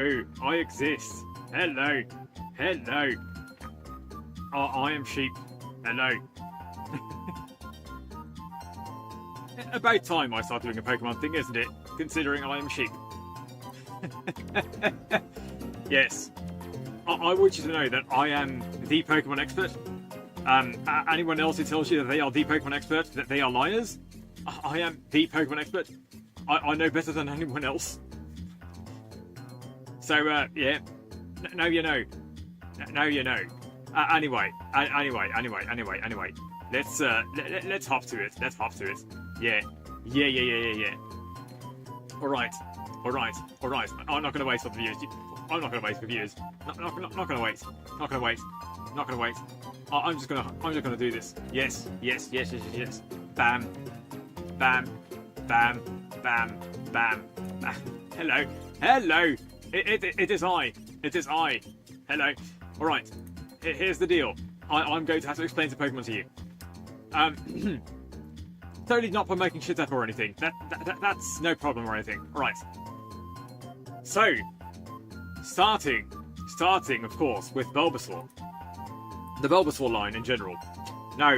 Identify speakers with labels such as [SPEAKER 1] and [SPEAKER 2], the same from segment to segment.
[SPEAKER 1] Oh, I exist. Hello. Hello. I am sheep. Hello. About time I start doing a Pokemon thing, isn't it? Considering I am sheep. Yes. I want you to know that I am the Pokemon expert. Anyone else who tells you that they are the Pokemon expert, that they are liars, I am the Pokemon expert. I know better than anyone else. So, yeah. Now you know. Now you know. Anyway. Let's hop to it. Let's hop to it. Yeah. Alright. I'm not gonna wait for the views. I'm not gonna wait for views. Not gonna wait. Not gonna wait. I'm just gonna do this. Yes. Bam. Hello. It is I. Hello. Alright. Here's the deal. I'm going to have to explain the Pokemon to you. Totally not by making shit up or anything. That's no problem or anything. Alright. So, starting of course with Bulbasaur. The Bulbasaur line in general. Now,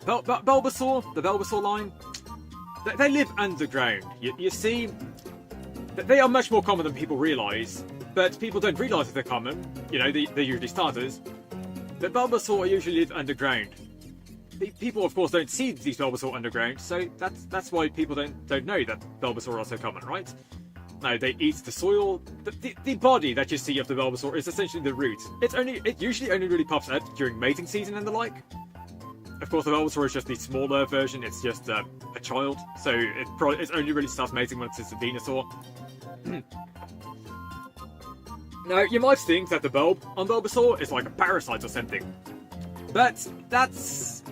[SPEAKER 1] the Bulbasaur line, they live underground. You see, they are much more common than people realise, but people don't realise that they're common. You know, they're usually starters. But Bulbasaur usually live underground. People, of course, don't see these Bulbasaur underground, so that's why people don't know that Bulbasaur are so common, right? Now, they eat the soil. The body that you see of the Bulbasaur is essentially the root. It usually only really pops out during mating season and the like. Of course, the Bulbasaur is just the smaller version. It's just a child, so it only really starts mating once it's a Venusaur. Now, you might think that the bulb on Bulbasaur is like a parasite or something, but that's...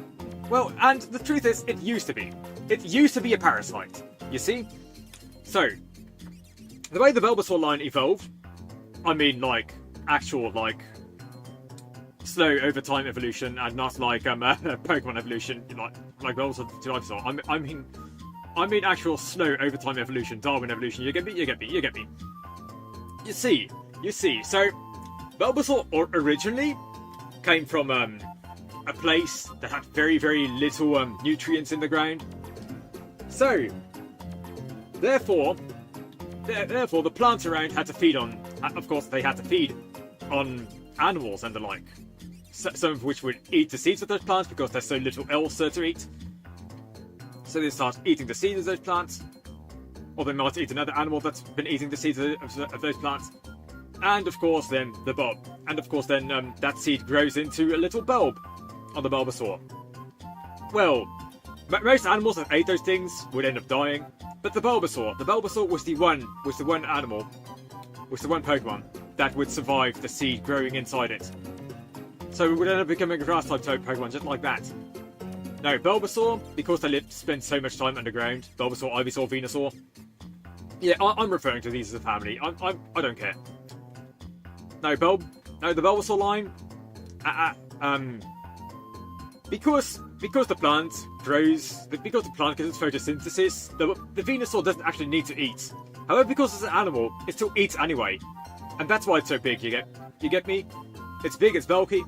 [SPEAKER 1] well, and the truth is, it used to be. It used to be a parasite, you see? So, the way the Bulbasaur line evolved, I mean, like, actual, like, slow over time evolution, and not like Pokemon evolution, like Bulbasaur to Ivysaur. I mean actual slow over time evolution, Darwin evolution. You get me. You see. So, Bulbasaur originally came from a place that had very, very little nutrients in the ground. So, therefore, the plants around had to feed on. Of course, they had to feed on animals and the like. Some of which would eat the seeds of those plants because there's so little else to eat. So they start eating the seeds of those plants, or they might eat another animal that's been eating the seeds of those plants. And of course, then the bulb. And of course, then that seed grows into a little bulb on the Bulbasaur. Well, most animals that ate those things would end up dying, but the Bulbasaur was the one Pokemon that would survive the seed growing inside it. So it would end up becoming a grass type Pokemon just like that. Now, Bulbasaur, because they spend so much time underground, Bulbasaur, Ivysaur, Venusaur. Yeah, I'm referring to these as a family. I don't care. No, the Bulbasaur line, because the plant grows, because the plant gets its photosynthesis, the Venusaur doesn't actually need to eat. However, because it's an animal, it still eats anyway, and that's why it's so big. You get me? It's big, it's bulky.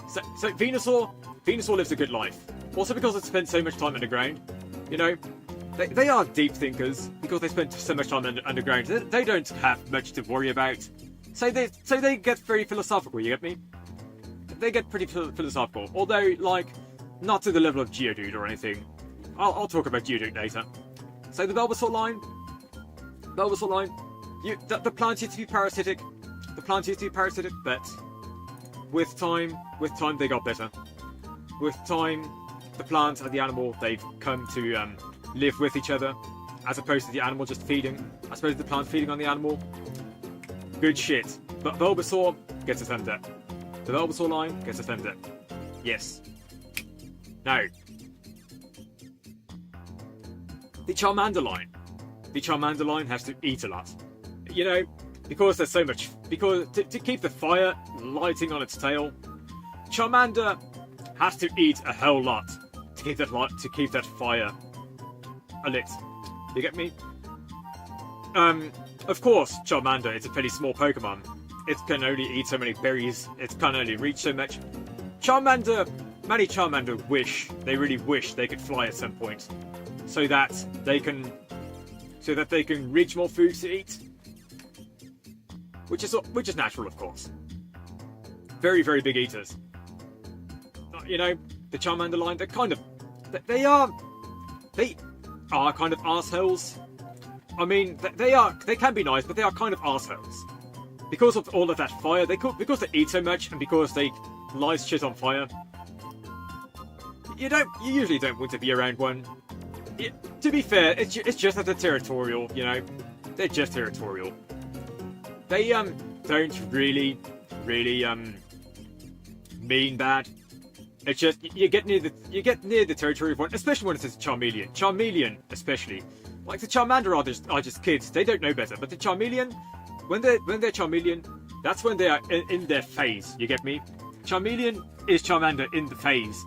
[SPEAKER 1] So Venusaur lives a good life. Also because it spends so much time underground. You know, they are deep thinkers because they spend so much time underground. They don't have much to worry about. So they get very philosophical, you get me? They get pretty philosophical. Although, like, not to the level of Geodude or anything. I'll talk about Geodude later. So the Bulbasaur line, the plants used to be parasitic. But with time they got better. With time, the plant and the animal, they've come to live with each other, as opposed to the animal just feeding. I suppose the plant feeding on the animal. Good shit. But Bulbasaur gets a thunder. The Bulbasaur line gets a thunder. Yes. Now, the Charmander line. The Charmander line has to eat a lot. You know, because there's so much. Because to keep the fire lighting on its tail, Charmander has to eat a whole lot to keep that fire lit. You get me? of course, Charmander is a fairly small Pokemon. It can only eat so many berries. It can only reach so much. Many Charmander really wish they could fly at some point, so that they can reach more food to eat. Which is natural, of course. Very, very big eaters. You know, the Charmander line, they are kind of arseholes. I mean, they can be nice, but they are kind of arseholes. Because of all of that fire, because they eat so much, and because they light shit on fire, you usually don't want to be around one. To be fair, it's just that they're territorial, you know. They're just territorial. They don't really mean bad. It's just you get near the territory of one, especially when it's a Charmeleon. Charmeleon, especially, like the Charmander are just kids. They don't know better. But the Charmeleon, when they're Charmeleon, that's when they are in their phase. You get me? Charmeleon is Charmander in the phase.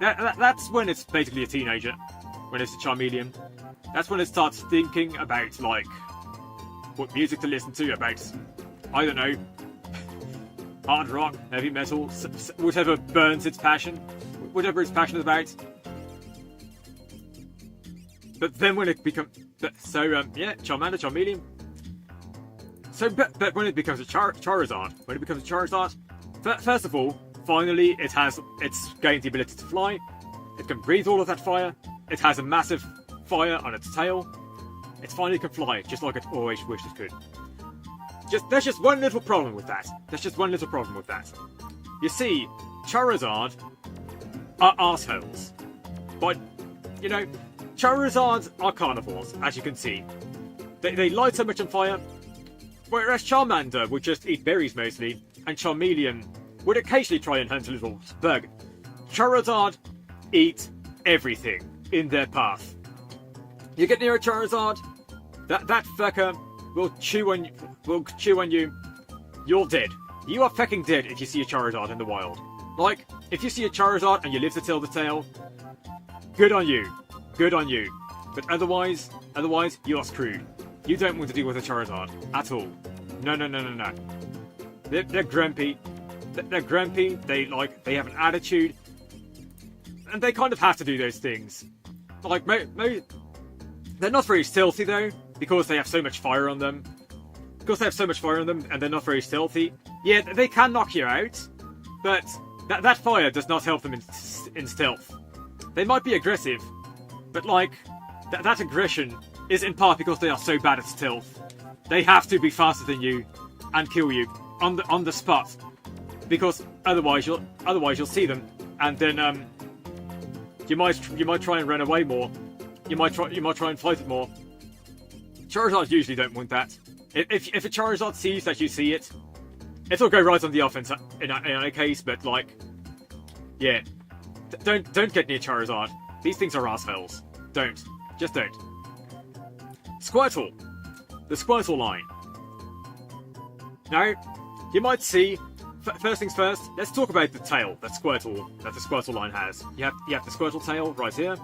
[SPEAKER 1] That's when it's basically a teenager. When it's a Charmeleon, that's when it starts thinking about like what music to listen to. About, I don't know, hard rock, heavy metal, whatever burns its passion, whatever it's passionate about. But then when it becomes Charmander, Charmeleon. So, but when it becomes a Charizard, first of all, finally it's gained the ability to fly. It can breathe all of that fire. It has a massive fire on its tail. It finally can fly, just like it always wished it could. There's just one little problem with that. You see, Charizard are arseholes. But, you know, Charizards are carnivores, as you can see. They light so much on fire, whereas Charmander would just eat berries mostly, and Charmeleon would occasionally try and hunt a little bug. Charizard eat everything in their path. You get near a Charizard, that fucker will chew on you. You're dead. You are fucking dead if you see a Charizard in the wild. Like, if you see a Charizard and you live to tell the tale, good on you. But otherwise, you are screwed. You don't want to deal with a Charizard at all. No. They're grumpy. They're grumpy. They have an attitude, and they kind of have to do those things. Like, they're not very stealthy though, because they have so much fire on them. And they're not very stealthy. Yeah, they can knock you out, but that fire does not help them in stealth. They might be aggressive, but like that aggression is in part because they are so bad at stealth. They have to be faster than you and kill you on the spot, because otherwise you'll see them, and then you might try and run away more. You might try and fight it more. Charizards usually don't want that. If a Charizard sees that you see it, it'll go right on the offense in a case. But like, yeah, don't get near Charizard. These things are assholes. Just don't. Squirtle, the Squirtle line. Now, you might see. First things first, let's talk about the tail that the Squirtle line has. You have the Squirtle tail right here.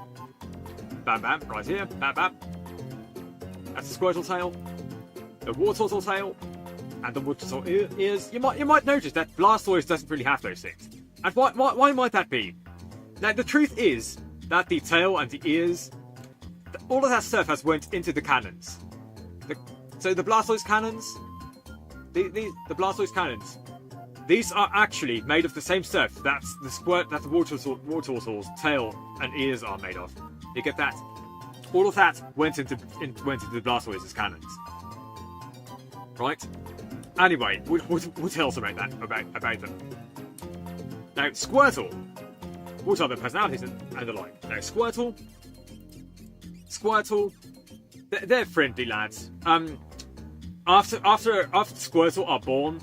[SPEAKER 1] Bam bam, right here. Bam bam. That's the Squirtle tail. The Wartortle tail, and the Wartortle ears. You might notice that Blastoise doesn't really have those things. And why might that be? Now the truth is that the tail and the ears, all of that stuff has went into the cannons. So the Blastoise cannons, the Blastoise cannons, these are actually made of the same stuff that the Wartortle's tail and ears are made of. You get that? All of that went into the Blastoise's cannons. Right? Anyway, what else about them? Now, Squirtle. What are their personalities and the like? Now, Squirtle, they're friendly lads. After Squirtle are born,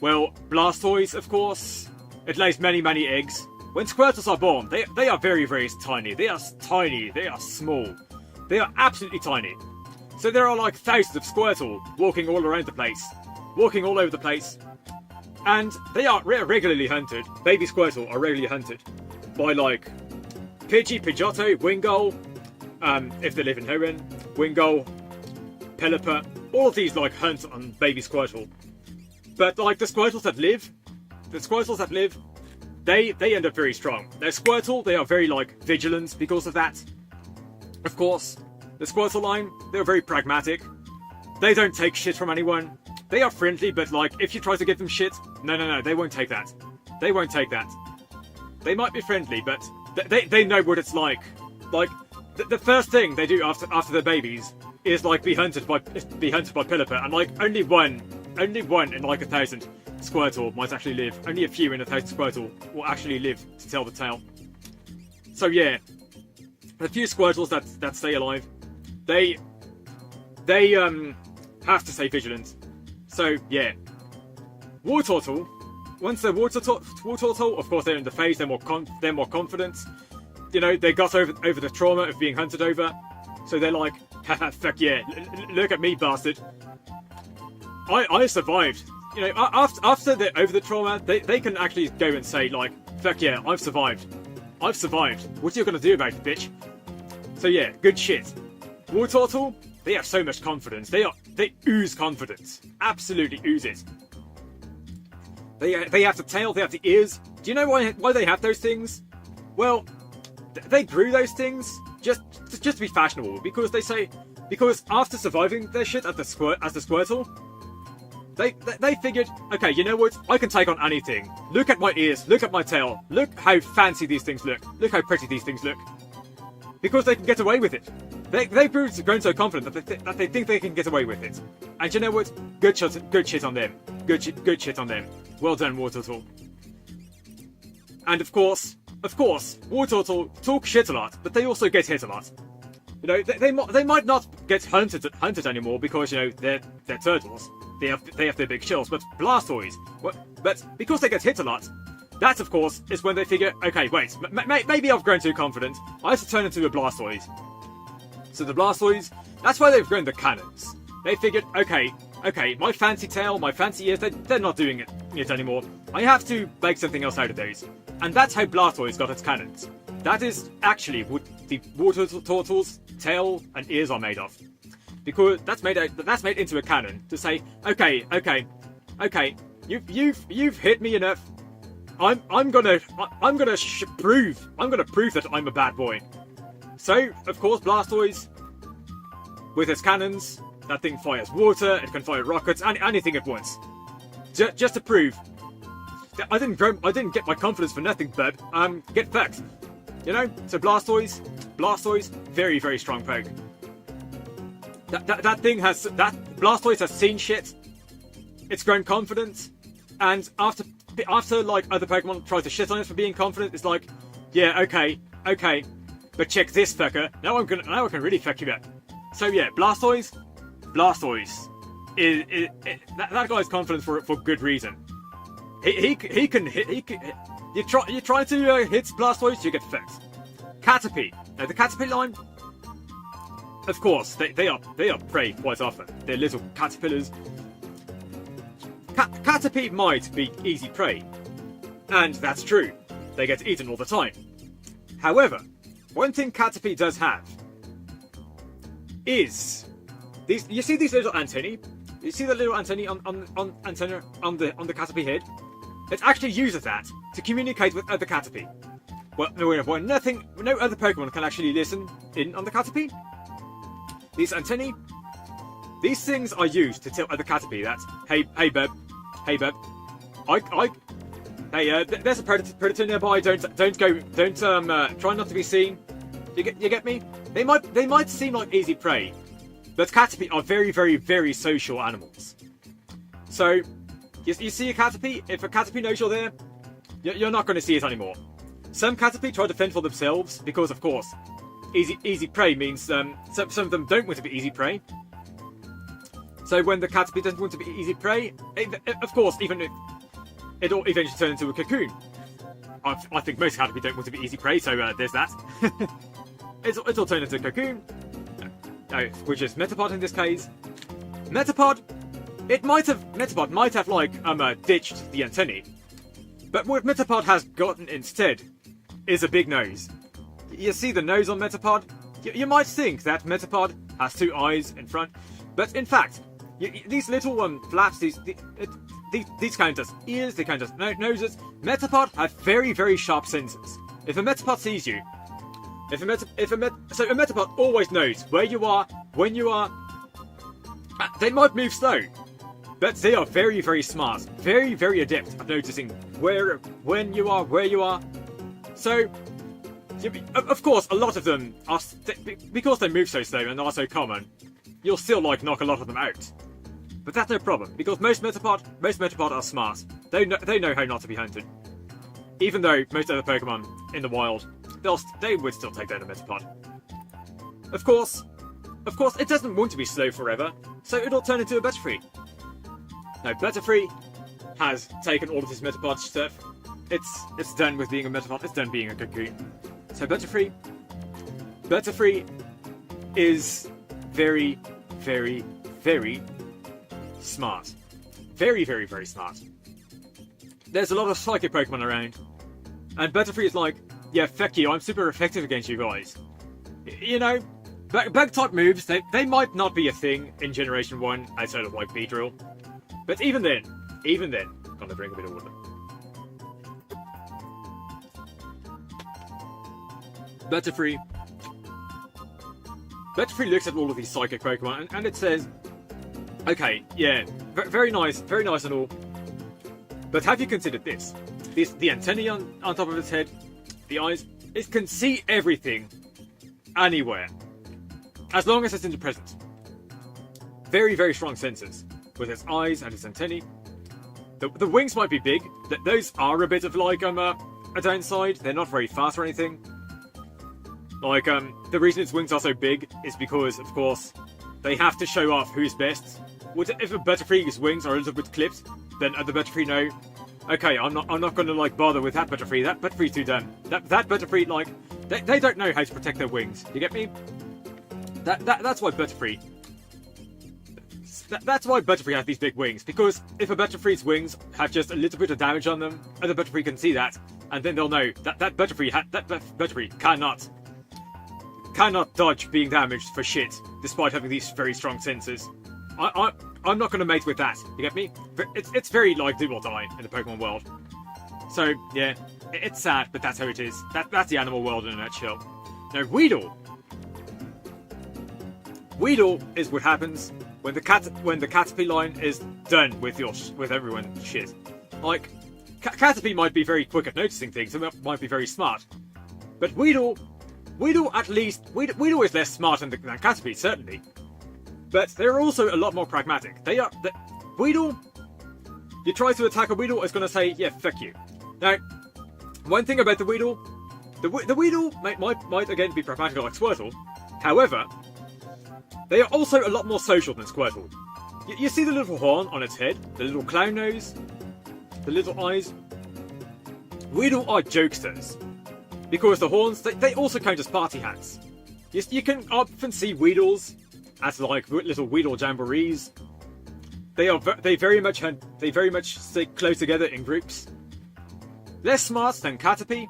[SPEAKER 1] well, Blastoise, of course, it lays many eggs. When Squirtles are born, they are very, very tiny. They are tiny. They are small. They are absolutely tiny. So there are like thousands of Squirtle walking all over the place. And they are regularly hunted. Baby Squirtle are regularly hunted by like Pidgey, Pidgeotto, Wingull, if they live in Hoenn, Wingull, Pelipper, all of these like hunt on baby Squirtle. But like the Squirtles that live, they end up very strong. Now Squirtle, they are very like vigilant because of that. Of course, the Squirtle line, they're very pragmatic. They don't take shit from anyone. They are friendly, but like if you try to give them shit, no, they won't take that. They won't take that. They might be friendly, but they know what it's like. Like the first thing they do after they're babies is like be hunted by Pilliper, and like only one in like 1,000 Squirtle might actually live. Only a few in 1,000 Squirtle will actually live to tell the tale. So yeah, the few Squirtles that stay alive, they have to stay vigilant. So yeah, Wartortle. Once they're Wartortle, of course they're in the phase. They're more confident. You know, they got over the trauma of being hunted over, so they're like, haha, fuck yeah, look at me, bastard. I survived. You know, after they're over the trauma, they can actually go and say like, fuck yeah, I've survived. I've survived. What are you gonna do about it, bitch? So yeah, good shit. Wartortle, they have so much confidence. They ooze confidence. Absolutely ooze it. They have the tail, they have the ears. Do you know why they have those things? Well, they grew those things just to be fashionable, because after surviving their shit as the Squirtle, they figured, okay, you know what? I can take on anything. Look at my ears, look at my tail, look how fancy these things look how pretty these things look. Because they can get away with it. They've grown so confident that they think they can get away with it. And you know what? Good shit on them. Good shit on them. Well done, Wartortle. And of course, Wartortle talk shit a lot, but they also get hit a lot. You know, they might not get hunted anymore because, you know, they're turtles. They have their big shells, but Blastoise, but because they get hit a lot, that of course is when they figure, okay, wait, maybe I've grown too confident. I have to turn into a Blastoise. So the Blastoise, that's why they've grown the cannons. They figured, okay, my fancy tail, my fancy ears, they're not doing it anymore. I have to make something else out of those. And that's how Blastoise got its cannons. That is actually what the Wartortle's tail and ears are made of. Because that's made into a cannon to say, okay, you've hit me enough. I'm gonna prove that I'm a bad boy. So, of course, Blastoise, with its cannons, that thing fires water, it can fire rockets, and anything at once. Just to prove that I didn't get my confidence for nothing, bub. Get fucked. You know? So Blastoise, very, very strong poke. Blastoise has seen shit. It's grown confident, and after like other Pokemon try to shit on it for being confident, it's like, yeah, okay, but check this fucker. Now I can really fuck you up. So yeah, Blastoise is that guy's confident for good reason. He can hit. You try to hit Blastoise, you get fucked. Caterpie. Now the Caterpie line, of course, they are prey quite often. They're little caterpillars. Caterpie might be easy prey, and that's true. They get eaten all the time. However, one thing Caterpie does have is these. You see these little antennae? You see the little antennae on antenna on the Caterpie head? It actually uses that to communicate with other Caterpie. Well, no other Pokemon can actually listen in on the Caterpie. These antennae, these things are used to tell other Caterpie that, hey bub, there's a predator nearby. Don't try not to be seen. You get me? They might seem like easy prey, but Caterpie are very, very, very social animals. So you see a Caterpie. If a Caterpie knows you're there, you're not going to see it anymore. Some Caterpie try to fend for themselves because, of course, easy prey means some of them don't want to be easy prey. So when the Caterpie doesn't want to be easy prey, of course, even if it'll eventually turn into a cocoon. I think most Caterpie don't want to be easy prey, so there's that. It'll turn into a cocoon, which is Metapod in this case. Metapod might have like ditched the antennae, but what Metapod has gotten instead is a big nose. You see the nose on Metapod? You might think that Metapod has two eyes in front, but in fact, These little flaps, these count as ears, they count as noses. Metapod have very, very sharp senses. If a Metapod sees you, so a Metapod always knows where you are, when you are. They might move slow, but they are very, very smart, very, very adept at noticing when you are. So, of course, a lot of them are because they move so slow and are so common. You'll still knock a lot of them out, but that's no problem because most Metapod are smart. They know how not to be hunted. Even though most other Pokemon in the wild, they would still take down a Metapod. Of course, it doesn't want to be slow forever, so it'll turn into a Butterfree. Now, Butterfree has taken all of his Metapod stuff. It's done with being a Metapod. It's done being a Cocoon. So Butterfree is very, very, very smart. Very, very, very smart. There's a lot of Psychic Pokemon around, and Butterfree is like, yeah, fuck you, I'm super effective against you guys. You know, Bug-type moves, they might not be a thing in Generation 1 outside of Beedrill. But even then, gonna drink a bit of water. Butterfree looks at all of these Psychic Pokemon and it says, okay, yeah, very nice and all. But have you considered this? The antennae on top of its head, the eyes, it can see everything, anywhere, as long as it's in the present. Very, very strong senses, with its eyes and its antennae. The wings might be big, those are a bit of a downside, they're not very fast or anything. The reason its wings are so big is because, of course, they have to show off who's best. If a Butterfree's wings are a little bit clipped, then the Butterfree know, okay, I'm not gonna bother with that Butterfree. That Butterfree's too dumb. That Butterfree they don't know how to protect their wings. You get me? That's why Butterfree. That's why Butterfree has these big wings. Because if a Butterfree's wings have just a little bit of damage on them, other Butterfree can see that, and then they'll know that Butterfree cannot dodge being damaged for shit, despite having these very strong senses. I'm not going to mate with that. You get me? It's very do or die in the Pokemon world. So yeah, it's sad, but that's how it is. That's the animal world in a nutshell. Now Weedle is what happens when the Caterpie line is done with everyone's shit. Caterpie might be very quick at noticing things and might be very smart, but Weedle is less smart than Caterpie, certainly. But they're also a lot more pragmatic. Weedle, you try to attack a Weedle, it's going to say, yeah, fuck you. Now, one thing about the Weedle, the Weedle might again be pragmatic like Squirtle. However, they are also a lot more social than Squirtle. You see the little horn on its head, the little clown nose, the little eyes. Weedle are jokesters. Because the horns, they also count as party hats. You can often see Weedles at little Weedle jamborees. They very much stay close together in groups. Less smart than Caterpie,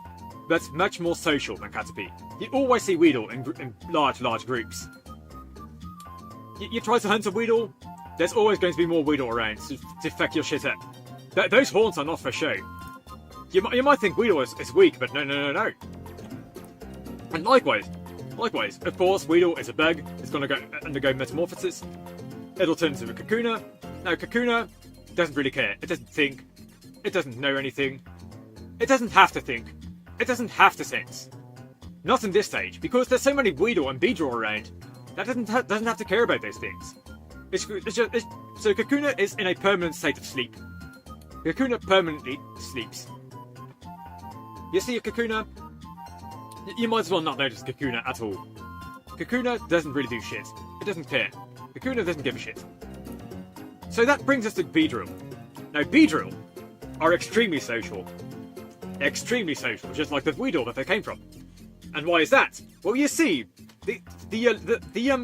[SPEAKER 1] but much more social than Caterpie. You always see Weedle in large groups. You try to hunt a Weedle, there's always going to be more Weedle around to fuck your shit up. Those horns are not for show. You might think Weedle is weak, but no. And likewise, of course, Weedle is a bug. It's going to undergo metamorphosis. It'll turn into a Kakuna. Now, Kakuna doesn't really care. It doesn't think. It doesn't know anything. It doesn't have to think. It doesn't have to sense. Not in this stage, because there's so many Weedle and Beedrill around. That doesn't have to care about those things. So Kakuna is in a permanent state of sleep. Kakuna permanently sleeps. You see a Kakuna, you might as well not notice Kakuna at all. Kakuna doesn't really do shit. It doesn't care. Kakuna doesn't give a shit. So that brings us to Beedrill. Now Beedrill are extremely social. Extremely social, just like the Weedle that they came from. And why is that? Well, you see, the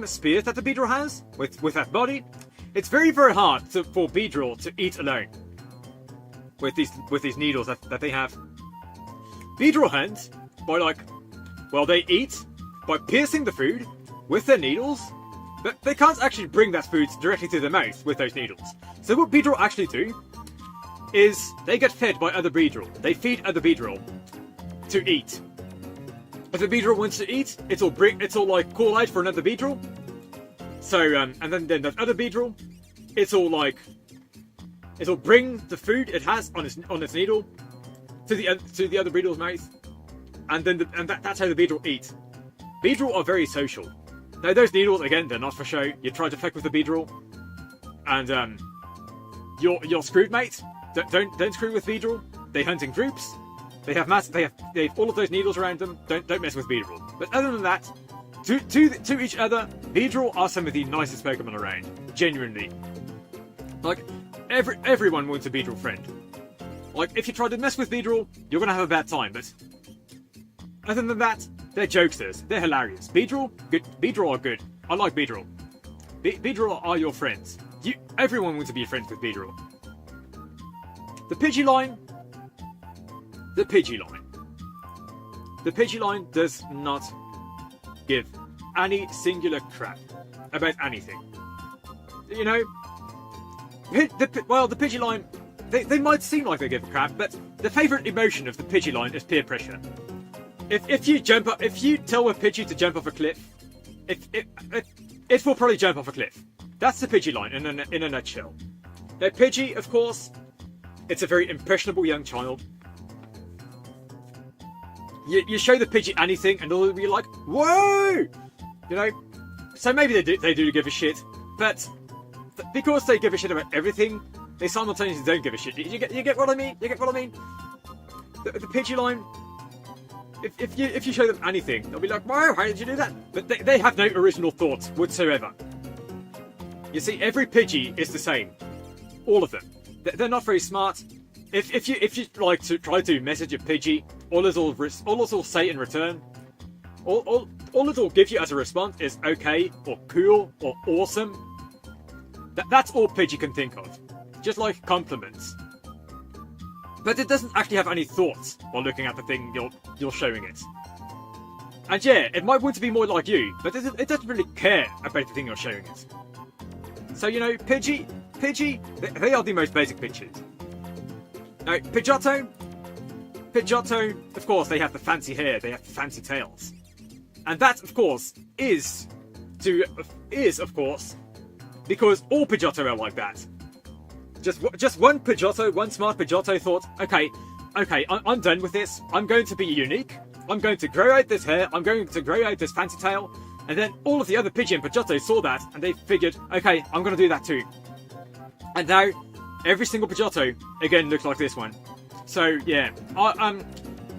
[SPEAKER 1] spear that the Beedrill has, with that body, it's very, very hard for Beedrill to eat alone. With these needles that they have. Beedrill hunt by they eat by piercing the food with their needles but they can't actually bring that food directly to their mouth with those needles. So what Beedrill actually do is they get fed by other Beedrill. They feed other Beedrill to eat. If a Beedrill wants to eat, it'll like call out for another Beedrill. So and then that other Beedrill, it'll bring the food it has on its needle to the other Beedrill's mouth, and then that's how the Beedrill eat. Beedrill are very social. Now those needles, again, they're not for show. You try to fuck with the Beedrill, and you're screwed, mate. Don't screw with Beedrill. They hunt in groups. They have all of those needles around them. Don't mess with Beedrill. But other than that, to each other, Beedrill are some of the nicest Pokemon around. Genuinely, like everyone wants a Beedrill friend. Like if you try to mess with Beedrill, you're gonna have a bad time. But other than that, they're jokesters. They're hilarious. Beedrill, good. Beedrill are good. I like Beedrill. Beedrill are your friends. Everyone wants to be friends with Beedrill. The Pidgeline. The Pidgeline does not give any singular crap about anything. You know, the Pidgeline, they might seem like they give a crap, but the favourite emotion of the Pidgeline is peer pressure. If you tell a Pidgey to jump off a cliff, it will probably jump off a cliff. That's the Pidgeline in a nutshell. Now, Pidgey, of course, it's a very impressionable young child. You show the Pidgey anything, and they'll be like, "Whoa!" You know. So maybe they do give a shit, but because they give a shit about everything, they simultaneously don't give a shit. You get what I mean? You get what I mean? The Pidgeline, if you show them anything, they'll be like, "Wow, how did you do that?" But they have no original thoughts whatsoever. You see, every Pidgey is the same, all of them. They're not very smart. If you like to try to message a Pidgey, all it'll say in return, all it'll give you as a response is okay or cool or awesome. That's all Pidgey can think of, just like compliments. But it doesn't actually have any thoughts while looking at the thing you're showing it. And yeah, it might want to be more like you, but it doesn't really care about the thing you're showing it. So you know, Pidgey, they are the most basic Pidgeys. Now, Pidgeotto, of course, they have the fancy hair, they have the fancy tails. And that, of course, is of course, because all Pidgeotto are like that. Just one smart Pidgeotto thought, okay, I'm done with this, I'm going to be unique, I'm going to grow out this hair, I'm going to grow out this fancy tail, and then all of the other Pidgey and Pidgeotto saw that, and they figured, okay, I'm going to do that too. And now, every single Pidgeotto, again, looks like this one. So, yeah,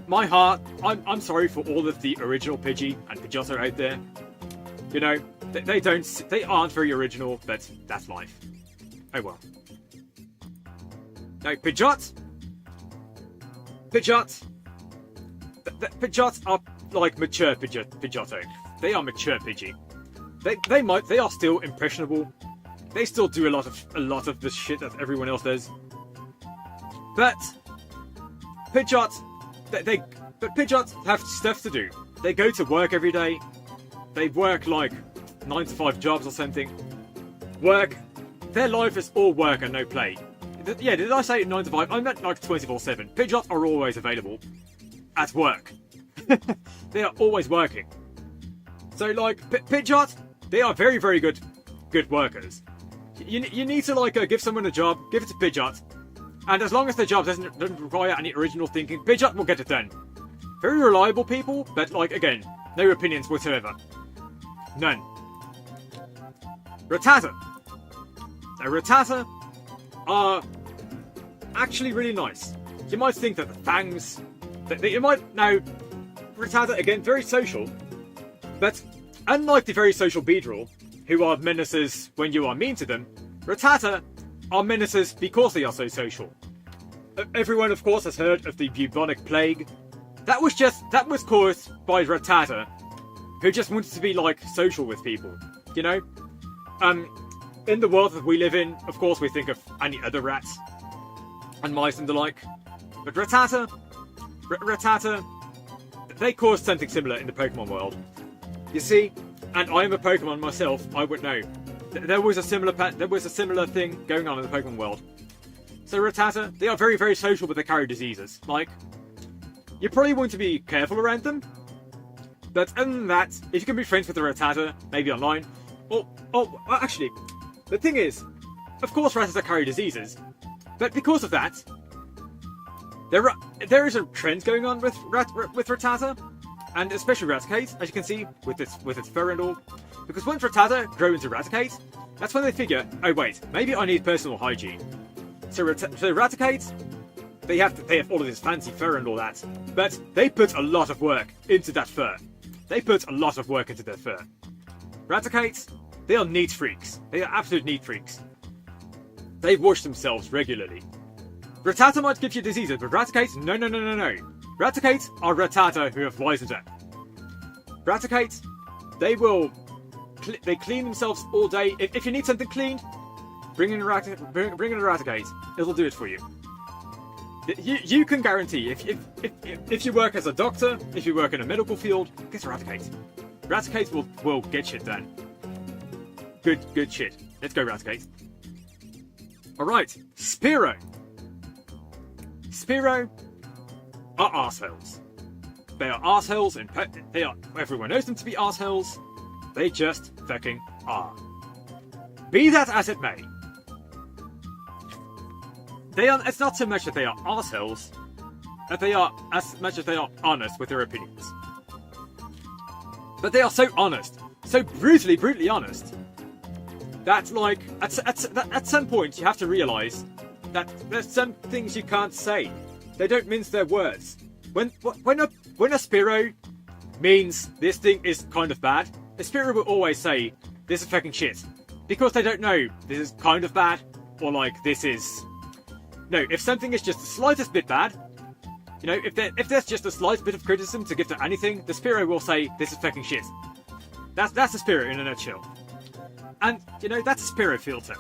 [SPEAKER 1] my heart, I'm sorry for all of the original Pidgey and Pidgeotto out there. You know, they aren't very original, but that's life. Oh well. Now, Pidgeot, Pidgeots are like mature Pidgeotto. They are mature Pidgey. They are still impressionable. They still do a lot of the shit that everyone else does. But Pidgeot, Pidgeots have stuff to do. They go to work every day. They work like 9 to 5 jobs or something. Work. Their life is all work and no play. Yeah, did I say 9 to 5? I meant like 24/7. Pidgeots are always available at work. They are always working. So like Pidgeot, they are very, very good workers. You need to like give someone a job, give it to Pidgeot, and as long as the job doesn't require any original thinking, Pidgeot will get it done. Very reliable people, but like again, no opinions whatsoever. None. Rattata. Now Rattata are actually really nice. You might think that the fangs, Rattata again very social, but unlike the very social Beedrill, who are menaces when you are mean to them, Rattata are menaces because they are so social. Everyone, of course, has heard of the bubonic plague. That was caused by Rattata, who just wanted to be like social with people. You know, in the world that we live in, of course, we think of any other rats and mice and the like, but Rattata, they caused something similar in the Pokemon world. You see, and I am a Pokemon myself, I would know. There was a similar thing going on in the Pokemon world. So Rattata, they are very, very social, but they carry diseases. Like, you probably want to be careful around them. But other than that, if you can be friends with a Rattata, maybe online, actually, the thing is, of course Rattata carry diseases, but because of that, there is a trend going on with Rattata, and especially Raticate, as you can see, with its fur and all. Because once Rattata grow into Raticate, that's when they figure, oh wait, maybe I need personal hygiene. So Raticate, they have all of this fancy fur and all that, but they put a lot of work into that fur. They put a lot of work into their fur. Raticates, they are neat freaks. They are absolute neat freaks. They wash themselves regularly. Rattata might give you diseases, but Raticates, no. Raticates are Rattata who have wisened up. Raticates, they clean themselves all day. If you need something cleaned, bring in a Raticate. It'll do it for you. You can guarantee if you work as a doctor, if you work in a medical field, get a Raticate. Raticate will get shit done. Good shit. Let's go, Raticate. Alright, Spearow. Spearow are arseholes. They are arseholes, and everyone knows them to be arseholes. They just fucking are. Be that as it may. It's not so much that they are arseholes, that they are as much as they are honest with their opinions. But they are so honest, so brutally honest, that like at some point you have to realise that there's some things you can't say. They don't mince their words. When a Spearow means this thing is kind of bad, a Spearow will always say this is fucking shit, because they don't know this is kind of bad or like this is. No, if something is just the slightest bit bad, you know, if there's just a slight bit of criticism to give to anything, the Spearow will say this is fucking shit. That's a Spearow in a nutshell. And, you know, that's a Spearow filter.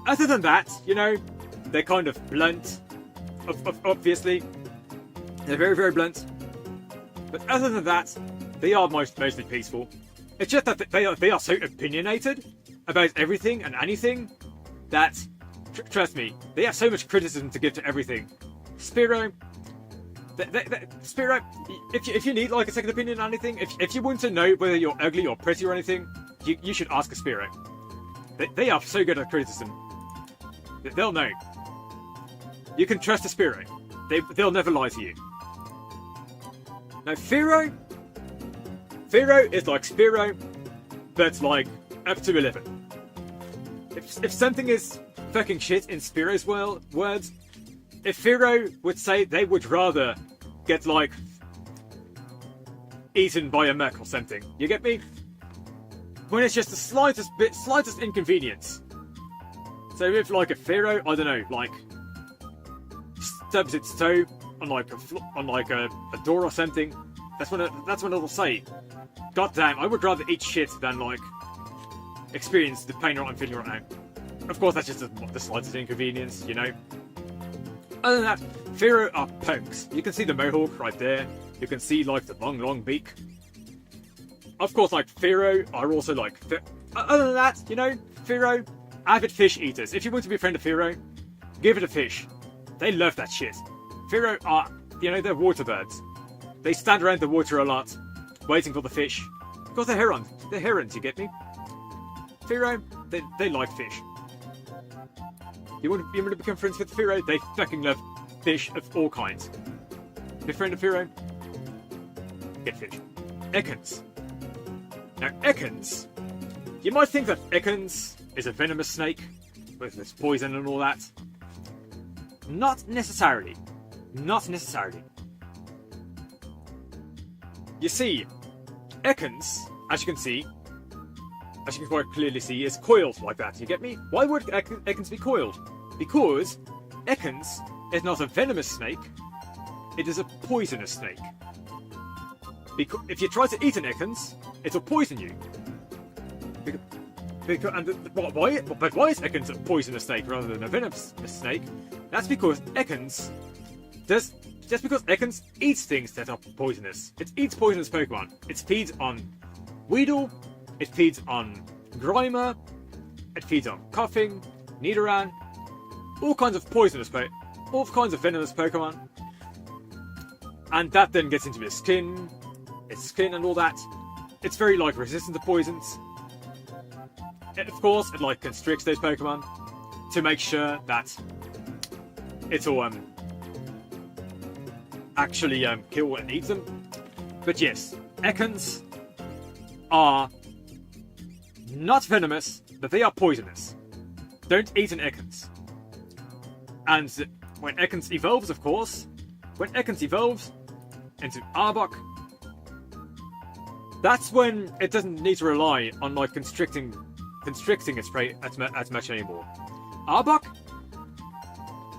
[SPEAKER 1] Other than that, you know, they're kind of blunt. Obviously. They're very, very blunt. But other than that, they are mostly peaceful. It's just that they are so opinionated about everything and anything that, trust me, they have so much criticism to give to everything. Spearow, Spearow, if you need like a second opinion on anything, if you want to know whether you're ugly or pretty or anything, you should ask a Spearow. They are so good at criticism. They'll know. You can trust a Spearow. They'll never lie to you. Now Fearow is like Spearow, but like up to 11. If something is fucking shit in Spearow's words, if Fearow would say they would rather get like eaten by a mech or something, you get me? When it's just the slightest inconvenience. So if like a Fearow, I don't know, like stubs its toe on like a door or something, that's when it'll say, "God damn, I would rather eat shit than like experience the pain I'm feeling right now." Of course, that's just the slightest inconvenience, you know. Other than that, Fearow are punks. You can see the mohawk right there. You can see like the long beak. Of course, like Fearow are also like. Other than that, you know, Fearow, avid fish eaters. If you want to be a friend of Fearow, give it a fish. They love that shit. Fearow are, you know, they're water birds. They stand around the water a lot, waiting for the fish. Because they're herons. They're herons, you get me? Fearow, they like fish. You want to become friends with Fearow? They fucking love fish of all kinds. Be a friend of Fearow? Get fish. Ekans. Now, Ekans, you might think that Ekans is a venomous snake with its poison and all that. Not necessarily. Not necessarily. You see, Ekans, as you can quite clearly see, is coiled like that. You get me? Why would Ekans be coiled? Because Ekans is not a venomous snake, it is a poisonous snake. Because if you try to eat an Ekans, it'll poison you. But why is Ekans a poisonous snake rather than a venomous snake? That's because Ekans eats things that are poisonous. It eats poisonous Pokemon. It feeds on Weedle, it feeds on Grimer, it feeds on Coughing, Nidoran, all kinds of all kinds of venomous Pokemon. And that then gets into its skin and all that. It's very, like, resistant to poisons. Of course, it, like, constricts those Pokemon to make sure that it'll, actually, kill and eat them. But yes, Ekans are not venomous, but they are poisonous. Don't eat an Ekans. And when Ekans evolves, of course, into Arbok, that's when it doesn't need to rely on, like, constricting its prey as much anymore. Arbok,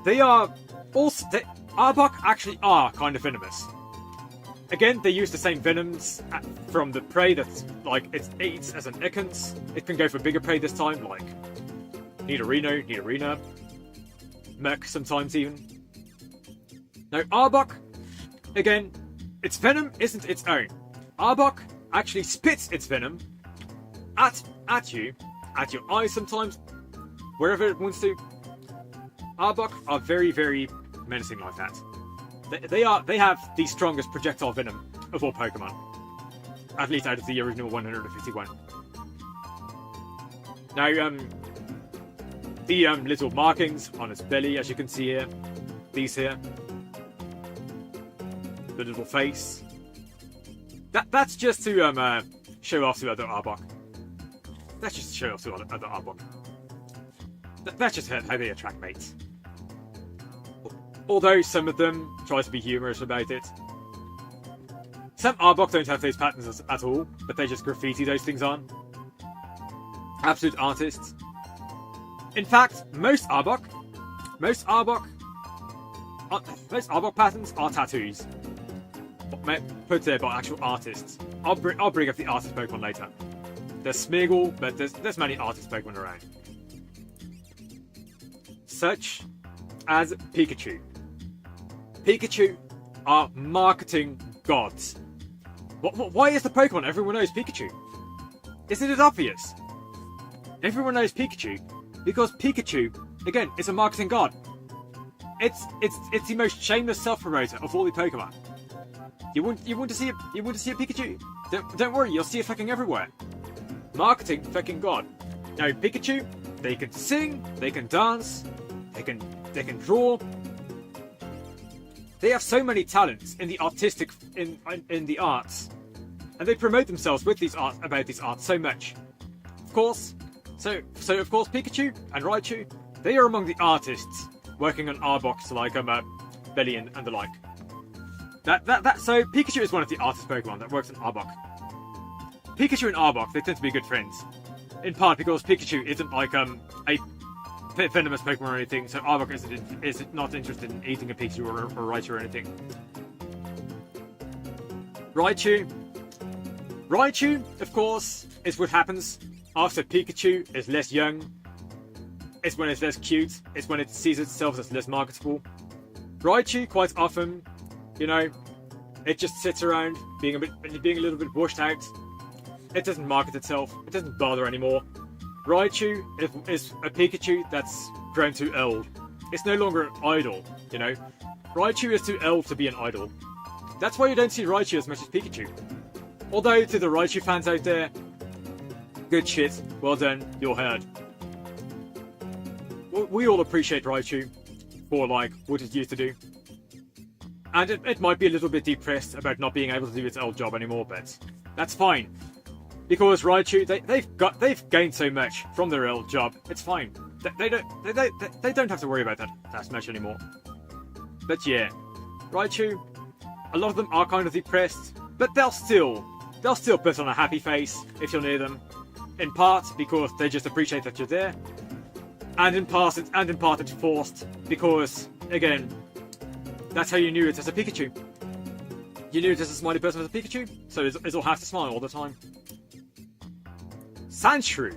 [SPEAKER 1] Arbok actually are kind of venomous. Again, they use the same venoms from the prey that's, like, it eats as an Ekans. It can go for bigger prey this time, like Nidorina, Murk sometimes even. Now, Arbok, again, its venom isn't its own. Arbok actually spits its venom at you, at your eyes sometimes, wherever it wants to. Arbok are very, very menacing like that. They have the strongest projectile venom of all Pokemon, at least out of the original 151. Now, the little markings on its belly, as you can see here, these here, the little face. That's just to show off to other Arbok. That's just to show off to other Arbok. That's just how they attract mates. Although some of them try to be humorous about it. Some Arbok don't have those patterns at all, but they just graffiti those things on. Absolute artists. In fact, most Arbok patterns are tattoos. Put there by actual artists. I'll bring up the artist Pokemon later. There's Smeargle, but there's many artist Pokemon around. Such as Pikachu. Pikachu are marketing gods. Why is the Pokemon everyone knows Pikachu? Isn't it obvious? Everyone knows Pikachu because Pikachu, again, is a marketing god. It's the most shameless self-promoter of all the Pokemon. You want to see a Pikachu? Don't worry, you'll see it fucking everywhere. Marketing fucking god. Now Pikachu, they can sing, they can dance, they can draw. They have so many talents in the artistic in the arts, and they promote themselves with these arts so much. Of course, so of course Pikachu and Raichu, they are among the artists working on Arboks like Belly and the like. So Pikachu is one of the artist Pokemon that works on Arbok. Pikachu and Arbok, they tend to be good friends. In part because Pikachu isn't like a venomous Pokemon or anything, so Arbok is not interested in eating a Pikachu or Raichu or anything. Raichu, of course, is what happens after Pikachu is less young. It's when it's less cute. It's when it sees itself as less marketable. Raichu, quite often, you know, it just sits around being a little bit washed out. It doesn't market itself. It doesn't bother anymore. Raichu is a Pikachu that's grown too old. It's no longer an idol, you know. Raichu is too old to be an idol. That's why you don't see Raichu as much as Pikachu. Although, to the Raichu fans out there, good shit, well done, you're heard. We all appreciate Raichu for, like, what it used to do. And it might be a little bit depressed about not being able to do its old job anymore, but that's fine. Because Raichu, they've gained so much from their old job. It's fine. They don't have to worry about that much anymore. But yeah, Raichu, a lot of them are kind of depressed, but they'll still put on a happy face if you're near them. In part because they just appreciate that you're there, and in part it's forced because, again, that's how you knew it as a Pikachu. You knew it as a smiley person as a Pikachu, so it'll have to smile all the time. Sandshrew.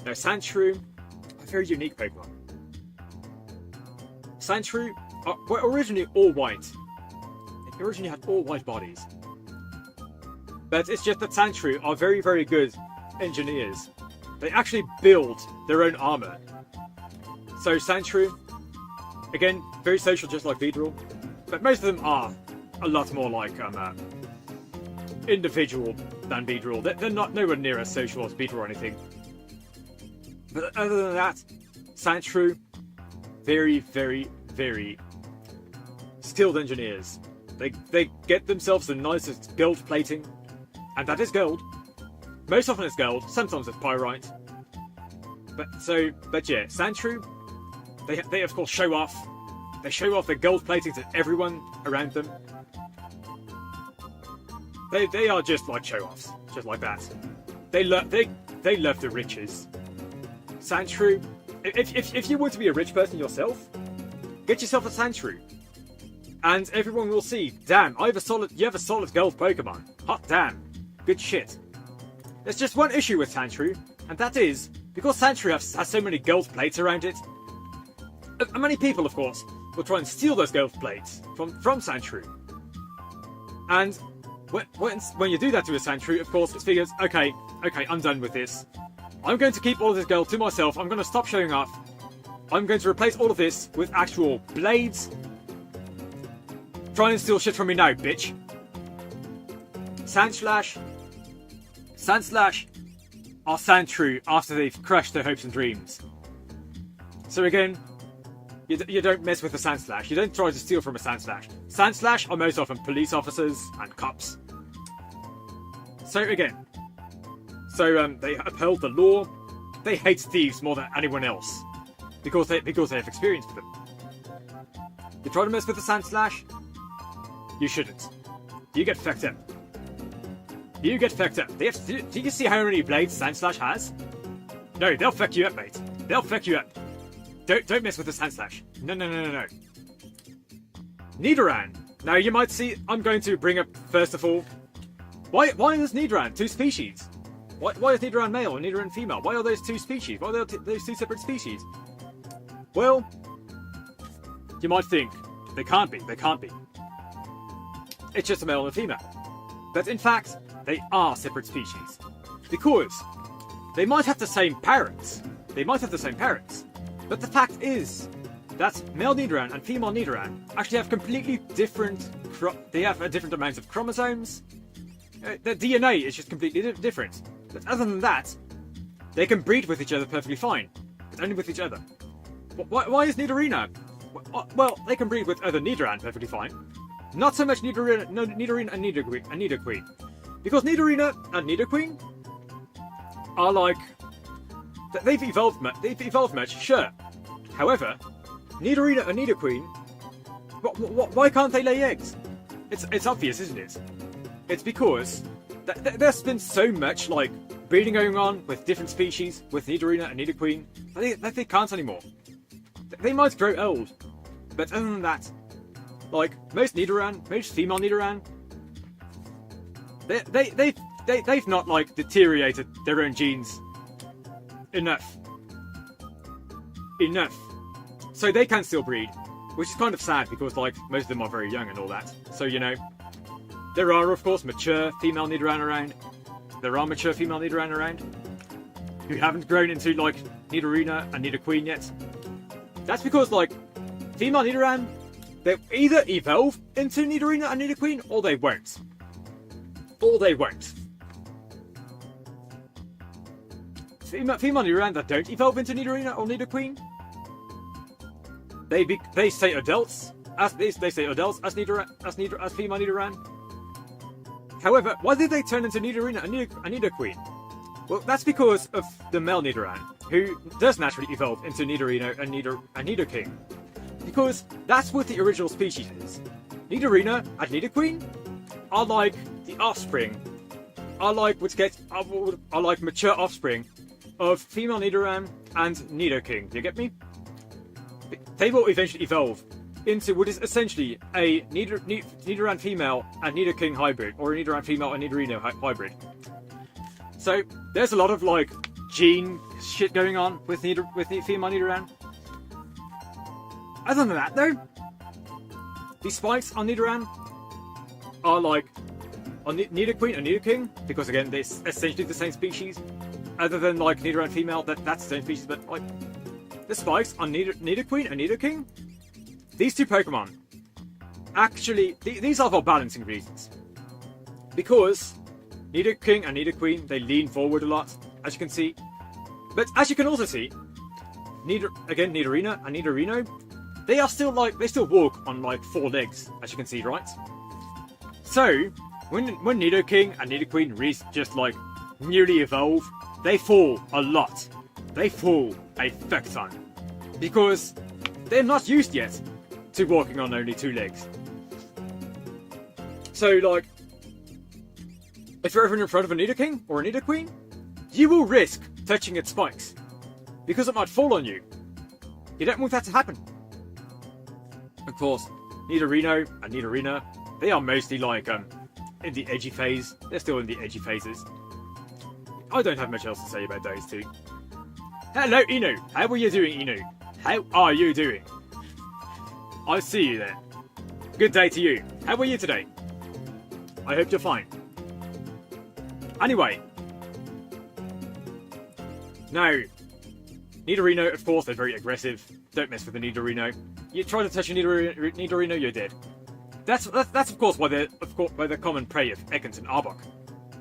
[SPEAKER 1] Now, Sandshrew, a very unique Pokemon. Sandshrew were originally all white. They originally had all white bodies. But it's just that Sandshrew are very, very good engineers. They actually build their own armor. So Sandshrew, again, very social, just like Beedrill. But most of them are a lot more like individual than Beedrill. They're not nowhere near as social as Beedrill or anything. But other than that, Sandshrew, very, very, very skilled engineers. They get themselves the nicest gold plating, and that is gold. Most often it's gold, sometimes it's pyrite. But yeah, Sandshrew, they of course show off. They show off their gold plating to everyone around them. They are just like show-offs, just like that. They love the riches. Sandshrew, if you want to be a rich person yourself, get yourself a Sandshrew, and everyone will see. Damn, you have a solid gold Pokemon. Hot damn, good shit. There's just one issue with Sandshrew, and that is because Sandshrew has so many gold plates around it. Many people, of course, will try and steal those gold plates from Sandshrew. And when you do that to a Sandshrew, of course, it figures, okay, I'm done with this. I'm going to keep all this gold to myself. I'm going to stop showing off. I'm going to replace all of this with actual blades. Try and steal shit from me now, bitch. Sandslash are Sandshrew after they've crushed their hopes and dreams. So again, you don't mess with a Sandslash. You don't try to steal from a Sandslash. Sandslash are most often police officers and cops. So again, they uphold the law. They hate thieves more than anyone else because they have experience with them. You try to mess with a Sandslash, you shouldn't. You get fucked up. You get fucked up. Do you see how many blades Sandslash has? No, they'll fuck you up, mate. They'll fuck you up. Don't mess with the Sandslash. No. Nidoran. Now you might see, I'm going to bring up first of all, why is Nidoran two species? Why is Nidoran male and Nidoran female? Why are those two species? Why are those two separate species? Well, you might think they can't be. It's just a male and a female. But in fact, they are separate species because they might have the same parents. But the fact is that male Nidoran and female Nidoran actually have completely different. They have different amounts of chromosomes. Their DNA is just completely different. But other than that, they can breed with each other perfectly fine, but only with each other. Why is Nidorina? Well, they can breed with other Nidoran perfectly fine. Not so much Nidorina and Nidoqueen, because Nidorina and Nidoqueen are like. They've evolved much, sure. However, Nidorina and Nidoqueen, why can't they lay eggs? It's obvious, isn't it? It's because there's been so much like breeding going on with different species, with Nidorina and Nidoqueen, that they can't anymore. They might grow old, but other than that, like most female Nidoran, they've not like deteriorated their own genes enough, so they can still breed, which is kind of sad because like most of them are very young and all that. So you know, there are of course mature female Nidoran around. Who haven't grown into like Nidorina and Nidoqueen yet. That's because like female Nidoran, they either evolve into Nidorina and Nidoqueen or they won't. Female Nidoran that don't evolve into Nidorina or Nidoqueen, they stay adults as female Nidoran. However, why did they turn into Nidorina and Nidoqueen? Well, that's because of the male Nidoran, who does naturally evolve into Nidorino and Nidoking. Because that's what the original species is. Nidorina and Nidoqueen are like the offspring, are like mature offspring of female Nidoran and Nidoking. Do you get me? They will eventually evolve into what is essentially a Nidoran female and Nidoking hybrid, or a Nidoran female and Nidorino hybrid. So there's a lot of like gene shit going on with the female Nidoran. Other than that, though, the spikes on Nidoran are like on Nidoqueen and Nidoking, because again, they're essentially the same species. Other than like Nido and female, that's the same species, but like the spikes on Nidoqueen and Nidoking, these two Pokemon, actually, these are for balancing reasons. Because Nidoking and Nidoqueen, they lean forward a lot, as you can see. But as you can also see, Nidorina and Nidorino, they are still like, they still walk on like 4 legs, as you can see, right? So, when Nidoking and Nidoqueen just like newly evolve, they fall a lot. They fall a fuck ton. Because they're not used yet to walking on only 2 legs. So like, if you're ever in front of a Nidoking or a Nidoqueen, you will risk touching its spikes. Because it might fall on you. You don't want that to happen. Of course, Nidorino and Nidorina, they are mostly like in the edgy phase. They're still in the edgy phases. I don't have much else to say about those two. Hello, Inu. How are you doing, Inu? How are you doing? I see you there. Good day to you. How are you today? I hope you're fine. Anyway. Now, Nidorino, of course, they're very aggressive. Don't mess with the Nidorino. You try to touch a Nidorino, you're dead. That's of course why they're common prey of Ekans and Arbok.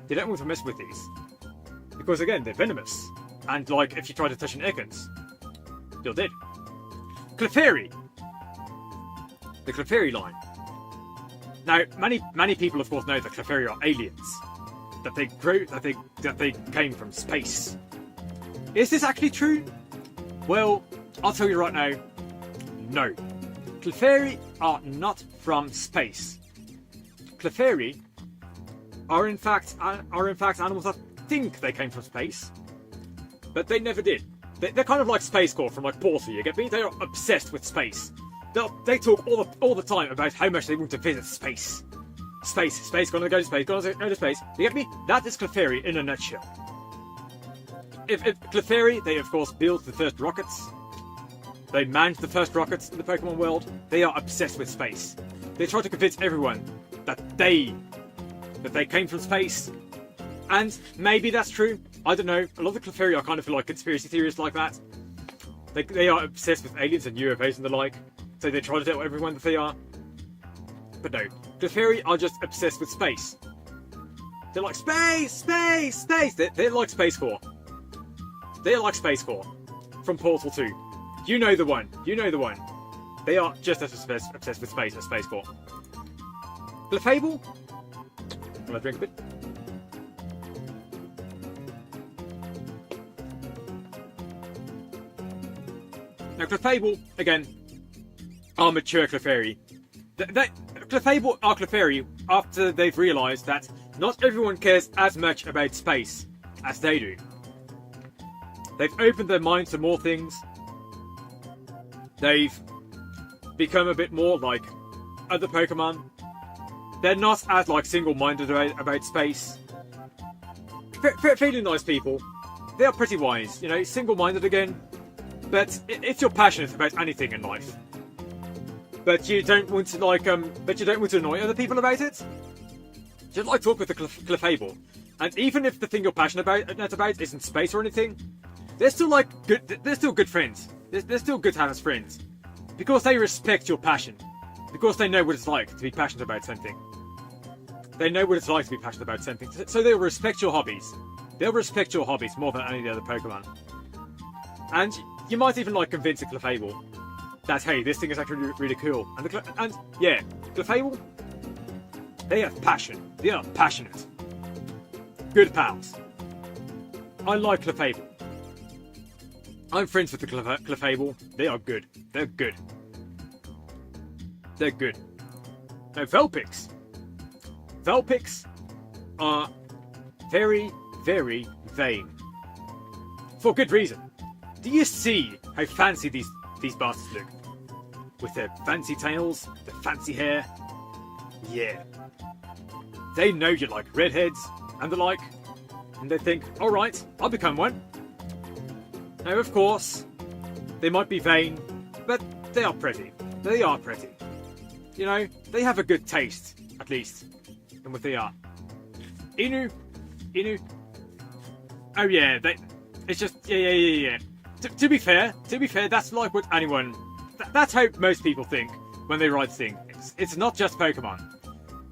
[SPEAKER 1] They don't want to mess with these. Because again, they're venomous. And like, if you try to touch an Ekans, you're dead. Clefairy. The Clefairy line. Now, many people of course know that Clefairy are aliens. That they came from space. Is this actually true? Well, I'll tell you right now, no. Clefairy are not from space. Clefairy are in fact animals that think they came from space, but they never did. They're kind of like Space Core from like Portal, you get me? They are obsessed with space. They talk all the time about how much they want to visit space. Space, gonna go to space, gonna go to space. You get me? That is Clefairy in a nutshell. If Clefairy, they of course built the first rockets. They manned the first rockets in the Pokemon world. They are obsessed with space. They try to convince everyone that they came from space. And maybe that's true. I don't know. A lot of the Clefairy are kind of like conspiracy theorists like that. They are obsessed with aliens and UFOs and the like. So they try to tell everyone that they are. But no. Clefairy are just obsessed with space. They're like, space! They're like Space Core. They're like Space Core from Portal 2. You know the one. They are just as obsessed with space as Space Core. Clefable? I'm gonna drink a bit. Now Clefable, again, are mature Clefairy. Clefable are Clefairy after they've realised that not everyone cares as much about space as they do. They've opened their minds to more things. They've become a bit more like other Pokemon. They're not as like single-minded about space. Fairly nice people. They are pretty wise, you know, single-minded again. But if you're passionate about anything in life, but you don't want to like annoy other people about it, just like talk with the Clefable. And even if the thing you're passionate about isn't space or anything, they're still like good. They're still good friends. They're still good to have as friends because they respect your passion. Because they know what it's like to be passionate about something. They know what it's like to be passionate about something. So they'll respect your hobbies. They'll respect your hobbies more than any of the other Pokemon. And you might even like convince a Clefable that, hey, this thing is actually really cool. And yeah, Clefable, they have passion. They are passionate. Good pals. I like Clefable. I'm friends with the Clefable. They are good. They're good. They're good. Now, Vulpix. Vulpix are very, very vain. For good reason. Do you see how fancy these bastards look? With their fancy tails, their fancy hair. Yeah. They know you like redheads and the like. And they think, alright, I'll become one. Now, of course, they might be vain, but they are pretty. They are pretty. You know, they have a good taste, at least, in what they are. Inu. Oh yeah, it's just yeah. To be fair, that's like what anyone. That's how most people think when they write things. It's not just Pokemon.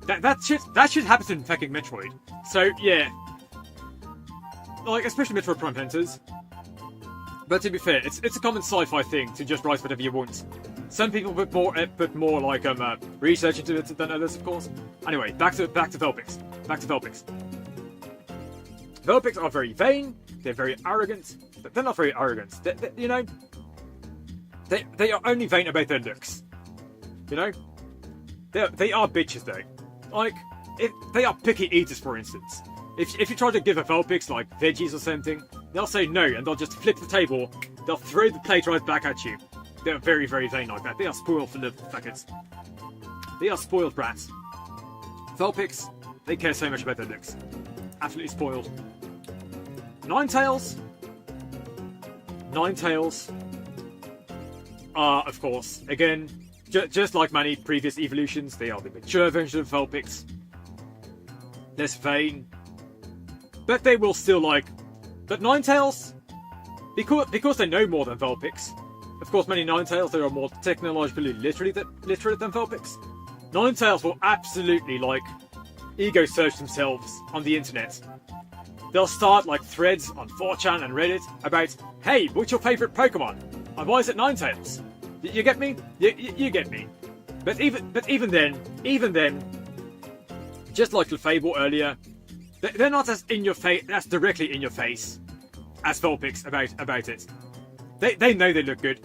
[SPEAKER 1] That should happen in fucking Metroid. So yeah, like especially Metroid Prime Hunters. But to be fair, it's a common sci-fi thing to just write whatever you want. Some people put more like research into it than others, of course. Anyway, back to Vulpix. Vulpix are very vain. They're very arrogant. But they're not very arrogant. They are only vain about their looks. You know, they are bitches though. Like, if they are picky eaters, for instance. If you try to give a Vulpix like veggies or something, they'll say no and they'll just flip the table. They'll throw the plate right back at you. They're very, very vain like that. They are spoiled for little fuckers. They are spoiled brats. Vulpix, they care so much about their looks. Absolutely spoiled. Ninetales are, of course, again, just like many previous evolutions, they are the mature version of Vulpix. Less vain. But they will still But Ninetales, because they know more than Vulpix, of course many Ninetales, they are more technologically literate than Vulpix. Ninetales will absolutely, ego search themselves on the internet. They'll start, threads on 4chan and Reddit about, hey, what's your favourite Pokemon? And why is it Ninetales? You get me? You get me. But even then, just like Lefable earlier, they're not as directly in your face as Vulpix about it. They know they look good,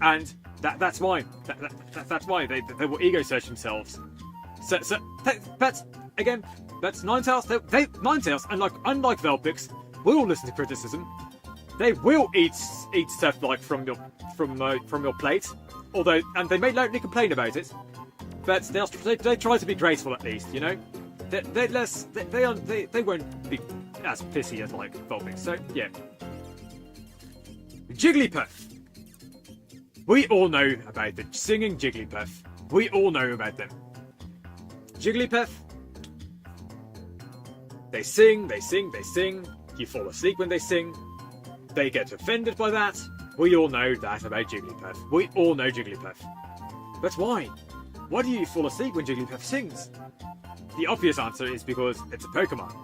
[SPEAKER 1] and that's why they will ego search themselves. But Ninetales, unlike Vulpix, will listen to criticism. They will eat stuff from your plate, and they may loudly complain about it, but they try to be graceful at least, you know. They won't be as pissy as Vulpix. So yeah. Jigglypuff. We all know about the singing Jigglypuff. We all know about them. Jigglypuff. They sing. You fall asleep when they sing. They get offended by that. We all know that about Jigglypuff. We all know Jigglypuff. But why? Why do you fall asleep when Jigglypuff sings? The obvious answer is because it's a Pokemon.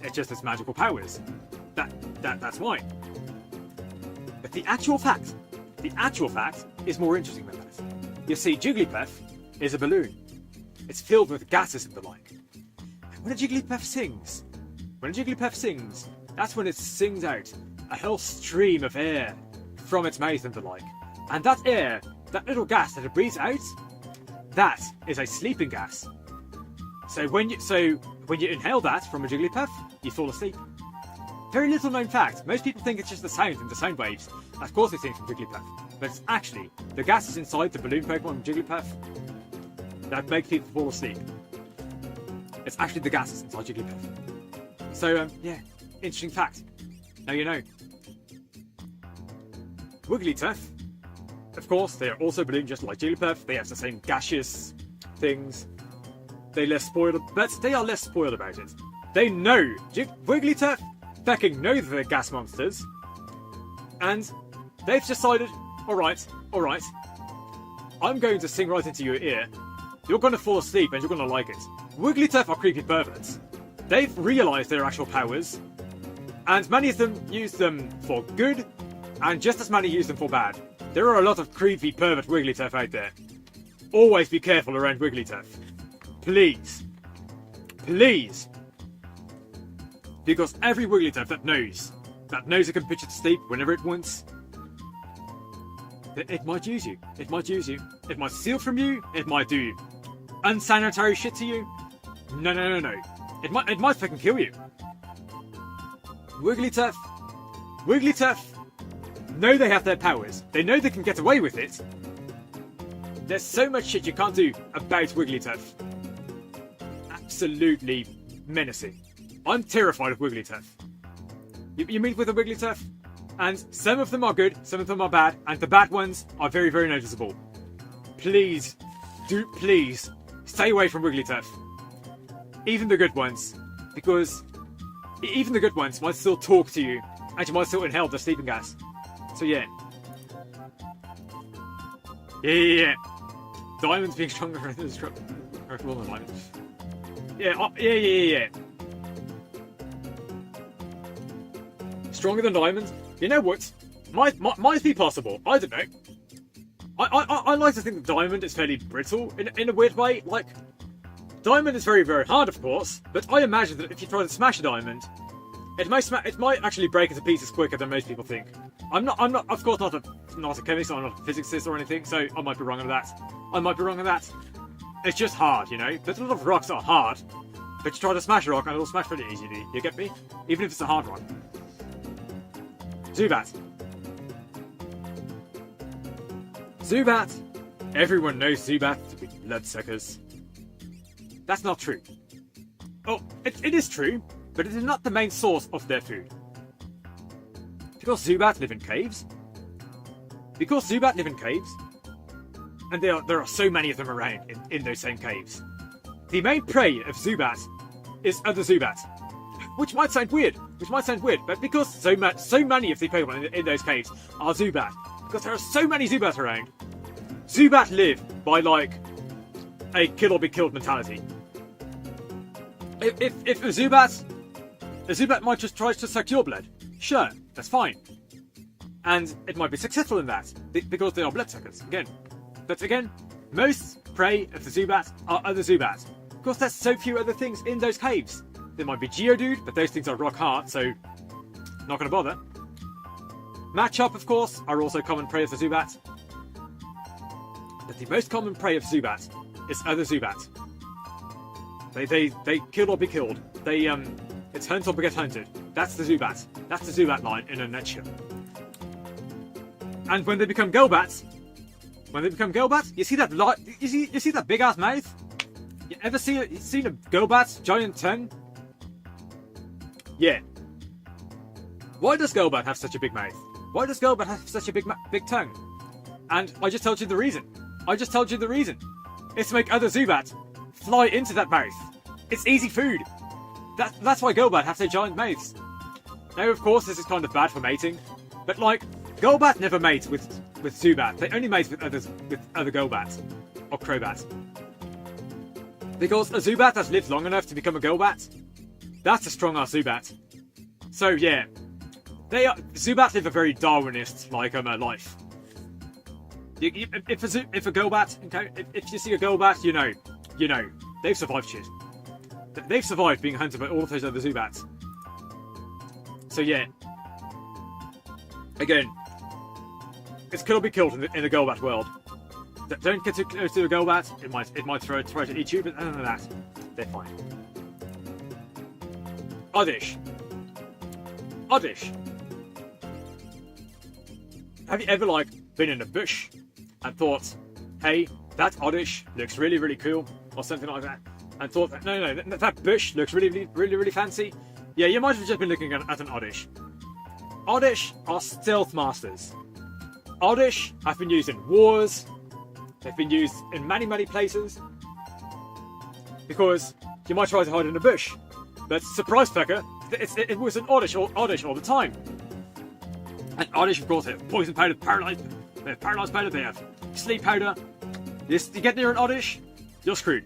[SPEAKER 1] It just has magical powers. That's why. But the actual fact is more interesting than that. You see, Jigglypuff is a balloon. It's filled with gases and the like. And when a Jigglypuff sings, that's when it sings out a whole stream of air from its mouth and the like. And that air, that little gas that it breathes out, that is a sleeping gas. So when you inhale that from a Jigglypuff, you fall asleep. Very little known fact. Most people think it's just the sound and the sound waves. Of course they think from Jigglypuff. But it's actually the gases inside the balloon Pokemon Jigglypuff that make people fall asleep. It's actually the gases inside Jigglypuff. So, yeah, interesting fact. Now you know. Wigglytuff, of course, they are also balloon just like Jigglypuff. They have the same gaseous things. They are less spoiled about it. They know. Wigglytuff fucking know that they're gas monsters. And they've decided, alright, I'm going to sing right into your ear. You're going to fall asleep and you're going to like it. Wigglytuff are creepy perverts. They've realised their actual powers. And many of them use them for good, and just as many use them for bad. There are a lot of creepy pervert Wigglytuff out there. Always be careful around Wigglytuff. Please. Because every Wigglytuff that knows it can put you to sleep whenever it wants, it might use you. It might steal from you. It might do unsanitary shit to you. No. It might fucking kill you. Wigglytuff know they have their powers. They know they can get away with it. There's so much shit you can't do about Wigglytuff. Absolutely menacing. I'm terrified of Wigglytuff. You meet with a Wigglytuff, and some of them are good, some of them are bad, and the bad ones are very, very noticeable. Please stay away from Wigglytuff. Even the good ones. because even the good ones might still talk to you, and you might still inhale the sleeping gas. So yeah. Yeah. Diamonds being stronger than diamonds. Yeah. Stronger than diamonds? You know what? Might be possible. I don't know. I like to think that diamond is fairly brittle in a weird way. Like, diamond is very, very hard, of course, but I imagine that if you try to smash a diamond, it might actually break into pieces quicker than most people think. I'm not, of course, not a chemist, I'm not a physicist or anything, so I might be wrong on that. It's just hard, you know? There's a lot of rocks that are hard, but you try to smash a rock and it'll smash pretty easily, you get me? Even if it's a hard one. Zubat. Everyone knows Zubat to be bloodsuckers. That's not true. Oh, it is true, but it is not the main source of their food. Because Zubat live in caves. And there are so many of them around in those same caves. The main prey of Zubat is other Zubat. Which might sound weird, but because so many of the Pokemon in those caves are Zubat, because there are so many Zubat around, Zubat live by, like, a kill or be killed mentality. If a Zubat might just try to suck your blood, sure, that's fine. And it might be successful in that, because they are bloodsuckers, again. But again, most prey of the Zubat are other Zubat, because there's so few other things in those caves. There might be Geodude, but those things are rock hard, so not gonna bother. Machop, of course, are also common prey of the Zubat. But the most common prey of Zubat is other Zubat. They kill or be killed. It's hunt or get hunted. That's the Zubat. That's the Zubat line in a nutshell. And when they become Golbats, you see that big ass mouth? You ever seen a Golbat's giant tongue? Yeah. Why does Golbat have such a big mouth? Why does Golbat have such a big tongue? And I just told you the reason. It's to make other Zubat fly into that mouth. It's easy food. That's why Golbat have their giant mouths. Now, of course, this is kind of bad for mating, but like, Golbat never mates with Zubat. They only mate with other Golbats or Crobats. Because a Zubat that's lived long enough to become a Golbat, that's a strong ass Zubat. So yeah, Zubat live a very Darwinist life. If a Golbat, if you see a Golbat, you know, they've survived shit. They've survived being hunted by all of those other Zubats. So yeah, again, it's kill or be killed in the Golbat world. Don't get too close to a Golbat; it might try to eat you. But other than that, they're fine. Oddish. Have you ever been in a bush and thought, "Hey, that Oddish looks really, really cool," or something like that, and thought, "No, that bush looks really, really, really fancy." Yeah, you might have just been looking at an Oddish. Oddish are stealth masters. Oddish have been used in wars. They've been used in many, many places. Because you might try to hide in a bush, but surprise fucker, it was an Oddish all the time. And Oddish, of course, they have poison powder, they have paralyzed powder, they have sleep powder. You get near an Oddish, you're screwed.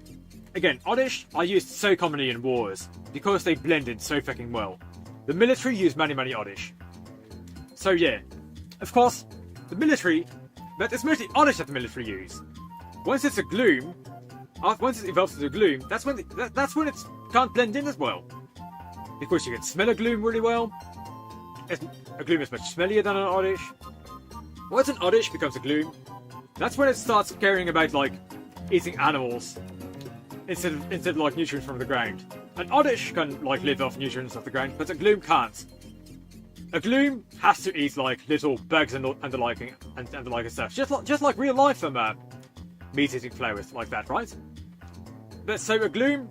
[SPEAKER 1] Again, Oddish are used so commonly in wars because they blend in so fucking well. The military use many, many Oddish. So yeah, of course, the military, but it's mostly Oddish that the military use. Once it's a Gloom, once it evolves to a Gloom, that's when it can't blend in as well. Because you can smell a Gloom really well. A Gloom is much smellier than an Oddish. Once an Oddish becomes a Gloom, that's when it starts caring about eating animals instead of nutrients from the ground. An Oddish can live off nutrients off the ground, but a Gloom can't. A Gloom has to eat little bugs and the like stuff, just like real life meat-eating flowers like that, right? But so a Gloom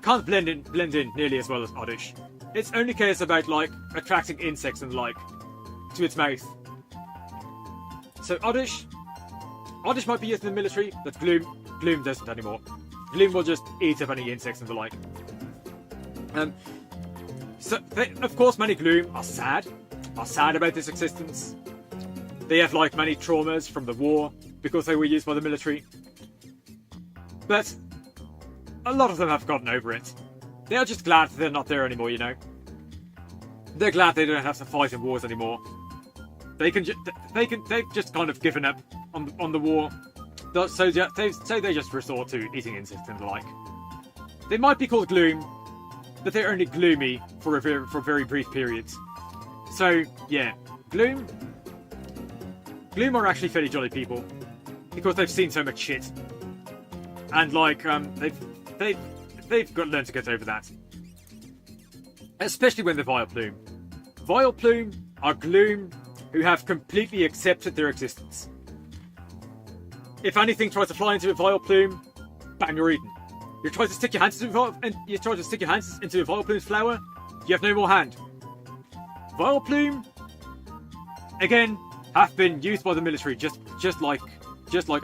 [SPEAKER 1] can't blend in nearly as well as Oddish. It only cares about attracting insects and to its mouth. So Oddish might be used in the military, but Gloom doesn't anymore. Gloom will just eat up any insects and the like. Of course, many Gloom are sad about this existence. They have like many traumas from the war because they were used by the military. But a lot of them have gotten over it. They are just glad that they're not there anymore, you know. They're glad they don't have to fight in wars anymore. They've just kind of given up on the war. So they just resort to eating insects and the like. They might be called Gloom, but they're only gloomy for very brief periods. So yeah, Gloom are actually fairly jolly people because they've seen so much shit, and like they've got to learn to get over that. Especially when they're Vileplume. Vileplume are Gloom who have completely accepted their existence. If anything tries to fly into a Vileplume, bam, you're eaten. You try to stick your hands into a Vileplume's flower, you have no more hand. Vileplume, again, have been used by the military just like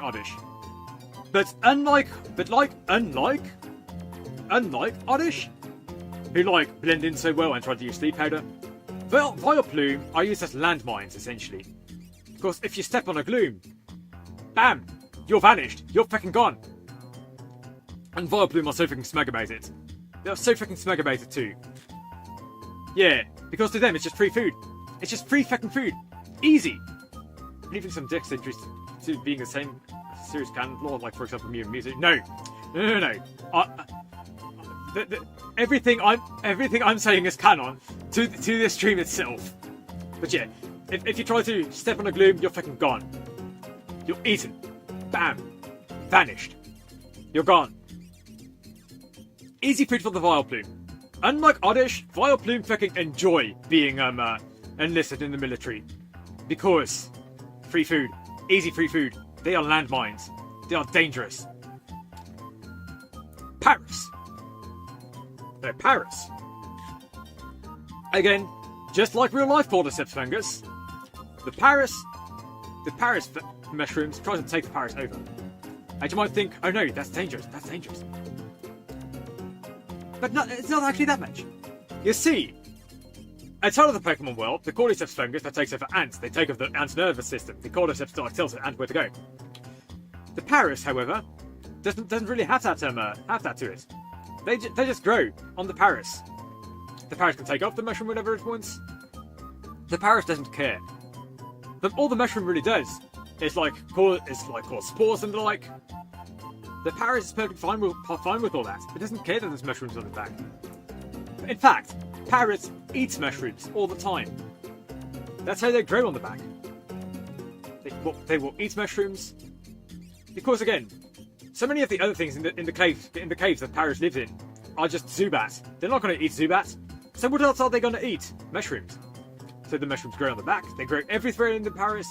[SPEAKER 1] Oddish. But unlike Oddish, who like blend in so well and try to use sleep powder, Vileplume are used as landmines essentially. Because if you step on a Gloom, bam, you're vanished, you're fucking gone. And Vileplume are so fucking smug about it. They're so fucking smug about it too. Yeah, because to them it's just free food. It's just free fucking food. Easy. Leaving some dicks interested to being the same serious canon law, like for example music. No. Everything I'm saying is canon to the stream itself. But yeah, if you try to step on a Gloom, you're fucking gone. You're eaten. Bam. Vanished. You're gone. Easy food for the Vileplume. Unlike Oddish, Vileplume fucking enjoy being enlisted in the military. Because free food. Easy free food. They are landmines. They are dangerous. Paris. They're Paris. Again, just like real life Cordyceps fungus, the Paris mushrooms try to take the Paris over. And you might think, oh no, that's dangerous. But it's not actually that much. You see, outside of the Pokemon world, the Cordyceps fungus that takes over ants, they take over the ants' nervous system. The Cordyceps dog tells the ant where to go. The Paris, however, doesn't really have that to it. They just grow on the Paris. The Paris can take off the mushroom whenever it wants. The Paris doesn't care. But all the mushroom really does is cause spores and the like. The Paris is perfectly fine with all that. It doesn't care that there's mushrooms on its back. In fact, Paris eats mushrooms all the time. That's how they grow on the back. They will eat mushrooms because again, so many of the other things in the caves that Paris lives in are just Zubat. They're not going to eat Zubat. So what else are they going to eat? Mushrooms. So the mushrooms grow on the back. They grow everywhere in the Paris.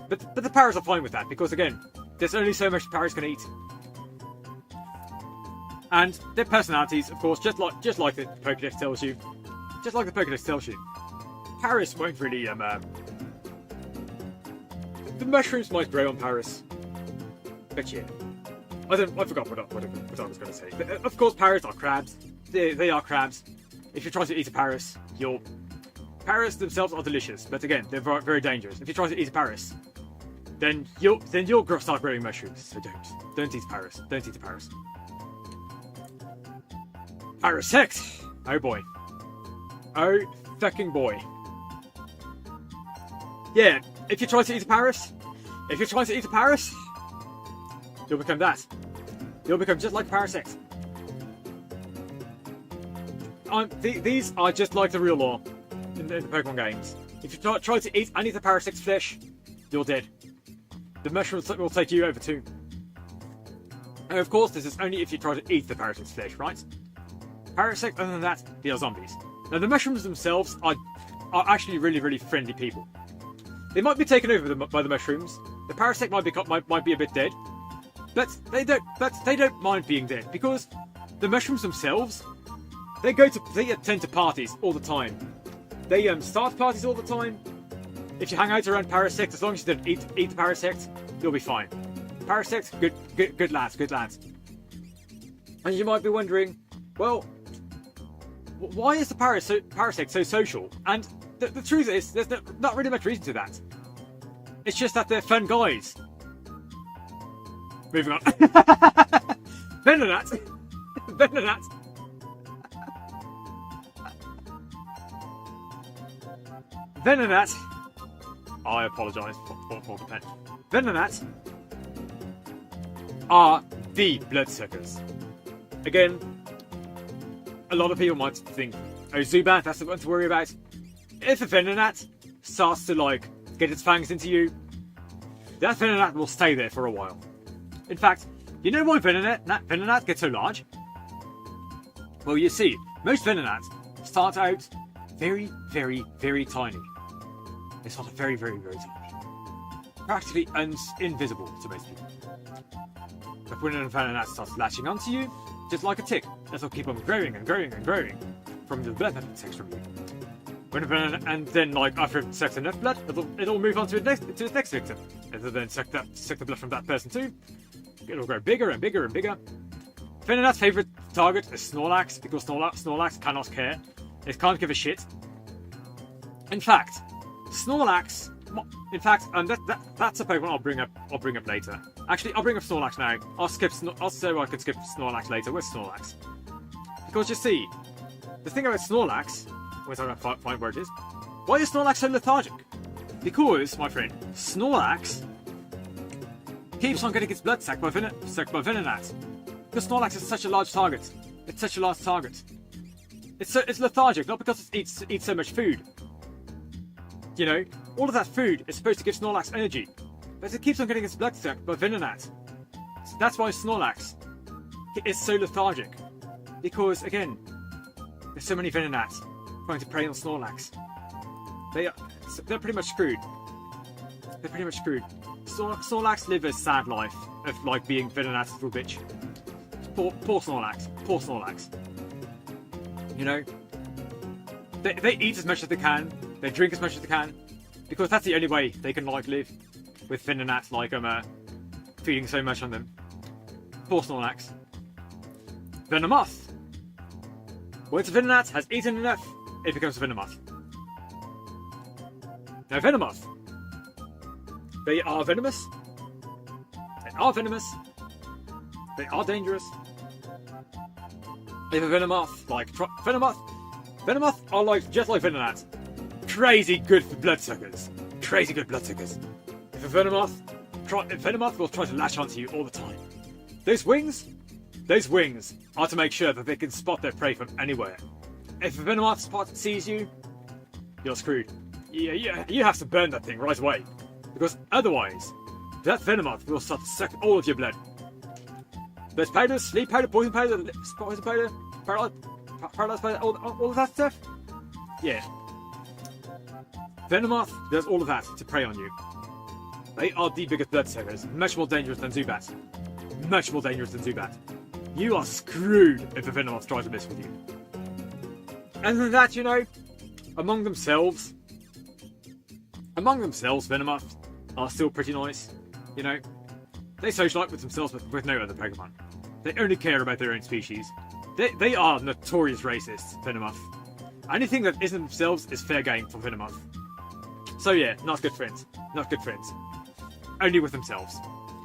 [SPEAKER 1] But the Paris are fine with that because again, there's only so much Paris can eat. And their personalities, of course, just like the Pokédex tells you. Just like the Pokédex tells you. Paris won't really the mushrooms might grow on Paris. But yeah. I forgot what I was going to say. But, of course, Paris are crabs. They are crabs. If you try to eat a Paris, Paris themselves are delicious, but again, they're very, very dangerous. If you try to eat a Paris, then you'll start growing mushrooms. So don't eat Paris. Don't eat the Paris. Parasect. Oh boy. Oh fucking boy. Yeah. If you try to eat a Paris, you'll become that. You'll become just like Parasect. These are just like the real law in the Pokemon games. If you try to eat any of the Parasect's flesh, you're dead. The mushrooms will take you over too. And of course, this is only if you try to eat the Parasect's flesh, right? Parasect, other than that, they are zombies. Now, the mushrooms themselves are actually really, really friendly people. They might be taken over by the mushrooms. The Parasect might be a bit dead, but they don't mind being dead because the mushrooms themselves, they attend to parties all the time. They start parties all the time. If you hang out around Parasect, as long as you don't eat the Parasect, you'll be fine. Parasect, good lads. And you might be wondering, well, Why is the parasect so social? And the truth is, there's not really much reason to that. It's just that they're fun guys. Moving on. Venonat. Venonat. Venonat. I apologise for the pen. Venonat are the bloodsuckers. Again, a lot of people might think, oh, Zubat, that's the one to worry about. If a Venonat starts to, like, get its fangs into you, that Venonat will stay there for a while. In fact, you know why Venonat gets so large? Well, you see, most Venonats start out very, very, very tiny. They start out very, very, very tiny. Practically invisible to most people. But when a Venonat starts latching onto you, just like a tick, it'll keep on growing and growing and growing from the blood that it takes from you. And then, like, after it sucks enough blood, it'll move on to its next victim. It'll then suck the blood from that person too. It'll grow bigger and bigger and bigger. Venonat's favourite target is Snorlax, because Snorlax cannot care. It can't give a shit. In fact, Snorlax. That's a Pokemon I'll bring up later. Actually, I'll bring up Snorlax now. I'll say I could skip Snorlax later. Where's Snorlax? Because you see, the thing about Snorlax, wait, I'm gonna find where it is. Why is Snorlax so lethargic? Because, my friend, Snorlax keeps on getting its blood sucked by Venonat. Because Snorlax is such a large target. It's such a large target. It's lethargic, not because it eats so much food. You know, all of that food is supposed to give Snorlax energy, but it keeps on getting its blood sucked by Venonat. So that's why Snorlax is so lethargic. Because, again, there's so many Venonats trying to prey on Snorlax. They're pretty much screwed. They're pretty much screwed. Snorlax live a sad life of, like, being Venonat's little bitch. Poor Snorlax. Poor Snorlax. You know? They eat as much as they can. They drink as much as they can. Because that's the only way they can, like, live. With Venonat, like, feeding so much on them. Poor Snorlax. Venomoth. Once a Venonat has eaten enough, it becomes a Venomoth. Now, Venomoth. They are venomous. They are venomous. They are dangerous. If a Venomoth, like, Venomoth are, like, just like Venonat. Crazy good for bloodsuckers. Crazy good bloodsuckers. If a Venomoth will try to latch onto you all the time. Those wings are to make sure that they can spot their prey from anywhere. If a Venomoth sees you, you're screwed. Yeah, you have to burn that thing right away. Because otherwise, that Venomoth will start to suck all of your blood. There's powders, sleep powder, poison powder, paralyzed powder, all of that stuff. Yeah. Venomoth does all of that to prey on you. They are the biggest bloodsuckers, much more dangerous than Zubat. Much more dangerous than Zubat. You are screwed if a Venomoth tries to mess with you. And than that, you know, among themselves, Venomoth are still pretty nice. You know, they socialise with themselves with no other Pokemon. They only care about their own species. They are notorious racists, Venomoth. Anything that isn't themselves is fair game for Venomoth. So yeah, not good friends. Not good friends. Only with themselves.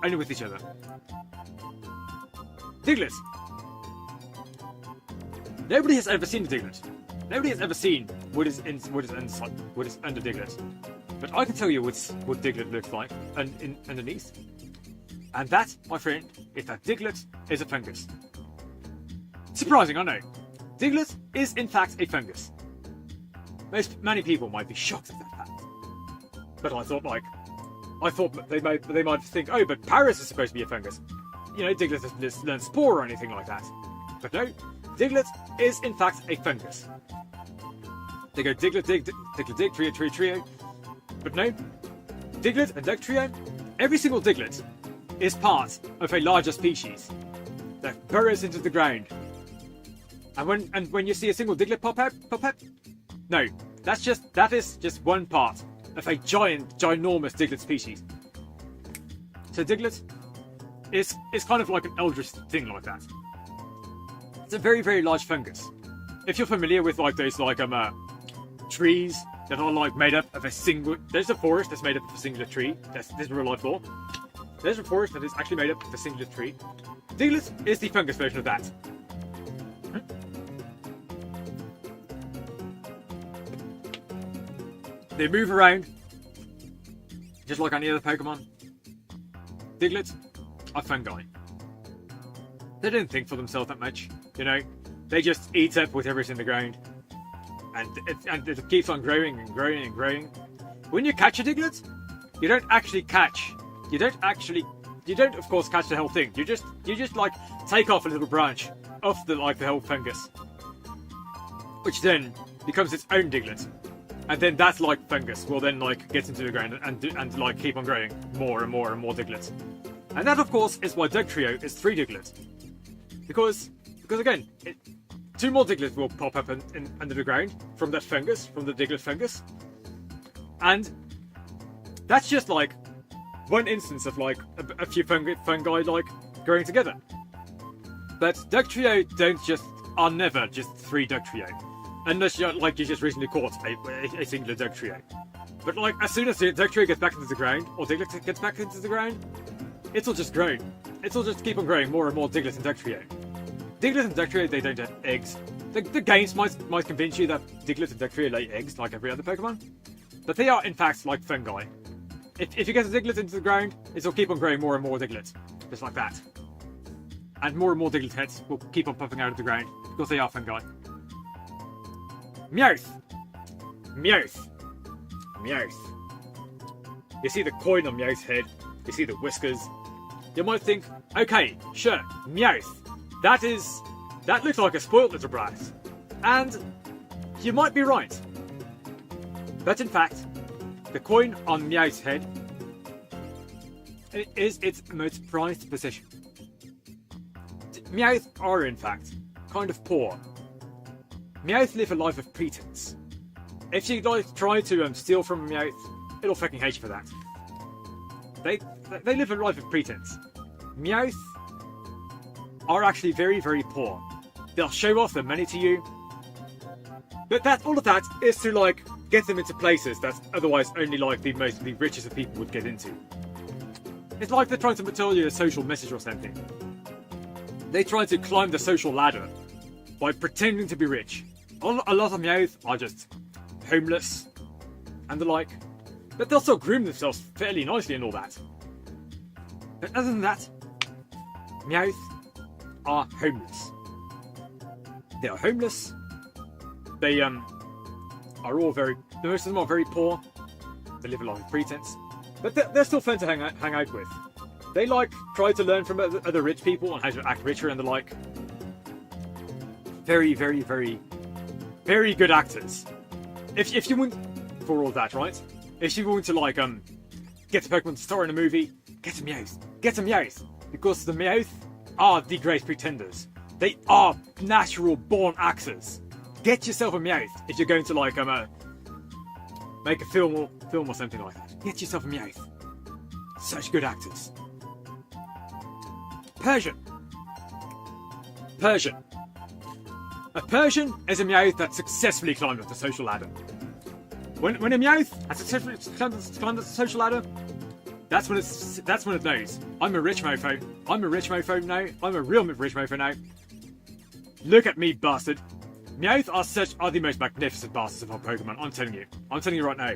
[SPEAKER 1] Only with each other. Diglett. Nobody has ever seen a Diglett. Nobody has ever seen what is under Diglett. But I can tell you what Diglett looks like underneath. And that, my friend, is that Diglett is a fungus. Surprising, I know. Diglett is in fact a fungus. Many people might be shocked at that fact. But I thought they might think, oh, but Paris is supposed to be a fungus. You know, Diglett has learned Spore or anything like that. But no, Diglett is in fact a fungus. They go Diglett, Dig, Trio. But no, Diglett and Dugtrio, every single Diglett is part of a larger species that burrows into the ground. And when you see a single Diglett pop up, no, that is just one part of a ginormous Diglett species. So Diglett is kind of like an eldritch thing like that. It's a very, very large fungus. if you're familiar with like those like trees that are like made up of a single, there's a forest that's made up of a singular tree. This is real life law. There's a forest that is actually made up of a singular tree. Diglett is the fungus version of that. They move around just like any other Pokemon. Diglett are fungi. They don't think for themselves that much, you know. They just eat up whatever's in the ground, and it keeps on growing and growing and growing. When you catch a Diglett, you don't actually catch. You don't of course catch the whole thing. You just like take off a little branch off the whole fungus, which then becomes its own Diglett. And then that like fungus will then like get into the ground and like keep on growing more and more and more Diglett. And that of course is why Dugtrio is 3 Diglett. Because again, 2 more Diglett will pop up under the ground from that fungus, from the Diglett fungus. And that's just like one instance of like a few fungi like growing together. But Dugtrio are never just 3 Dugtrio. Unless you just recently caught a singular Dugtrio. But like as soon as the Dugtrio gets back into the ground, or Diglett gets back into the ground, it'll just grow. It'll just keep on growing more and more Diglett and Dugtrio. Diglett and Dugtrio, they don't have eggs. The games might convince you that Diglett and Dugtrio lay eggs like every other Pokemon. But they are in fact like fungi. If you get a Diglett into the ground, it'll keep on growing more and more Diglett. Just like that. And more Diglett heads will keep on popping out of the ground, because they are fungi. Meowth! Meowth! Meowth. You see the coin on Meowth's head, you see the whiskers. You might think, okay, sure, Meowth. That looks like a spoiled little brat. And you might be right. But in fact, the coin on Meowth's head is its most prized possession. Meowth are in fact kind of poor. Meowth live a life of pretense. If you try to steal from Meowth, it'll fucking hate you for that. They live a life of pretense. Meowth are actually very, very poor. They'll show off their money to you, but all of that is to like get them into places that otherwise only like the richest of people would get into. It's like they're trying to tell you a social message or something. They try to climb the social ladder by pretending to be rich. A lot of Meowth are just homeless and the like, but they'll still groom themselves fairly nicely and all that. But other than that, Meowth are homeless. They are homeless. They are all most of them are very poor. They live a life of pretense, but they're still fun to hang out with. They like try to learn from other rich people on how to act richer and the like. Very, very, very, very good actors. If you want for all that, right? If you want to like get a Pokemon to star in a movie, get a Meowth. Get a Meowth, because the Meowth are the great pretenders. They are natural born actors. Get yourself a Meowth if you're going to like make a film or something like that. Get yourself a Meowth. Such good actors. Persian. A Persian is a Meowth that successfully climbed up the social ladder. When a Meowth has successfully climbed up the social ladder, that's when it knows. I'm a rich mofo. I'm a rich mofo now. I'm a real rich mofo now. Look at me, bastard. Meowth are the most magnificent bastards of our Pokemon. I'm telling you. I'm telling you right now.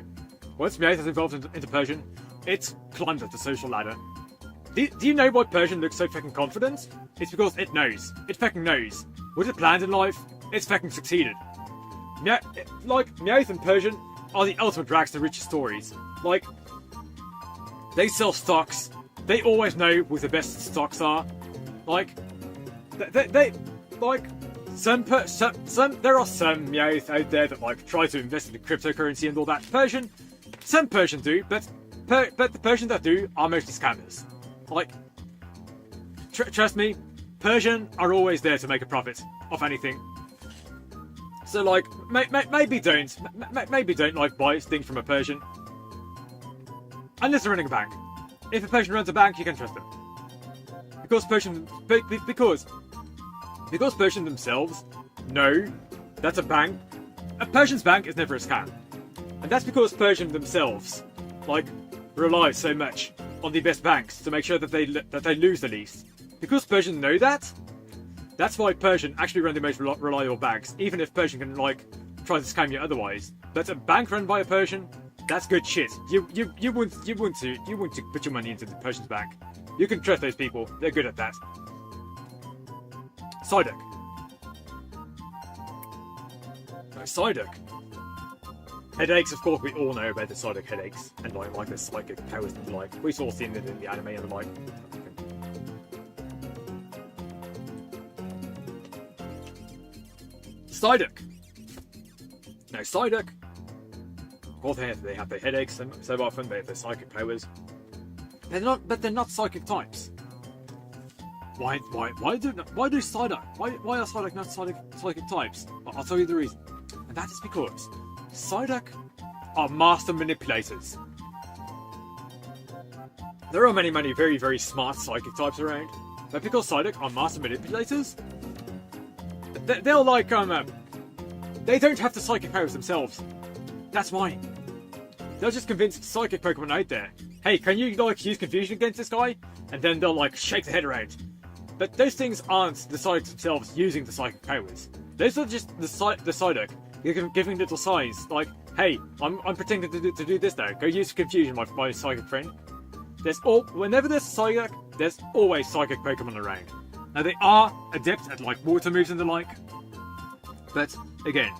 [SPEAKER 1] Once Meowth has evolved into Persian, it's climbed up the social ladder. Do you know why Persian looks so fucking confident? It's because it knows. It fucking knows. What it planned in life, it's fucking succeeded. Meowth and Persian are the ultimate rags to riches stories. Like, they sell stocks. They always know who the best stocks are. Like, there are some Meowth out there that like try to invest in cryptocurrency and all that. Some Persian do, but the Persian that do are mostly scammers. Like, trust me, Persian are always there to make a profit off anything. So like, maybe don't like buy things from a Persian. Unless they're running a bank. If a Persian runs a bank, you can trust them. Because Persian themselves know that's a bank. A Persian's bank is never a scam. And that's because Persian themselves, like, rely so much on the best banks to make sure that they lose the least. Because Persian know that, that's why Persian actually run the most reliable banks, even if Persian can, like, try to scam you otherwise. But a bank run by a Persian, that's good shit. You want to put your money into the Persian's bank. You can trust those people. They're good at that. Psyduck. No, Psyduck. Headaches, of course, we all know about the Psyduck headaches and like the psychic powers and the like. We've all seen it in the anime and the like. Psyduck. No, Psyduck. Of course, they have their headaches so often. They have their psychic powers. They're not psychic types. Why do Psyduck? Why are Psyduck not psychic types? I'll tell you the reason, and that is because Psyduck are master manipulators. There are many very, very smart psychic types around, but because Psyduck are master manipulators, they'll like they don't have the psychic powers themselves. That's why. They'll just convince psychic Pokemon out there, hey, can you like use confusion against this guy? And then they'll like shake the head around. But those things aren't the Psyducks themselves using the psychic powers. Those are just the Psyduck giving little signs like, hey, I'm pretending to do this now. Go use confusion, my psychic friend. Whenever there's a Psyduck, there's always psychic Pokemon around. Now they are adept at like water moves and the like. But again,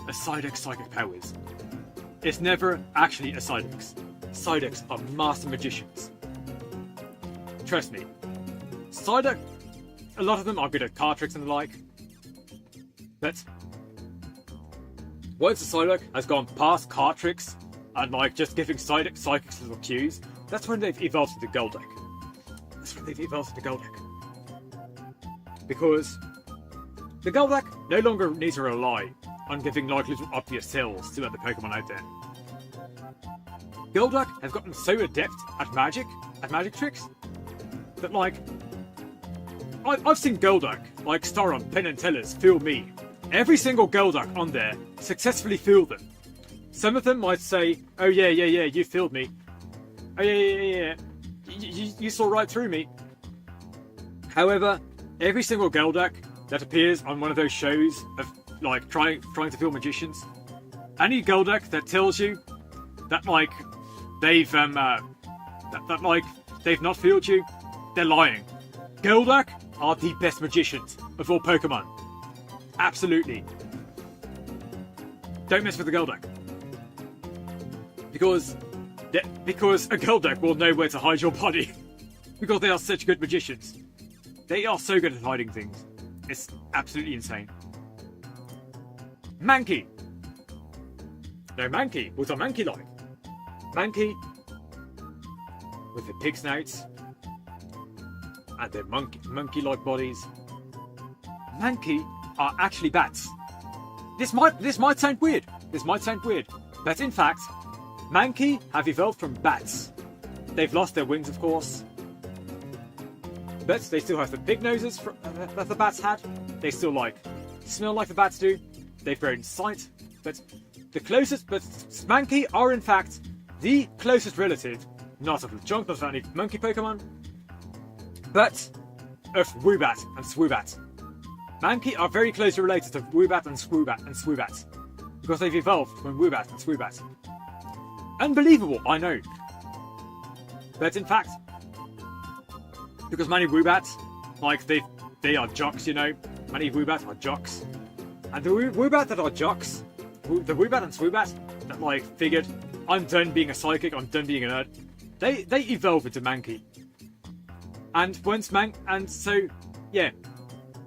[SPEAKER 1] a Psyduck's psychic powers. It's never actually a Psyduck's. Psyducks are master magicians. Trust me. Psyduck, a lot of them are good at card tricks and the like. But once a Psyduck has gone past card tricks and like just giving psychics little cues, that's when they've evolved into Golduck. Because the Golduck no longer needs to rely on giving like little obvious tells to other Pokemon out there. Golduck have gotten so adept at magic tricks, that like, I've seen Golduck, like star on Penn and Tellers, fool me. Every single Golduck on there successfully fooled them. Some of them might say, oh yeah, you fooled me. Oh yeah, you saw right through me. However, every single Golduck that appears on one of those shows of like trying to fool magicians, any Golduck that tells you that like they've they've not fooled you, they're lying. Golduck are the best magicians of all Pokemon. Absolutely. Don't mess with the Golduck. Because a Golduck will know where to hide your body. Because they are such good magicians. They are so good at hiding things. It's absolutely insane. Mankey. No, Mankey. What's a Mankey like? Mankey, with the pig snouts and their monkey-like bodies. Mankey are actually bats. This might sound weird. But in fact, Mankey have evolved from bats. They've lost their wings, of course, but they still have the pig noses that the bats had. They still like smell like the bats do. They've grown sight, but Mankey are in fact the closest relative, not of Lechonk, not of any monkey Pokemon, but of Woobat and Swoobat. Mankey are very closely related to Woobat and Swoobat, because they've evolved from Woobat and Swoobat. Unbelievable, I know. But in fact, because many Woobats, like they are jocks, you know. Many Woobats are jocks. And the Woobat that are jocks, the Woobat and Swoobat that like figured, I'm done being a psychic, I'm done being a nerd, they evolve into Mankey. And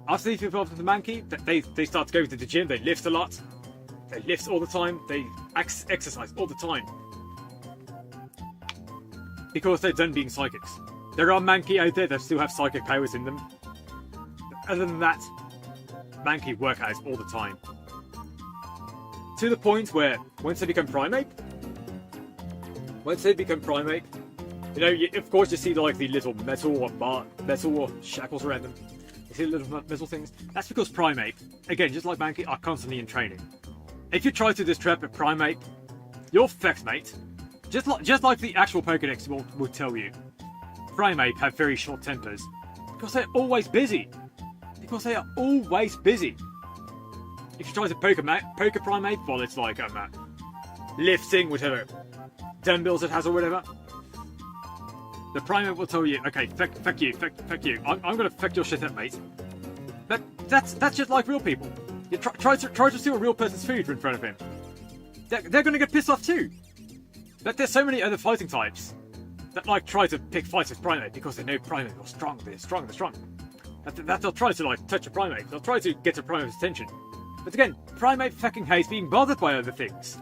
[SPEAKER 1] after they've evolved into Mankey, they start to go to the gym, they lift a lot. They lift all the time, they exercise all the time. Because they're done being psychics. There are Mankey out there that still have psychic powers in them. Other than that, Mankey work out all the time. To the point where, once they become Primate, you know, of course you see like the little metal or shackles around them. You see the little missile things? That's because Primeape, again, just like Mankey, are constantly in training. If you try to distrap a Primeape, you're fucked, mate. Just like the actual Pokédex will tell you. Primeape have very short tempers. Because they're always busy. Because they are always busy. If you try to poke a Primeape while it's like lifting whatever dumbbells it has or whatever, the Primeape will tell you, okay, fuck you. I'm gonna fuck your shit up, mate. But that's just like real people. You try to steal a real person's food in front of him. They're gonna get pissed off too. But there's so many other fighting types that like try to pick fights with Primeape because they know Primeape are strong. They're strong. That they'll try to like touch a Primeape. They'll try to get a Primeape's attention. But again, Primeape fucking hates being bothered by other things.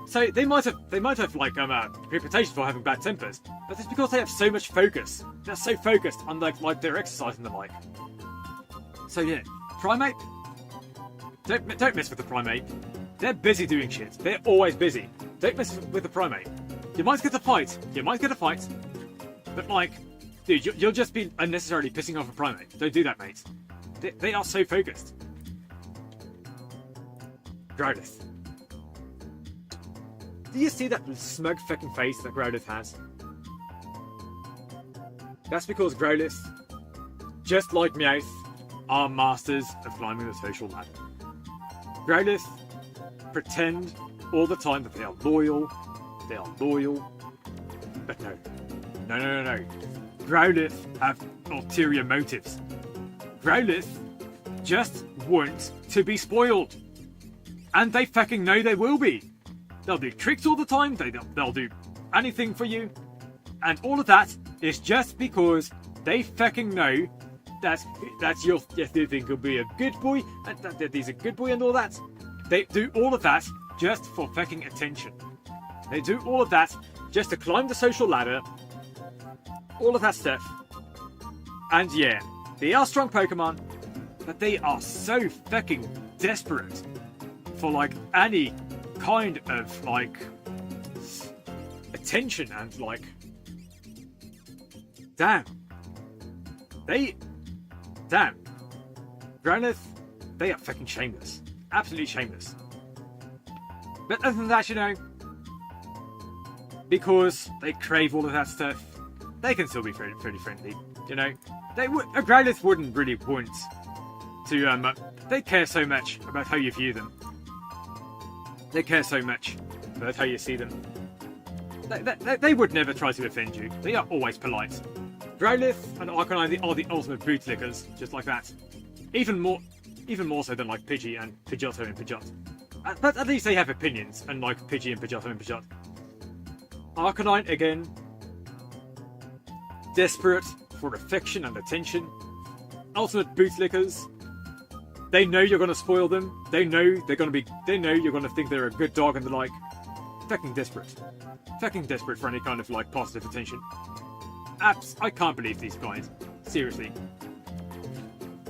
[SPEAKER 1] So they might have like a reputation for having bad tempers, but it's because they have so much focus. They're so focused on like their exercise and the like. So yeah, Primeape. Don't mess with the Primeape. They're busy doing shit. They're always busy. Don't mess with the Primeape. You might get a fight. But like, dude, you'll just be unnecessarily pissing off a Primeape. Don't do that, mate. They are so focused. Growlithe. Do you see that smug fucking face that Growlithe has? That's because Growlithe, just like Meowth, are masters of climbing the social ladder. Growlithe pretend all the time that they are loyal, but no. Growlithe have ulterior motives. Growlithe just want to be spoiled. And they fucking know they will be. They'll do tricks all the time, they'll do anything for you. And all of that is just because they fucking know that you think he'll be a good boy, and that he's a good boy and all that. They do all of that just for fucking attention. They do all of that just to climb the social ladder. All of that stuff. And yeah, they are strong Pokemon, but they are so fucking desperate for like any kind of like attention and like damn Growlithe, they are fucking shameless, absolutely shameless. But other than that, you know, because they crave all of that stuff, they can still be pretty friendly, you know. A Growlithe wouldn't really want to they care so much about how you view them. They care so much about how you see them. They would never try to offend you. They are always polite. Growlithe and Arcanine are the ultimate bootlickers, just like that. Even more so than like Pidgey and Pidgeotto and Pidgeot. But at least they have opinions, unlike Pidgey and Pidgeotto and Pidgeot. Arcanine, again, desperate for affection and attention. Ultimate bootlickers. They know you're gonna spoil them. They know you're gonna think they're a good dog and the like. Fucking desperate. Fucking desperate for any kind of like positive attention. I can't believe these guys. Seriously.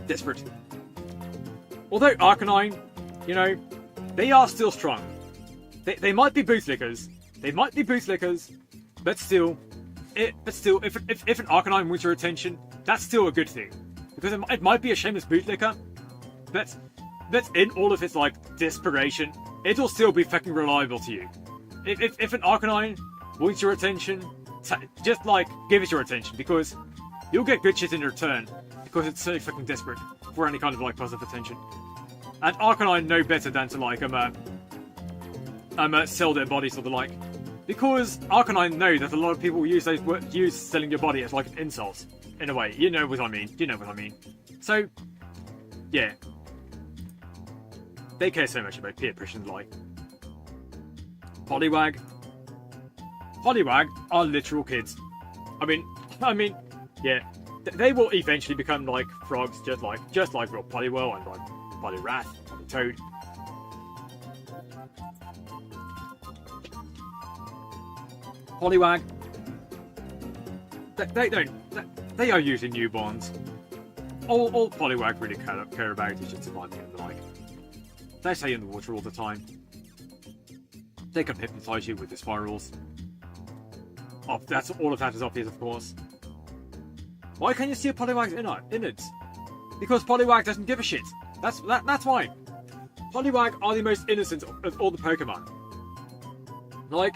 [SPEAKER 1] Desperate. Although Arcanine, you know, they are still strong. They might be bootlickers. But still, if an Arcanine wants your attention, that's still a good thing. Because it might be a shameless bootlicker, but in all of its like desperation, it'll still be fucking reliable to you. If an Arcanine wants your attention, just like give it your attention, because you'll get good shit in return, because it's so fucking desperate for any kind of like positive attention. And Arcanine know better than to like sell their bodies or the like, because Arcanine know that a lot of people use selling your body as like an insult in a way. You know what I mean. So yeah, they care so much about peer pressure and the like. Poliwag are literal kids. I mean, yeah, they will eventually become like frogs, just like real Poliwhirl and like Poliwrath, Politoad. Poliwag, they are usually newborns. All Poliwag really care about is just surviving and the like. They stay in the water all the time. They can hypnotise you with the spirals. All of that is obvious, of course. Why can't you see a Poliwag's innards? Because Poliwag doesn't give a shit. That's why. Poliwag are the most innocent of all the Pokemon. Like,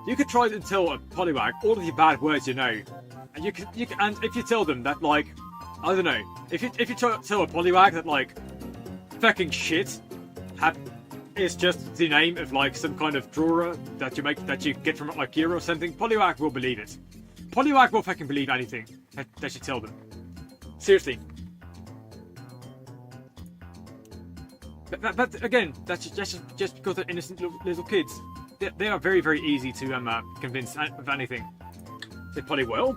[SPEAKER 1] you could try and tell a Poliwag all of the bad words you know, and you can, and if you tell them that, like, I don't know, if you tell a Poliwag that, like, fucking shit is just the name of, like, some kind of drawer that you get from like Gear or something, Poliwag will believe it. Poliwag will fucking believe anything that you tell them. Seriously. But again, that's just because they're innocent little kids. They are very, very easy to convince of anything. Say Poliwhirl.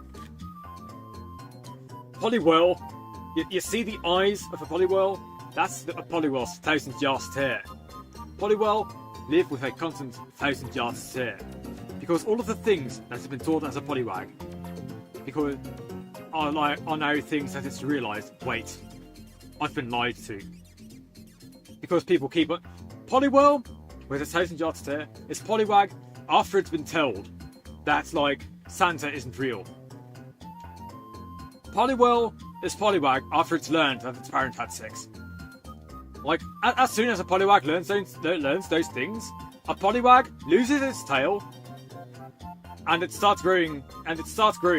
[SPEAKER 1] Poliwhirl. You see the eyes of a Poliwhirl? That's a Poliwhirl's 1,000-yard stare. Poliwhirl live with a constant 1,000-yard stare. Because all of the things that have been taught as a Poliwag are now things that it's realised, wait, I've been lied to. Because people keep it. Poliwhirl, with a 1,000-yard stare, is Poliwag after it's been told that, like, Santa isn't real. Poliwhirl is Poliwag after it's learned that its parent had sex. Like, as soon as a Poliwag learns those things, a Poliwag loses its tail, and it starts growing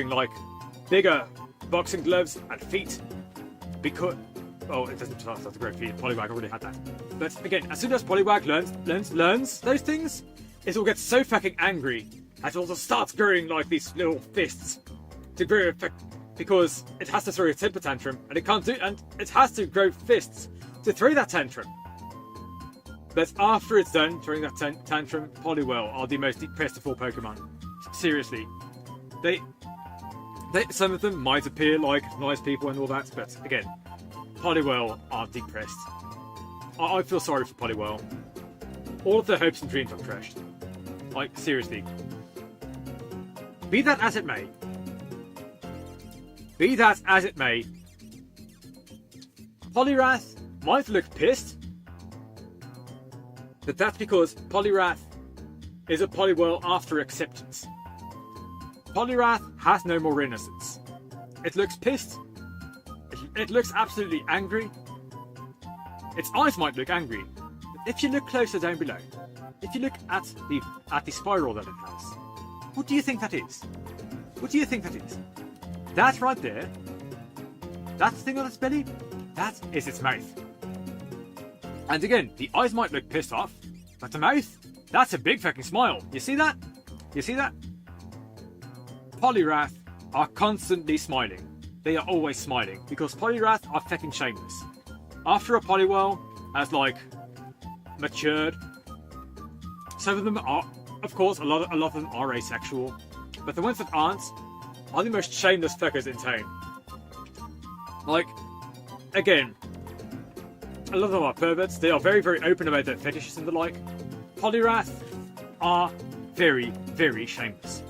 [SPEAKER 1] like bigger boxing gloves and feet. Because, oh, it doesn't start to grow feet. Poliwag already had that. But again, as soon as Poliwag learns those things, it will get so fucking angry that it will start growing like these little fists to grow, because it has to throw a temper tantrum, and it has to grow fists to throw that tantrum. But after it's done throwing that tantrum, Poliwhirl are the most depressed of all Pokemon. Seriously, some of them might appear like nice people and all that, but again, Poliwhirl are depressed. I feel sorry for Poliwhirl. All of their hopes and dreams are crushed. Like, seriously. Be that as it may. Poliwrath might look pissed, but that's because Poliwrath is a Poliwhirl after acceptance. Poliwrath has no more innocence. It looks pissed. It looks absolutely angry. Its eyes might look angry. But if you look closer down below, if you look at the spiral that it has, what do you think that is? What do you think that is? That right there, that thing on its belly, that is its mouth. And again, the eyes might look pissed off, but the mouth, that's a big fucking smile. You see that? You see that? Poliwrath are constantly smiling. They are always smiling, because Poliwrath are fucking shameless. After a Poliwhirl has, like, matured, some of them are, of course, a lot of them are asexual, but the ones that aren't are the most shameless fuckers in town. Like, again, a lot of them are perverts. They are very, very open about their fetishes and the like. Poliwrath are very, very shameless.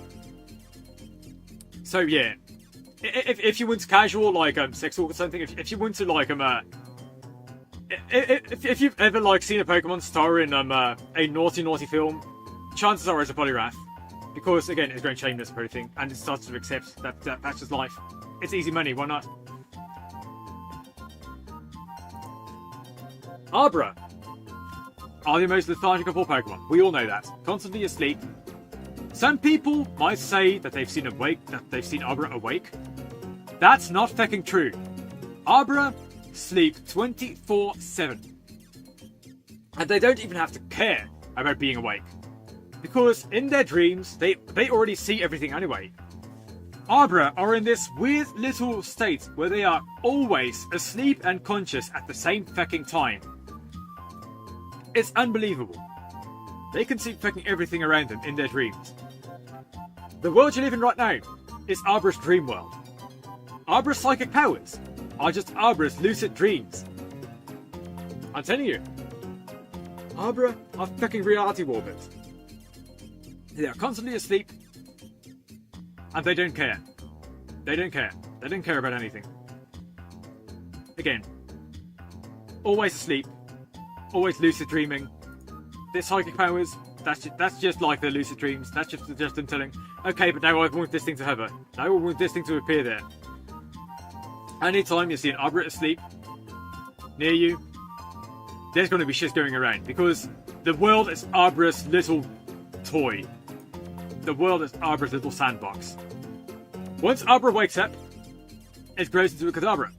[SPEAKER 1] So yeah, if you want casual, like, sex talk or something, if you want to, like, if you've ever, like, seen a Pokemon star in a naughty film, chances are it's a Poliwrath. Because, again, it's going shameless and everything, and it starts to accept that that's just life. It's easy money, why not? Arbor are the most lethargic of all Pokemon. We all know that. Constantly asleep. Some people might say that they've seen Arbor awake. That's not fucking true. Arbor sleep 24/7. And they don't even have to care about being awake. Because in their dreams, they already see everything anyway. Arbor are in this weird little state where they are always asleep and conscious at the same fucking time. It's unbelievable. They can see fucking everything around them in their dreams. The world you live in right now is Arbor's dream world. Arbor's psychic powers are just Arbor's lucid dreams. I'm telling you, Arbor are fucking reality warpers. They are constantly asleep, and they don't care. They don't care. They don't care about anything. Again, always asleep, always lucid dreaming. Their psychic powers, that's just like their lucid dreams. That's just them telling, okay, but now I want this thing to hover. Now I want this thing to appear there. Anytime you see an Arbor asleep, near you, there's going to be shit going around. Because the world is Abra's little toy. The world is Abra's little sandbox. Once Abra wakes up, it grows into a Kadabra.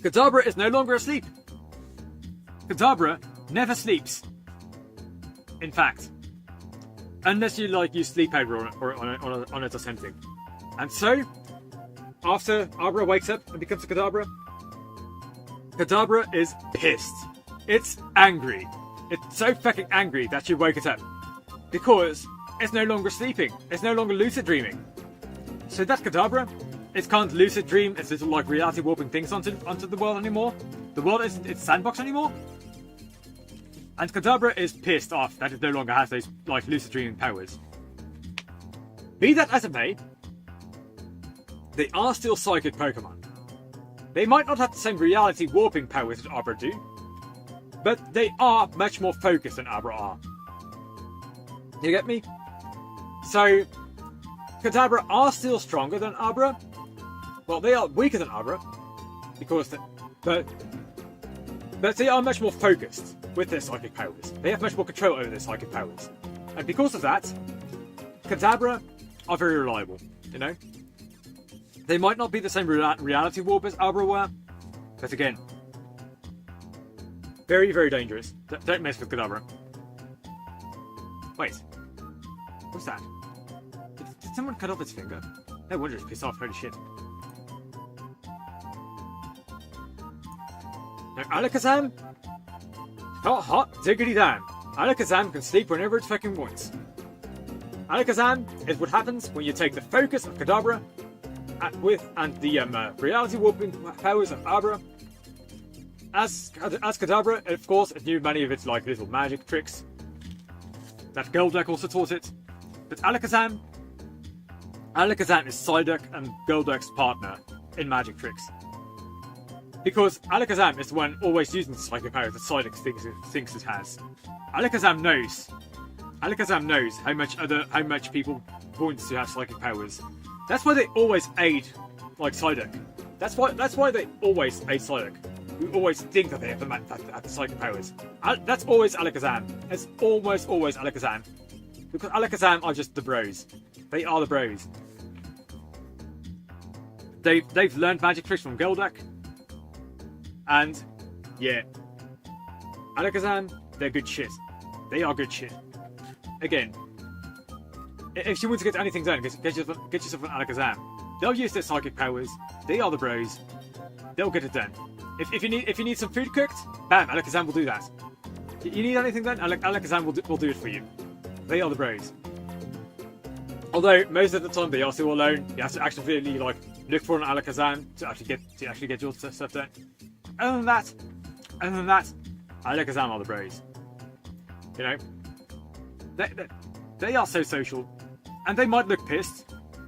[SPEAKER 1] Kadabra is no longer asleep. Kadabra never sleeps. In fact. Unless you use sleep powder on it or something. And so, after Abra wakes up and becomes a Kadabra, Kadabra is pissed. It's angry. It's so fucking angry that you woke it up. Because it's no longer sleeping. It's no longer lucid dreaming. So that Kadabra, it can't lucid dream its little reality warping things onto the world anymore. The world isn't its sandbox anymore. And Kadabra is pissed off that it no longer has those lucid dreaming powers. Be that as it may, they are still psychic Pokemon. They might not have the same reality warping powers that Abra do, but they are much more focused than Abra are. You get me? So, Kadabra are still stronger than Abra. Well, they are weaker than Abra, but they are much more focused with their psychic powers. They have much more control over their psychic powers. And because of that, Kadabra are very reliable, you know? They might not be the same reality warp as Abra were, but again, very, very dangerous. Don't mess with Kadabra. Wait. What's that? Did someone cut off its finger? No wonder it's pissed off, holy shit. Now, Alakazam? Hot diggity damn. Alakazam can sleep whenever it fucking wants. Alakazam is what happens when you take the focus of Kadabra and the reality warping powers of Abra. As Kadabra, of course, it knew many of its little magic tricks that Golduck also taught it. But Alakazam is Psyduck and Golduck's partner in magic tricks. Because Alakazam is the one always using the psychic powers that Psyduck thinks it has. Alakazam knows how much people want to have psychic powers. That's why they always aid Psyduck. That's why they always aid Psyduck. We always think that they have the psychic powers. That's always Alakazam. It's almost always Alakazam. Because Alakazam are just the bros. They are the bros. They've learned magic tricks from Golduck. And, yeah. Alakazam, they're good shit. They are good shit. Again, if you want to get anything done, get yourself an Alakazam. They'll use their psychic powers. They are the bros. They'll get it done. If you need some food cooked, bam, Alakazam will do that. You need anything done, Alakazam will do it for you. They are the bros. Although most of the time they are still alone, you have to actually really look for an Alakazam to actually get your stuff done. Other than that, Alakazam are the bros. You know, they are so social, and they might look pissed.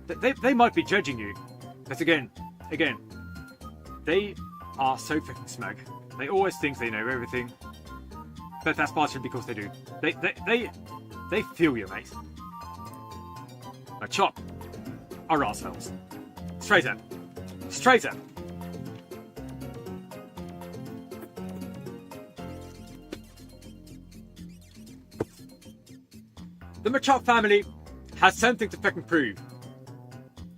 [SPEAKER 1] They might be judging you, but again, they are so fucking smug. They always think they know everything, but that's partially because they do. They feel you, mate. A chop are arseholes. Straight up. The Machop family has something to fucking prove.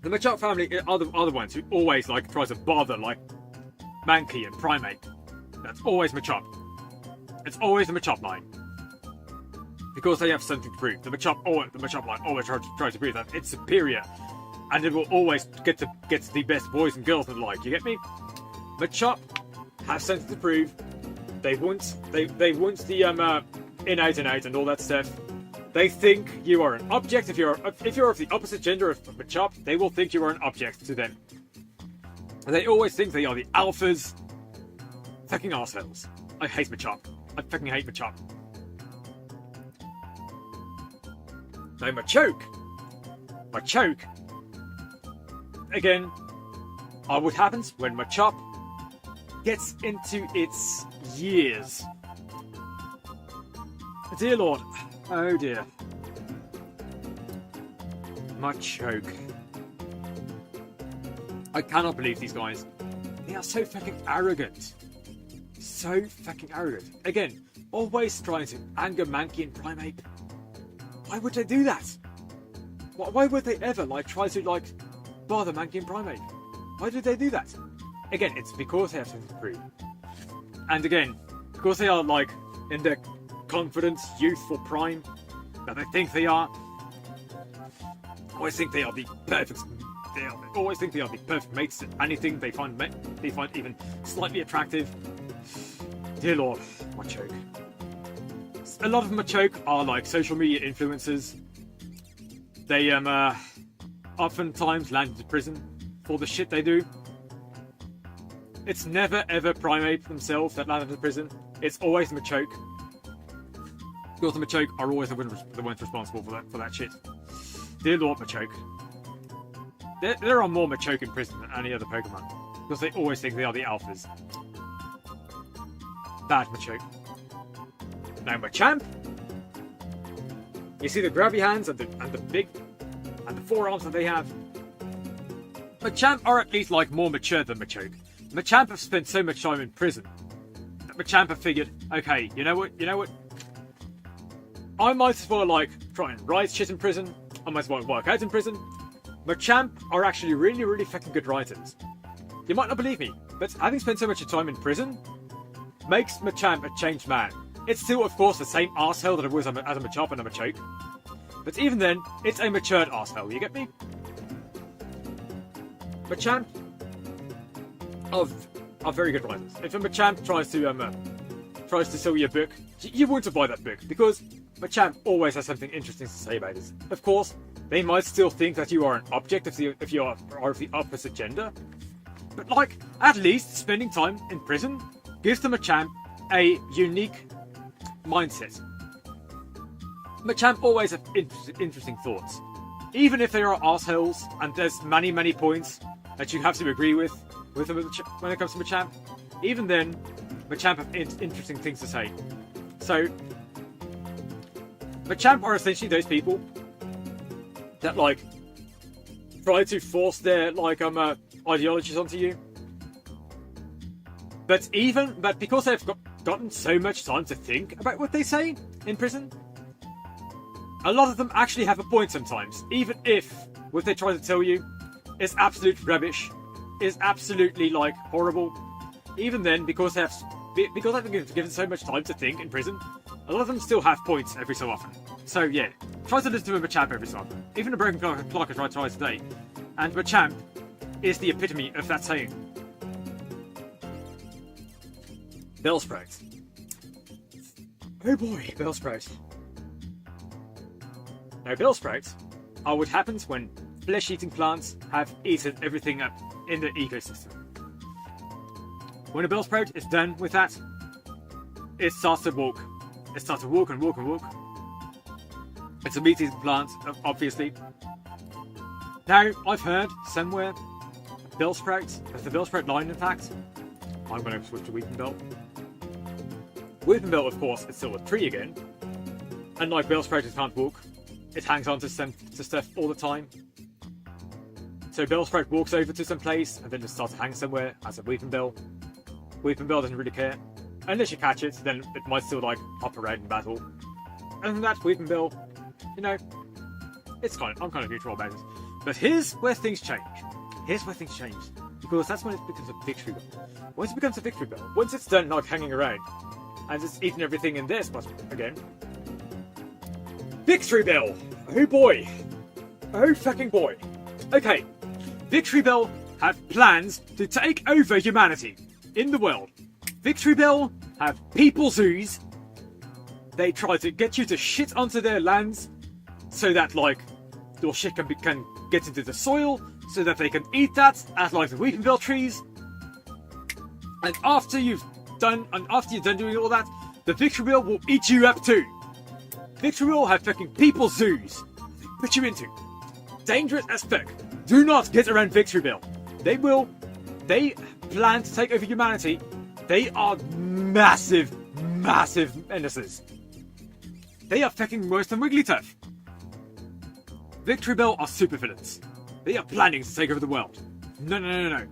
[SPEAKER 1] The Machop family are the ones who always try to bother Mankey and Primate. That's always Machop. It's always the Machop line. Because they have something to prove. The Machop line always tries to prove that it's superior. And it will always get the best boys and girls in life. You get me? Machop have something to prove. They want the innate and all that stuff. They think you are an object. If you're of the opposite gender of Machop, they will think you are an object to them. And they always think they are the alphas. Fucking arseholes. I hate Machop. I fucking hate Machop. No, Machoke. Again, are what happens when Machop gets into its years. Dear Lord. Oh dear. Machoke. I cannot believe these guys. They are so fucking arrogant. So fucking arrogant. Again, always trying to anger Mankey and Primeape. Why would they do that? Why would they ever try to bother Mankey and Primeape? Why did they do that? Again, it's because they have something to prove. And again, because they are in their confident, youthful prime that they think they are. Always think they are the perfect. They always think they are the perfect mates to anything they find even slightly attractive. Dear Lord, Machoke. A lot of Machoke are social media influencers. They oftentimes land into prison for the shit they do. It's never ever Primeape themselves that land into prison. It's always Machoke. Because the Machoke are always the ones responsible for that shit. Dear Lord Machoke. There are more Machoke in prison than any other Pokemon. Because they always think they are the alphas. Bad Machoke. Now Machamp. You see the grabby hands and the forearms that they have. Machamp are at least more mature than Machoke. Machamp have spent so much time in prison that Machamp have figured, okay, you know what? I might as well try and write shit in prison. I might as well work out in prison. Machamp are actually really, really fucking good writers. You might not believe me, but having spent so much time in prison makes Machamp a changed man. It's still, of course, the same arsehole that it was as a Machamp and a Machoke. But even then, it's a matured arsehole, you get me? Machamp are very good writers. If a Machamp tries to sell you a book, you want to buy that book, because Machamp always has something interesting to say about it. Of course, they might still think that you are an object if you are of the opposite gender. But at least spending time in prison gives the Machamp a unique mindset. Machamp always have interesting thoughts. Even if there are arseholes, and there's many, many points that you have to agree with them when it comes to Machamp, even then, Machamp have interesting things to say. So, Machamp are essentially those people that try to force their ideologies onto you. But because they've gotten so much time to think about what they say in prison, a lot of them actually have a point sometimes, even if what they try to tell you is absolute rubbish, is absolutely horrible. Even then, because they've been given so much time to think in prison, a lot of them still have points every so often. So yeah, try to listen to a Machamp every so often. Even a broken clock has right twice a day, and Machamp is the epitome of that saying. Bellsprout. Oh boy, Bellsprout. Now Bellsprout are what happens when flesh-eating plants have eaten everything up in the ecosystem. When a Bellsprout is done with that, it starts to walk. It starts to walk and walk and walk. It's a meat-eating plant, obviously. Now, I've heard somewhere Bellsprout, there's the Bellsprout line in fact. I'm going to switch to Weepinbell. Weepinbell, of course, is still a tree again. Unlike Bellsprout, it can't walk. It hangs on to stuff all the time. So Bellsprout walks over to some place and then just starts to hang somewhere as a Weepinbell. Weepinbell doesn't really care. Unless you catch it, then it might still hop around in battle. And that Weepinbell, I'm kind of neutral about it. But here's where things change. Because that's when it becomes a Victory Bell. Once it becomes a Victory Bell, once it's done hanging around, and it's eaten everything in this spot again. Victory Bell! Oh boy! Oh fucking boy! Okay, Victory Bell have plans to take over humanity in the world. Victory Bell have people zoos. They try to get you to shit onto their lands so that your shit can get into the soil so that they can eat that as the Weepinbell trees. And after you've done doing all that, the Victory Bell will eat you up too. Victory Bell have fucking people zoos they put you into. Dangerous as fuck. Do not get around Victory Bell. They plan to take over humanity. They are massive, massive menaces. They are fucking worse than Wigglytuff. Victory Bell are supervillains. They are planning to take over the world. No.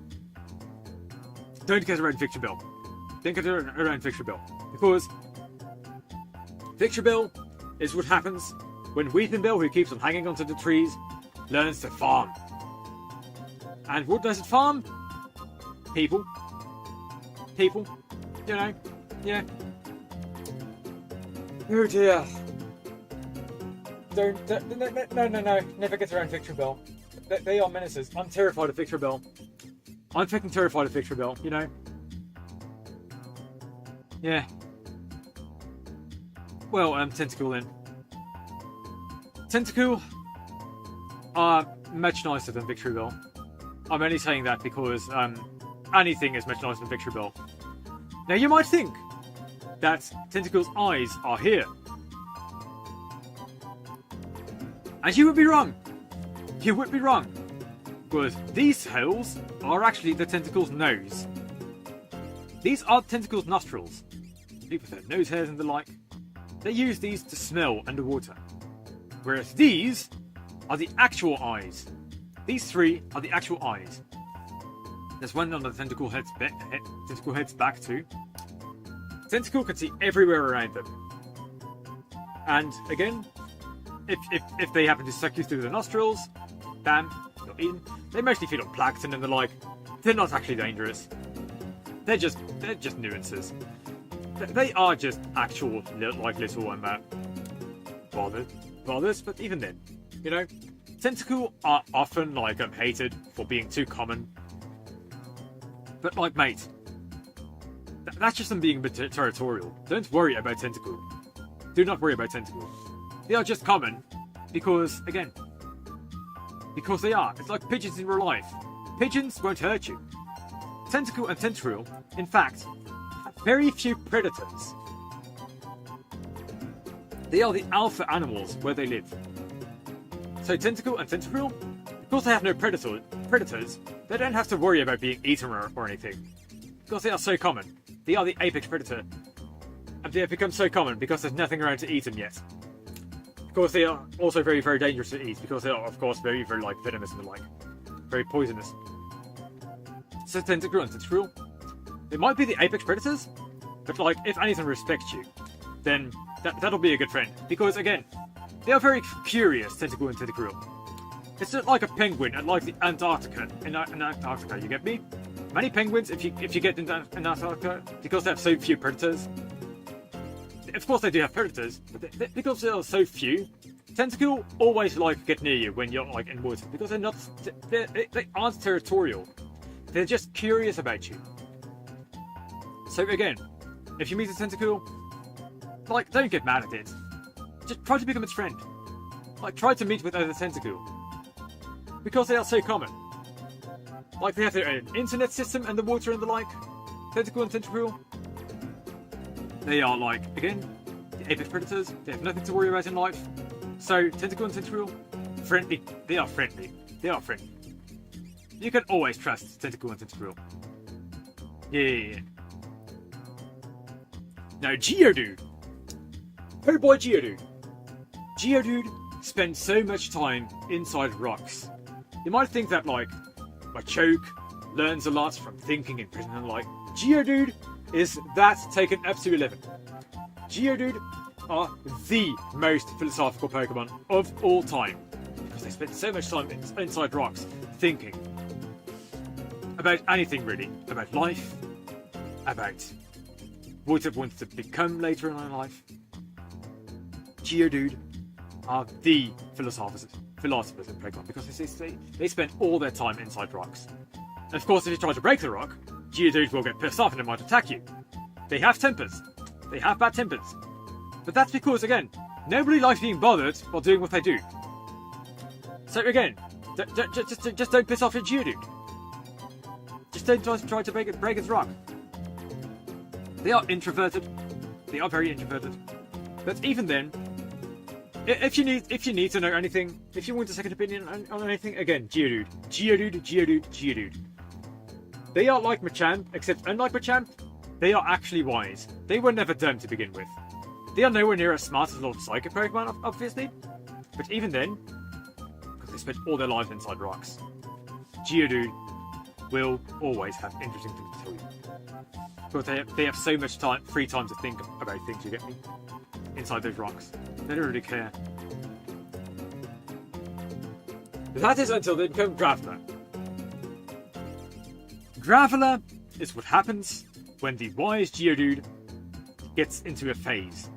[SPEAKER 1] Don't get around Victory Bell. think around Victubel. Because Victubel is what happens when Weepinbell, who keeps on hanging onto the trees, learns to farm. And what does it farm? People. People. You know. Yeah. Oh dear. No. Never get around Victubel. They are menaces. I'm terrified of Victubel. I'm fucking terrified of Victubel, you know? Yeah. Well, Tentacool then. Tentacool are much nicer than Victubel. I'm only saying that because anything is much nicer than Victubel. Now you might think that Tentacool's eyes are here. And you would be wrong. You would be wrong. Because these holes are actually the Tentacool's nose. These are Tentacool's nostrils. People with their nose hairs and the like. They use these to smell underwater. Whereas these are the actual eyes. These three are the actual eyes. There's one on the tentacle head's back too. Tentacool can see everywhere around them. And again, if they happen to suck you through the nostrils, bam, you're eaten. They mostly feed on plankton and the like. They're not actually dangerous. They're just nuances. They are just actual little bothers, but even then, you know, Tentacool are often hated for being too common. But mate, that's just them being a bit territorial. Don't worry about Tentacool. Do not worry about Tentacool. They are just common because, again, because they are. It's like pigeons in real life. Pigeons won't hurt you. Tentacool and Tentacruel, in fact, have very few predators. They are the alpha animals where they live. So Tentacool and Tentacruel, because they have no predators, they don't have to worry about being eaten or anything. Because they are so common. They are the apex predator. And they have become so common because there's nothing around to eat them yet. Of course, they are also very, very dangerous to eat because they are, of course, very, very venomous and the like. Very poisonous. So Tentacruel and Tentacruel, they might be the apex predators, but if anything respects you, then that'll be a good friend. Because again, they are very curious, Tentacool and Tentacruel. It's not like a penguin at the Antarctica. In Antarctica, you get me? Many penguins, if you get into Antarctica, because they have so few predators. Of course they do have predators, but because there are so few, Tentacool always get near you when you're in water because they aren't territorial. They're just curious about you. So again, if you meet a Tentacool, don't get mad at it. Just try to become its friend. Try to meet with other Tentacool. Because they are so common. They have their own internet system and the water and the like. Tentacool and Tentacruel. They are again, the apex predators. They have nothing to worry about in life. So Tentacool and Tentacruel, friendly. They are friendly. They are friendly. You can always trust Tentacool and Tentacruel. Yeah. Now Geodude. Oh boy, Geodude. Geodude spends so much time inside rocks. You might think that Machoke learns a lot from thinking in prison and Geodude is that taken up to 11. Geodude are the most philosophical Pokemon of all time because they spend so much time inside rocks thinking about anything really, about life, about what it wants to become later in life. Geodude are the philosophers in Pokemon because they spend all their time inside rocks. And of course, if you try to break the rock, Geodude will get pissed off and it might attack you. They have tempers. They have bad tempers. But that's because, again, nobody likes being bothered while doing what they do. So again, just don't piss off your Geodude. Just don't try to break its rock. They are introverted. They are very introverted. But even then, if you need to know anything, if you want a second opinion on anything, again, Geodude. They are like Machamp, except unlike Machamp, they are actually wise. They were never dumb to begin with. They are nowhere near as smart as a lot of Psychic Pokemon, obviously. But even then, because they spent all their lives inside rocks, Geodude will always have interesting things to tell you. Because they have so much time, free time to think about things, you get me? Inside those rocks. They don't really care. That is until they become Graveler. Graveler is what happens when the wise Geodude gets into a phase.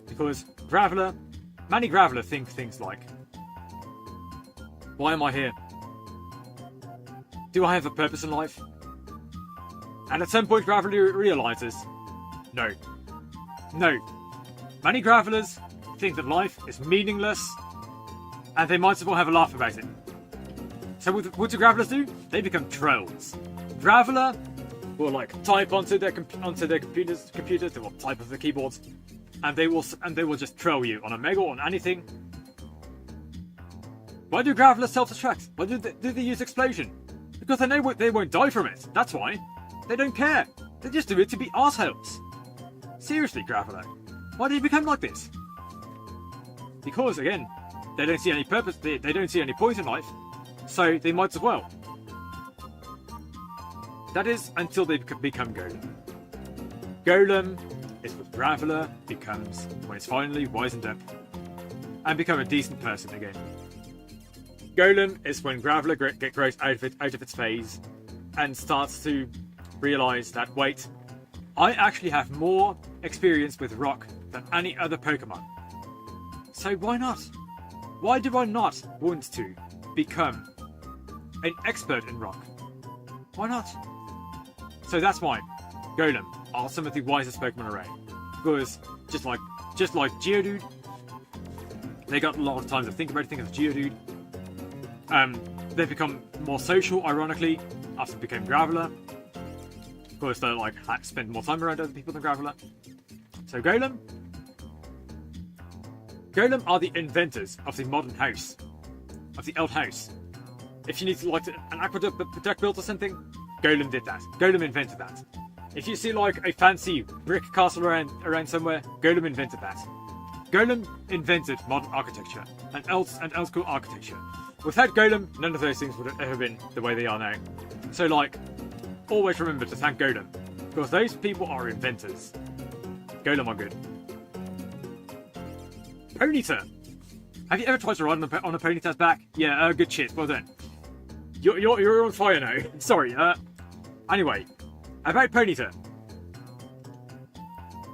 [SPEAKER 1] Because many Graveler think things like, why am I here? Do I have a purpose in life? And at some point Graveler realizes, no. Many Gravelers think that life is meaningless, and they might as well have a laugh about it. So what do Gravelers do? They become trolls. Graveler will type onto their computers, they will type on the keyboards, and they will just troll you on a Mega, on anything. Why do Gravelers self-destruct? Why do they use explosion? Because they know they won't die from it. That's why. They don't care. They just do it to be assholes. Seriously, Graveler, why do you become like this? Because again, they don't see any purpose. They don't see any point in life, so they might as well. That is until they become Golem. Golem is what Graveler becomes when it's finally wisened up and become a decent person again. Golem is when Graveler grows out of its phase and starts to realise that, wait, I actually have more experience with rock than any other Pokemon. So why not? Why do I not want to become an expert in rock? Why not? So that's why Golem are some of the wisest Pokemon around. Because just like Geodude, they got a lot of time to think about things as Geodude. They've become more social, ironically, after they became Graveler. Of course, they spend more time around other people than Graveler. So Golem are the inventors of the modern house, of the old house. If you need an aqueduct built or something, Golem did that. Golem invented that. If you see a fancy brick castle around somewhere, Golem invented that. Golem invented modern architecture and old school architecture. Without Golem, none of those things would have ever been the way they are now. So always remember to thank Golem, because those people are inventors. Golem are good. Ponyta. Have you ever tried to ride on a Ponyta's back? Yeah, good shit. Well done. You're on fire now. Sorry. Anyway, about Ponyta.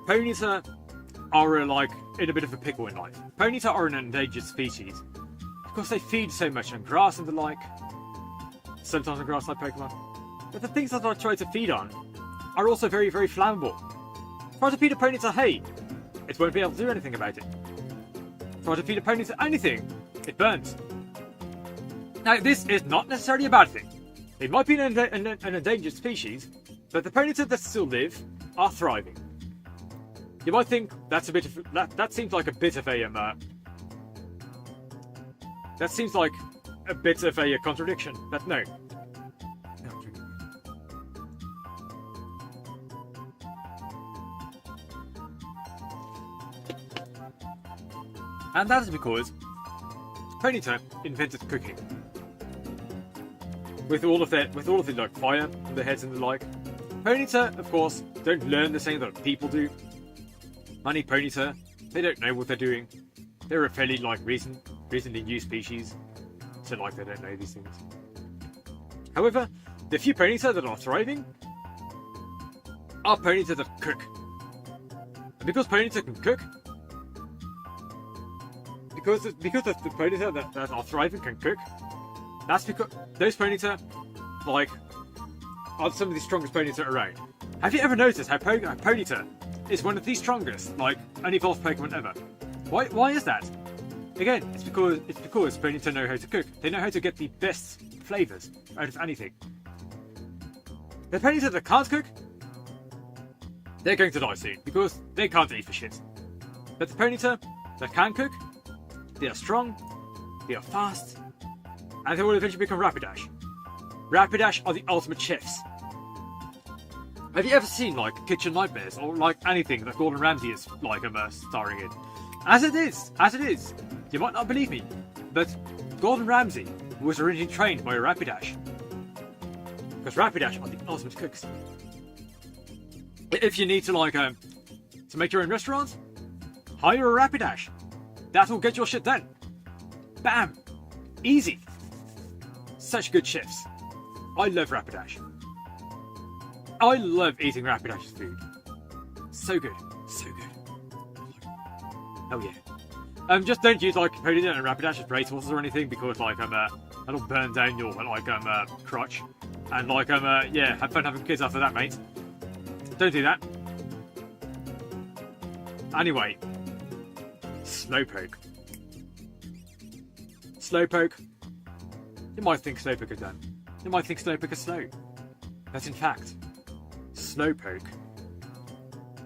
[SPEAKER 1] Ponyta are in a bit of a pickle in life. Ponyta are an endangered species because they feed so much on grass and the like. Sometimes on grass like Pokemon. But the things that I try to feed on are also very, very flammable. Try to feed a Ponyta hay, it won't be able to do anything about it. Try to feed a Ponyta anything, it burns. Now, this is not necessarily a bad thing. It might be an endangered species, but the Ponyta that still live are thriving. You might think that's a bit of that seems like a bit of a that seems like a bit of a contradiction, but no. And that is because Ponyta invented cooking. With all of the fire on their heads and the like. Ponyta, of course, don't learn the same that people do. Many Ponyta, they don't know what they're doing. They're a fairly recently new species, so they don't know these things. However, the few Ponyta that are thriving are Ponyta that cook. And because Ponyta can cook, because the Ponyta that are thriving can cook, that's because those Ponyta, are some of the strongest Ponyta around. Have you ever noticed how Ponyta is one of the strongest, unevolved Pokemon ever? Why is that? Again, it's because Ponyta know how to cook. They know how to get the best flavours out of anything. The Ponyta that can't cook, they're going to die soon, because they can't eat for shit. But the Ponyta that can cook, they are strong, they are fast, and they will eventually become Rapidash. Rapidash are the ultimate chefs. Have you ever seen Kitchen Nightmares or anything that Gordon Ramsay is starring in? As it is. You might not believe me, but Gordon Ramsay was originally trained by a Rapidash. Because Rapidash are the ultimate cooks. If you need to like to make your own restaurant, hire a Rapidash. That will get your shit done. Bam! Easy. Such good chefs. I love Rapidash. I love eating Rapidash's food. So good. So good. Hell yeah. Just don't use like Pokédex and Rapidash as racehorses or anything, because like that'll burn down your like crotch. And like yeah, have fun having kids after that, mate. Don't do that. Anyway. Slowpoke. Slowpoke. You might think Slowpoke is done. You might think Slowpoke is slow. But in fact, Slowpoke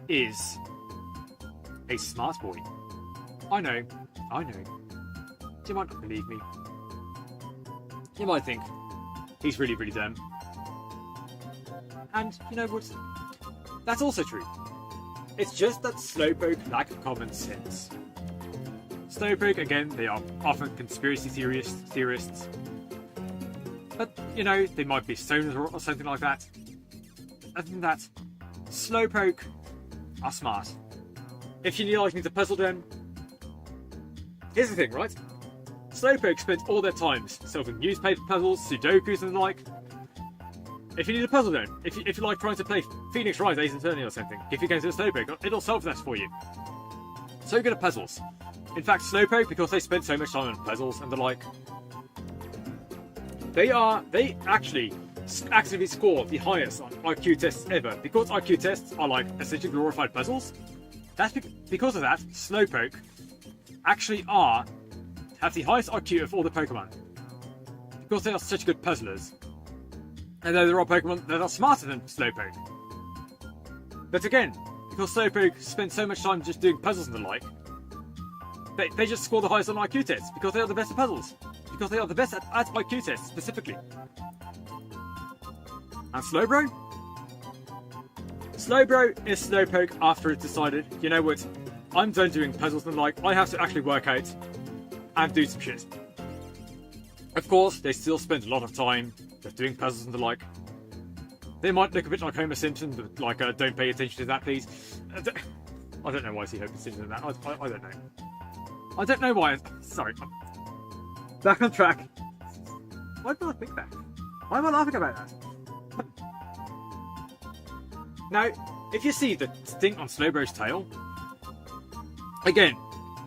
[SPEAKER 1] is a smart boy. I know. You might not believe me. You might think he's really, really dumb. And you know what? That's also true. It's just that Slowpoke lack common sense. Slowpoke, again, they are often conspiracy theorists. But, you know, they might be stoners or something like that. Other than that, Slowpoke are smart. If you need to puzzle them, here's the thing, right? Slowpoke spent all their time solving newspaper puzzles, Sudokus and the like. If you need a puzzle then, if you like trying to play Phoenix Rise Ace Attorney or something, if you go to a Slowpoke, it'll solve that for you. So good at puzzles. In fact, Slowpoke, because they spend so much time on puzzles and the like, they actually actively score the highest on IQ tests ever. Because IQ tests are like essentially glorified puzzles, that's because of that, Slowpoke actually have the highest IQ of all the Pokemon. Because they are such good puzzlers. And there are Pokemon that are smarter than Slowpoke. But again, because Slowpoke spends so much time just doing puzzles and the like, they just score the highest on IQ tests, because they are the best at puzzles. Because they are the best at IQ tests, specifically. And Slowbro? Slowbro is Slowpoke after it's decided, you know what, I'm done doing puzzles and the like, I have to actually work out and do some shit. Of course, they still spend a lot of time just doing puzzles and the like. They might look a bit like Homer Simpson, but like, don't pay attention to that, please. I don't know why I see Homer Simpson in that. I don't know. I don't know why. Sorry. Back on track. Why did I think that? Why am I laughing about that? Now, if you see the sting on Slowbro's tail, again,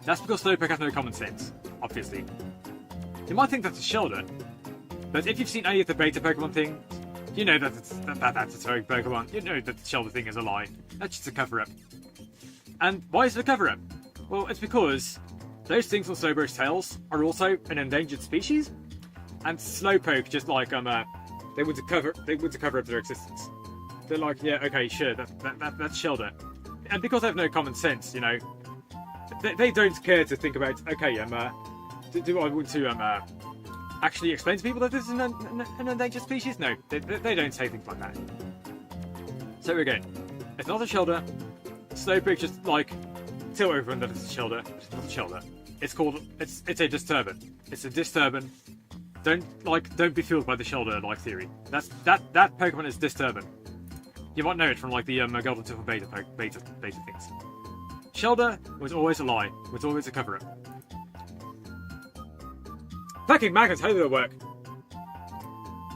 [SPEAKER 1] that's because Slowpoke has no common sense, obviously. You might think that's a shoulder, but if you've seen any of the beta Pokemon things, you know that that's a fake Pokemon. You know that the shoulder thing is a lie. That's just a cover-up. And why is it a cover-up? Well, it's because those things on Slowbro's tails are also an endangered species, and Slowpoke just like they want to cover up their existence. They're like, yeah, okay, sure, that's shoulder. And because they have no common sense, you know, they don't care to think about, okay, do I want to actually explain to people that this is an endangered species? No, they don't say things like that. So again, it's not a shoulder. Slowpoke just like tell everyone that it's a shoulder. It's not a shoulder. It's a disturbance. It's a disturbance. Don't be fooled by the shoulder like theory. That Pokemon is disturbance. You might know it from like the Golden Silver beta things. Shoulder was always a lie. Was always a cover-up. Fucking magnets, how do they work?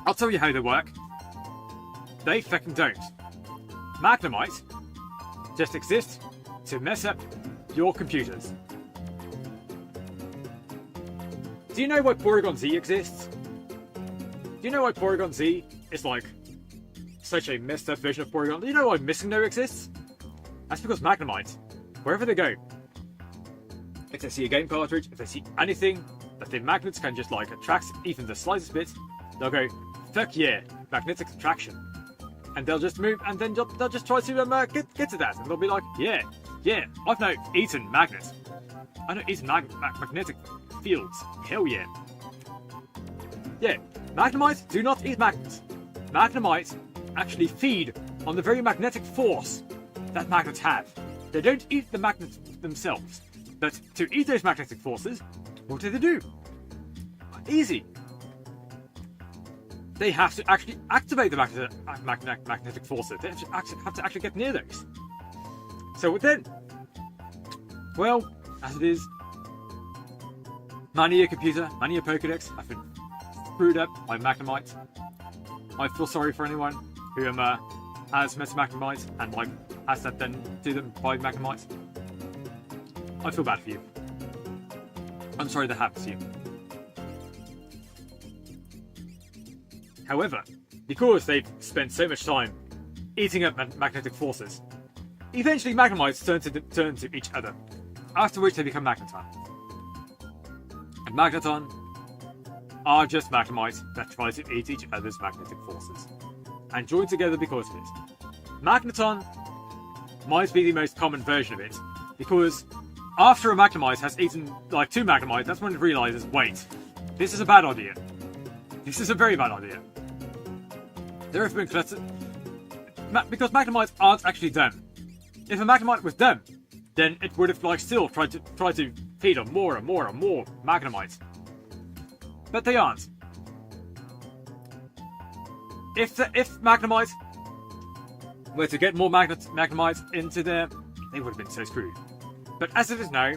[SPEAKER 1] I'll tell you how they work. They fucking don't. Magnemite just exists to mess up your computers. Do you know why Porygon Z exists? Do you know why Porygon Z is like such a messed up version of Porygon? Do you know why Missing No exists? That's because Magnemite, wherever they go, if they see a game cartridge, if they see anything that the magnets can just like attract even the slightest bit, they'll go, fuck yeah, magnetic attraction. And they'll just move, and then they'll just try to get to that, and they'll be like, yeah, I've now eaten magnets. I know eaten magnetic fields. Hell yeah. Yeah, Magnemite do not eat magnets. Magnemite actually feed on the very magnetic force that magnets have. They don't eat the magnets themselves, but to eat those magnetic forces, what do they do? Easy. they have to actually activate the magnetic forces. They have to actually get near those. So then, well, as it is, many a computer, many a Pokédex have been screwed up by Magnemite. I feel sorry for anyone who has met a Magnemite and like has that done to them by Magnemite. I feel bad for you. I'm sorry that happened to you. However, because they've spent so much time eating up magnetic forces, eventually Magnemites turn to each other, after which they become Magneton. And Magneton are just Magnemites that try to eat each other's magnetic forces, and join together because of it. Magneton might be the most common version of it, because after a Magnemite has eaten like 2 Magnemites, that's when it realizes, wait, this is a bad idea. This is a very bad idea. There have been because Magnemites aren't actually dumb. If a Magnemite was dumb, then it would have like still tried to feed on more and more and more Magnemites. But they aren't. If Magnemite were to get more Magnemites into there, they would have been so screwed. But as it is now,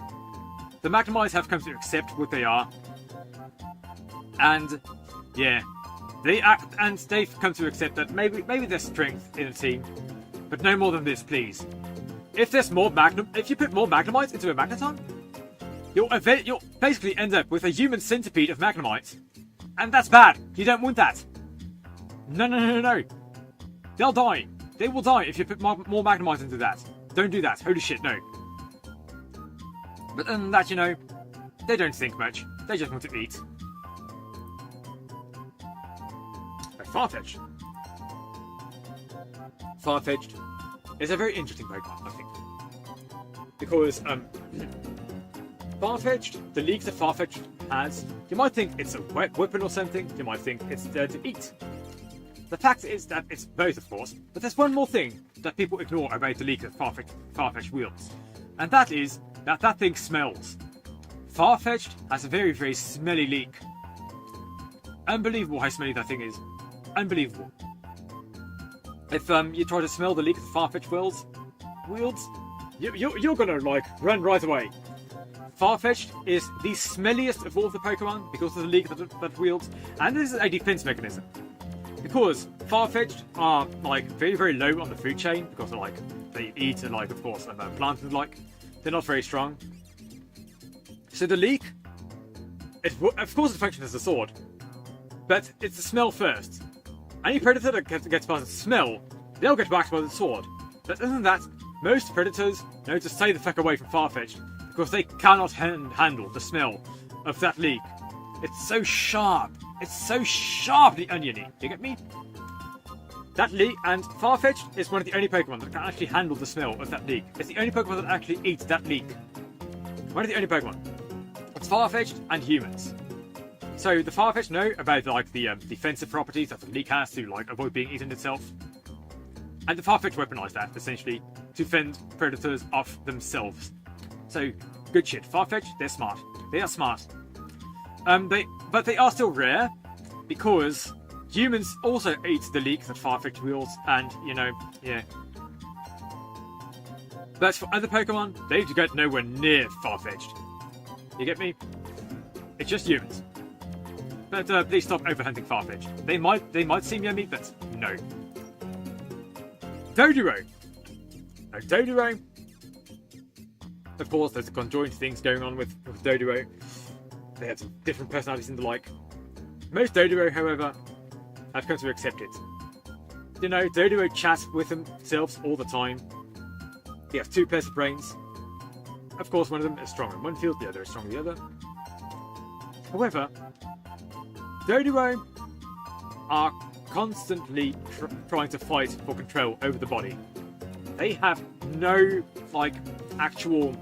[SPEAKER 1] the Magnemites have come to accept what they are, and yeah, they've come to accept that maybe there's strength in a team, but no more than this, please. If there's more if you put more Magnemites into a Magneton, you'll basically end up with a human centipede of Magnemites, and that's bad. You don't want that. No. They'll die. They will die if you put more Magnemites into that. Don't do that. Holy shit, no. But other than that, you know, they don't think much. They just want to eat. Farfetch'd. Farfetch'd is a very interesting Pokemon, I think. Because, Farfetch'd, the league that Farfetch'd has, you might think it's a weapon or something, you might think it's there to eat. The fact is that it's both, of course, but there's one more thing that people ignore about the league that Farfetch'd wields. And that is that thing smells. Farfetch'd has a very, very smelly leak. Unbelievable how smelly that thing is. Unbelievable. If you try to smell the leak that Farfetch'd wields, you're gonna like run right away. Farfetch'd is the smelliest of all of the Pokemon because of the leak that wields, and this is a defense mechanism. Because Farfetch'd are like very, very low on the food chain because of, like they eat and like of course plants and like they're not very strong. So the leak, of course it functions as a sword, but it's the smell first. Any predator that gets past the smell, they'll get whacked by the sword. But other than that, most predators know to stay the fuck away from Farfetch'd because they cannot handle the smell of that leak. It's so sharp. It's so sharply oniony. You get me? That leak, and Farfetch'd is one of the only Pokemon that can actually handle the smell of that leak. It's the only Pokemon that actually eats that leak. One of the only Pokemon. It's Farfetch'd and humans. So the Farfetch'd know about like the defensive properties that the leak has to like avoid being eaten itself, and the Farfetch'd weaponize that essentially to fend predators off themselves. So good shit. Farfetch'd, they're smart. They are smart. But they are still rare because humans also eat the leak that Farfetch'd wields, and you know, yeah. But for other Pokemon, they get nowhere near Farfetch'd. You get me? It's just humans. But please stop overhunting Farfetch'd. They might seem yummy, but no. Dodoro. Now Dodoro. Of course, there's a conjoined things going on with Dodoro. They have some different personalities and the like. Most Dodoro, however, have come to accept it. You know, Dodoro chat with themselves all the time. They have 2 pairs of brains. Of course, one of them is strong in one field, the other is strong in the other. However, Dodoro are constantly trying to fight for control over the body. They have no, like, actual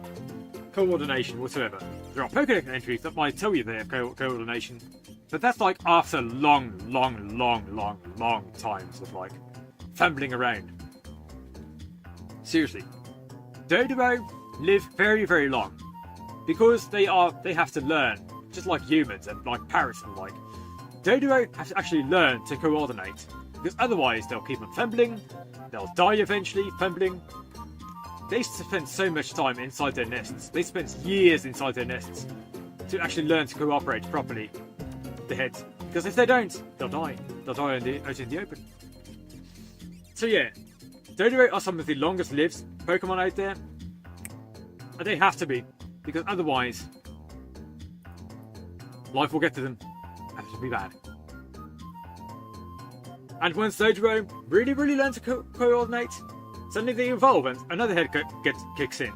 [SPEAKER 1] coordination whatsoever. There are Pokédex entries that might tell you they have coordination, but that's like after long times of like fumbling around. Seriously, Dodoro live very, very long because they have to learn, just like humans and like parrots and like. Doduo have to actually learn to coordinate, because otherwise they'll keep on fumbling, they'll die eventually, fumbling. They spend so much time inside their nests, they spend years inside their nests to actually learn to cooperate properly, the heads. Because if they don't, they'll die. They'll die out in the open. So yeah, Doduo are some of the longest lived Pokemon out there. And they have to be, because otherwise life will get to them, and it'll be bad. And once Doduo really learn to coordinate, suddenly they evolve and another head kicks in.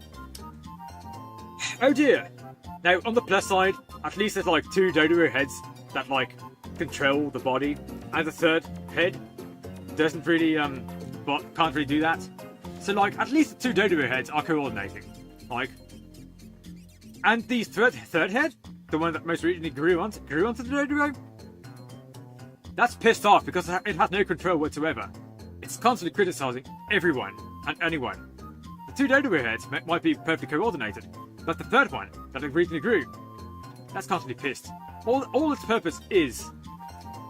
[SPEAKER 1] Oh dear! Now, on the plus side, at least there's like 2 Doduo heads that like control the body, and the third head doesn't really, can't really do that. So like, at least the 2 Doduo heads are coordinating. Like, and the third head, the one that most recently grew onto the Doduo, that's pissed off because it has no control whatsoever. It's constantly criticizing everyone and anyone. The 2 Doduo heads might be perfectly coordinated, but the third one that it recently grew, that's constantly pissed. All its purpose is,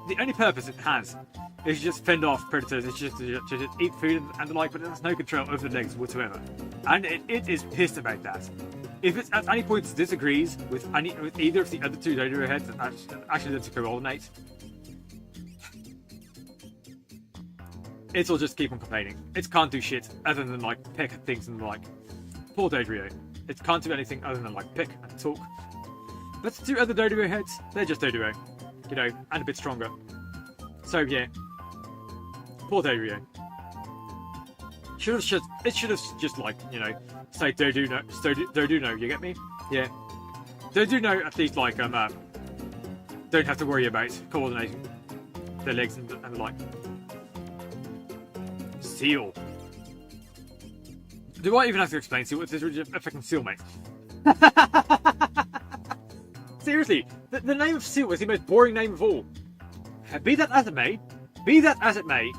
[SPEAKER 1] the only purpose it has is just fend off predators. It's just to eat food and the like, but it has no control over the legs whatsoever. And it is pissed about that. If it at any point disagrees with either of the other 2 Doduo heads that actually learn to coordinate, it'll just keep on complaining. It can't do shit other than like peck at things and like. Poor Doduo. It can't do anything other than like pick and talk. But the 2 other Doduo heads, they're just Doduo, you know, and a bit stronger. So yeah, poor Doduo. It should have just like, you know, say Doduo, you get me? Yeah. Doduo at least like don't have to worry about coordinating their legs and the like. Seal. Do I even have to explain Seal? It's a fucking Seal, mate. Seriously, the name of Seal is the most boring name of all. Be that as it may,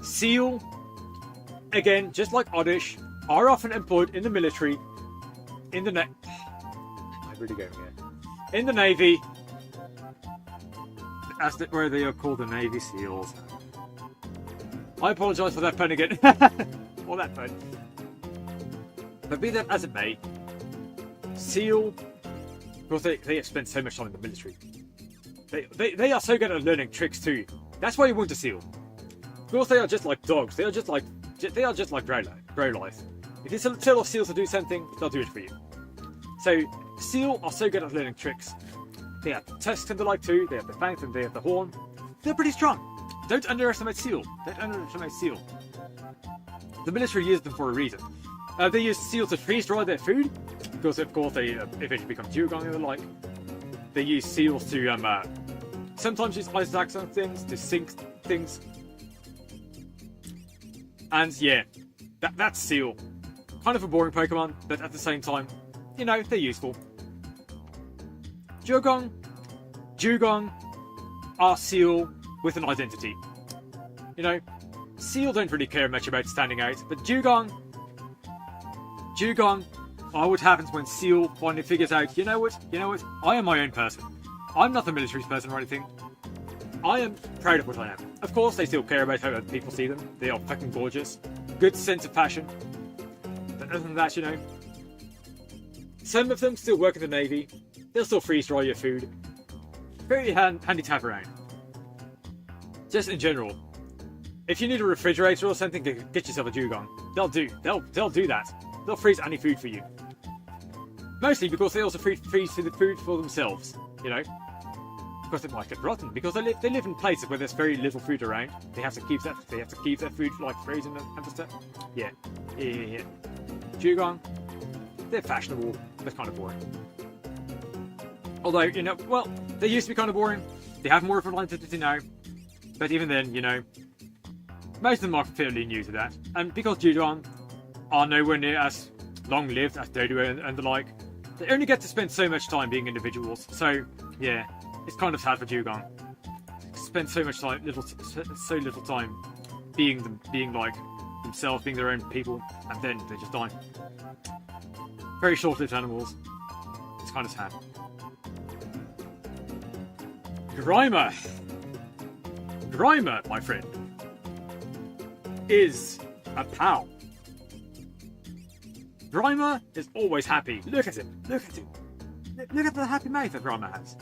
[SPEAKER 1] Seal, again, just like Oddish, are often employed in the military, in the I'm really going here. In the Navy, where they are called the Navy SEALs. I apologise for that pun again. Or that pun. But be that as it may, Seal, because they have spent so much time in the military. They are so good at learning tricks too. That's why you want a Seal. Of course, they are just like dogs. They are just like bro life. If you tell off Seals to do something, they'll do it for you. So Seal are so good at learning tricks. They have the tusks and the like too. They have the fangs and they have the horn. They're pretty strong. Don't underestimate Seal. Don't underestimate Seal. The military used them for a reason. They use Seal to freeze-dry their food, because of course they eventually become dugong and the like. They use Seals to sometimes use ice attacks on things, to sink things. And yeah, that's Seal. Kind of a boring Pokemon, but at the same time, you know, they're useful. Dugong are Seal with an identity. You know, Seal don't really care much about standing out, but Dugong are what happens when Seal finally figures out, you know what, I am my own person. I'm not the military's person or anything. I am proud of what I am. Of course, they still care about how other people see them. They are fucking gorgeous. Good sense of passion. But other than that, you know, some of them still work in the Navy. They'll still freeze-dry your food. Very handy to have around. Just in general, if you need a refrigerator or something, get yourself a Dugong. They'll do that. They'll freeze any food for you. Mostly because they also freeze the food for themselves, you know. Because it might get rotten. Because they live in places where there's very little food around. They have to keep that food like frozen and stuff. Yeah. Dugong, they're fashionable. They're kind of boring. Although, you know, well, they used to be kind of boring. They have more of an identity now. But even then, you know, most of them are fairly new to that. And because Dugong are nowhere near as long-lived as Doduo and the like, they only get to spend so much time being individuals. So, yeah, it's kind of sad for Dugong. Spend so much time, so little time being like themselves, being their own people, and then they just die. Very short-lived animals. It's kind of sad. Grimer. Grimer, my friend, is a pal. Grimer is always happy. Look at him. Look at him. Look at the happy mouth that Grimer has.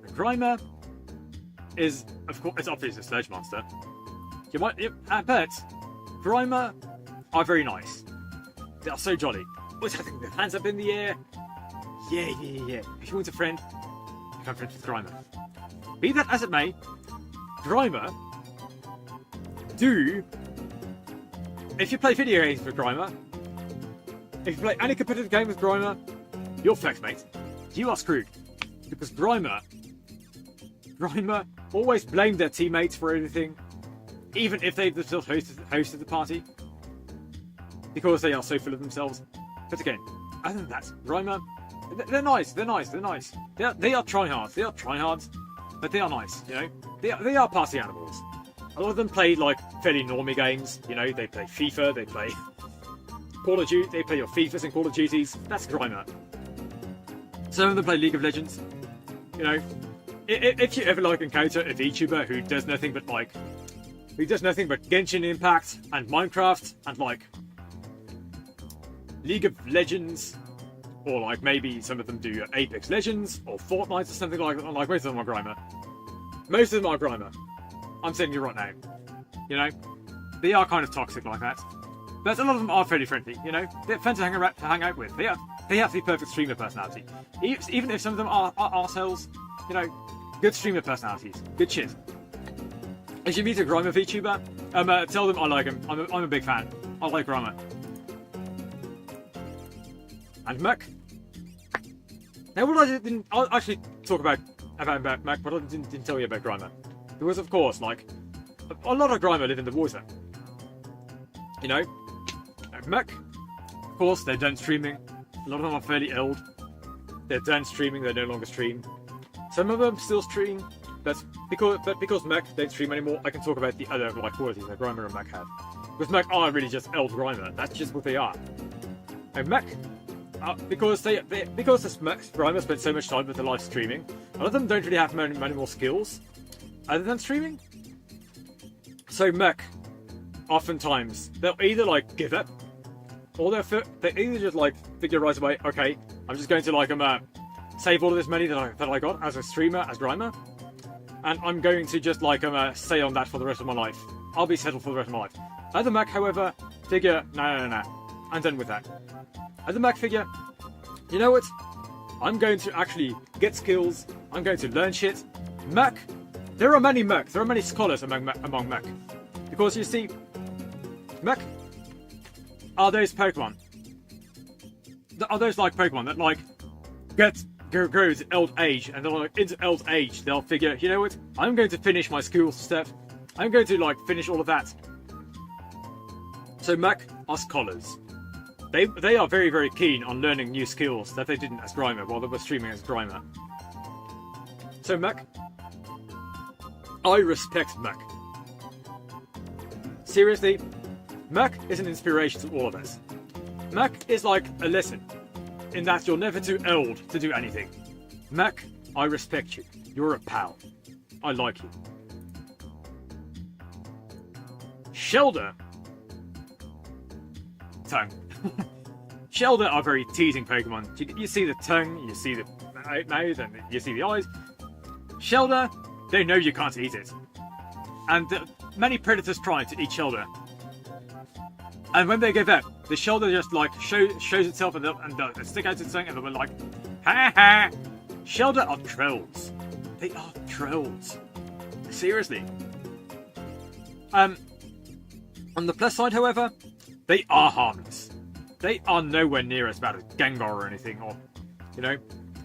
[SPEAKER 1] And Grimer is, of course, it's obviously a sludge monster. You might, but Grimer are very nice. They are so jolly. Always having their hands up in the air. Yeah. If you want a friend, become friends with Grimer. Be that as it may, Grimer if you play video games with Grimer, if you play any competitive game with Grimer, you're flex, mate. You are screwed. Because Grimer always blame their teammates for everything, even if they've themselves hosted the party, because they are so full of themselves. But again, other than that, Grimer, they're nice. They are tryhards, but they are nice. You know, they are party animals. A lot of them play like fairly normie games. You know, they play FIFA, they play Call of Duty, they play your FIFAs and Call of Duties. That's Grimer. Some of them play League of Legends. You know, if you ever like encounter a vtuber who does nothing but Genshin Impact and Minecraft and like League of Legends, or like maybe some of them do Apex Legends or Fortnite or something like that. Like most of them are Grimer. Most of them are Grimer. I'm telling you right now. You know, they are kind of toxic like that. But a lot of them are fairly friendly. You know, they're fun to hang out with. They have the perfect streamer personality. Even if some of them are arseholes, you know, good streamer personalities, good shit. If you meet a Grimer VTuber, tell them I like him. I'm a big fan. I like Grimer. And Muck. Now, I'll actually talk about Muck, but I didn't tell you about Grimer. Because, of course, like, a lot of Grimer live in the water. You know? Muck, of course, they're done streaming. A lot of them are fairly old. They're done streaming, they no longer stream. Some of them still stream, but because Muck don't stream anymore, I can talk about the other like qualities that Grimer and Muck have. Because Muck are really just old Grimer. That's just what they are. And Muck, because Grimer spent so much time with the live streaming, a lot of them don't really have many more skills other than streaming. So Muck, oftentimes, they'll either like give up, or they either just like figure right away, okay, I'm just going to like save all of this money that I got as a streamer, as Grimer, and I'm going to just like stay on that for the rest of my life. I'll be settled for the rest of my life. Other Muck, however, figure, no, I'm done with that. Other Muck figure, you know what? I'm going to actually get skills. I'm going to learn shit. Muck, there are many Muck. There are many scholars among Muck, because you see, Muck are those Pokemon. Are those like Pokemon that like grow to old age, and they're like into old age, they'll figure, you know what? I'm going to finish my school stuff. I'm going to like finish all of that. So Muck are scholars. They are very, very keen on learning new skills that they didn't as Grimer while they were streaming as Grimer. So Muck, I respect Muck. Seriously, Muck is an inspiration to all of us. Muck is like a lesson, in that you're never too old to do anything. Muck, I respect you. You're a pal. I like you. Shelder. Tongue. Shelder are very teasing Pokemon. You see the tongue, you see the mouth, and you see the eyes. Shelder, they know you can't eat it. And many predators try to eat Shelder. And when they give up, the Shelder just like shows itself and they'll stick out its tongue and they'll be like, ha ha! Shelder are trolls. They are trolls. Seriously. On the plus side, however, they are harmless. They are nowhere near as bad as Gengar or anything, or, you know,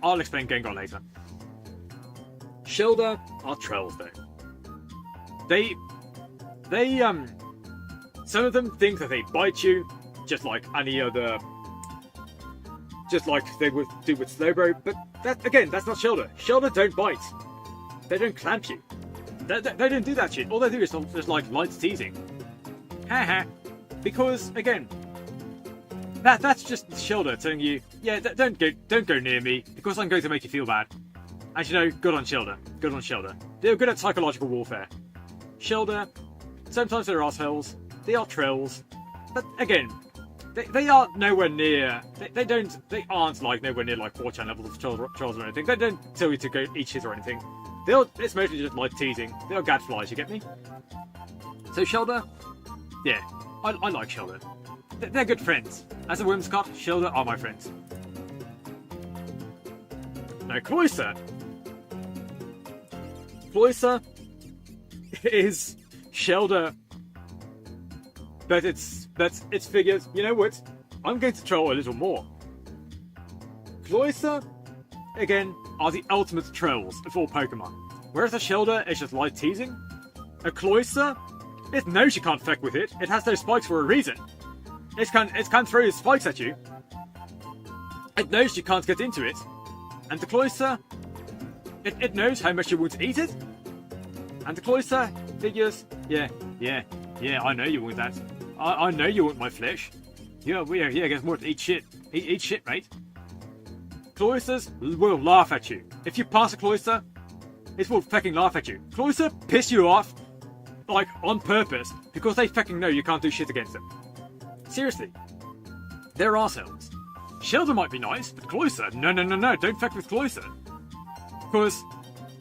[SPEAKER 1] I'll explain Gengar later. Shelder are trolls, though. Some of them think that they bite you, just like any other, just like they would do with Slowbro, but that's not Shelder. Shelder don't bite. They don't clamp you. They don't do that shit. All they do is just like light teasing. Haha. Because, again, that's just Shelder telling you, yeah, don't go near me, because I'm going to make you feel bad. And you know, good on Shieldar. Good on Shieldar. They're good at psychological warfare. Shieldar, sometimes they're assholes, they are trolls, but again, they are nowhere near, they aren't like nowhere near like 4chan levels of trolls or anything. They don't tell you to go eat shit or anything. It's mostly just like teasing. They are gadflies, you get me? So Shieldar, yeah, I like Shieldar. They're good friends. As a Whimsicott, Shieldar are my friends. Now Cloyster is Shieldar, but it's figures. You know what? I'm going to troll a little more. Cloyster, again, are the ultimate trolls of all Pokemon. Whereas a Shieldar is just light teasing, a Cloyster, it knows you can't fuck with it. It has those spikes for a reason. It can throw its spikes at you. It knows you can't get into it, and the Cloyster, it knows how much you want to eat it. And the Cloyster figures, yeah, I know you want that. I know you want my flesh. Yeah, guess more to eat shit. Eat shit, mate. Cloysters will laugh at you. If you pass a Cloyster, it will fucking laugh at you. Cloyster piss you off, like, on purpose, because they fucking know you can't do shit against them. Seriously. They're arseholes. Shieldar might be nice, but Cloyster, no, don't fuck with Cloyster. Because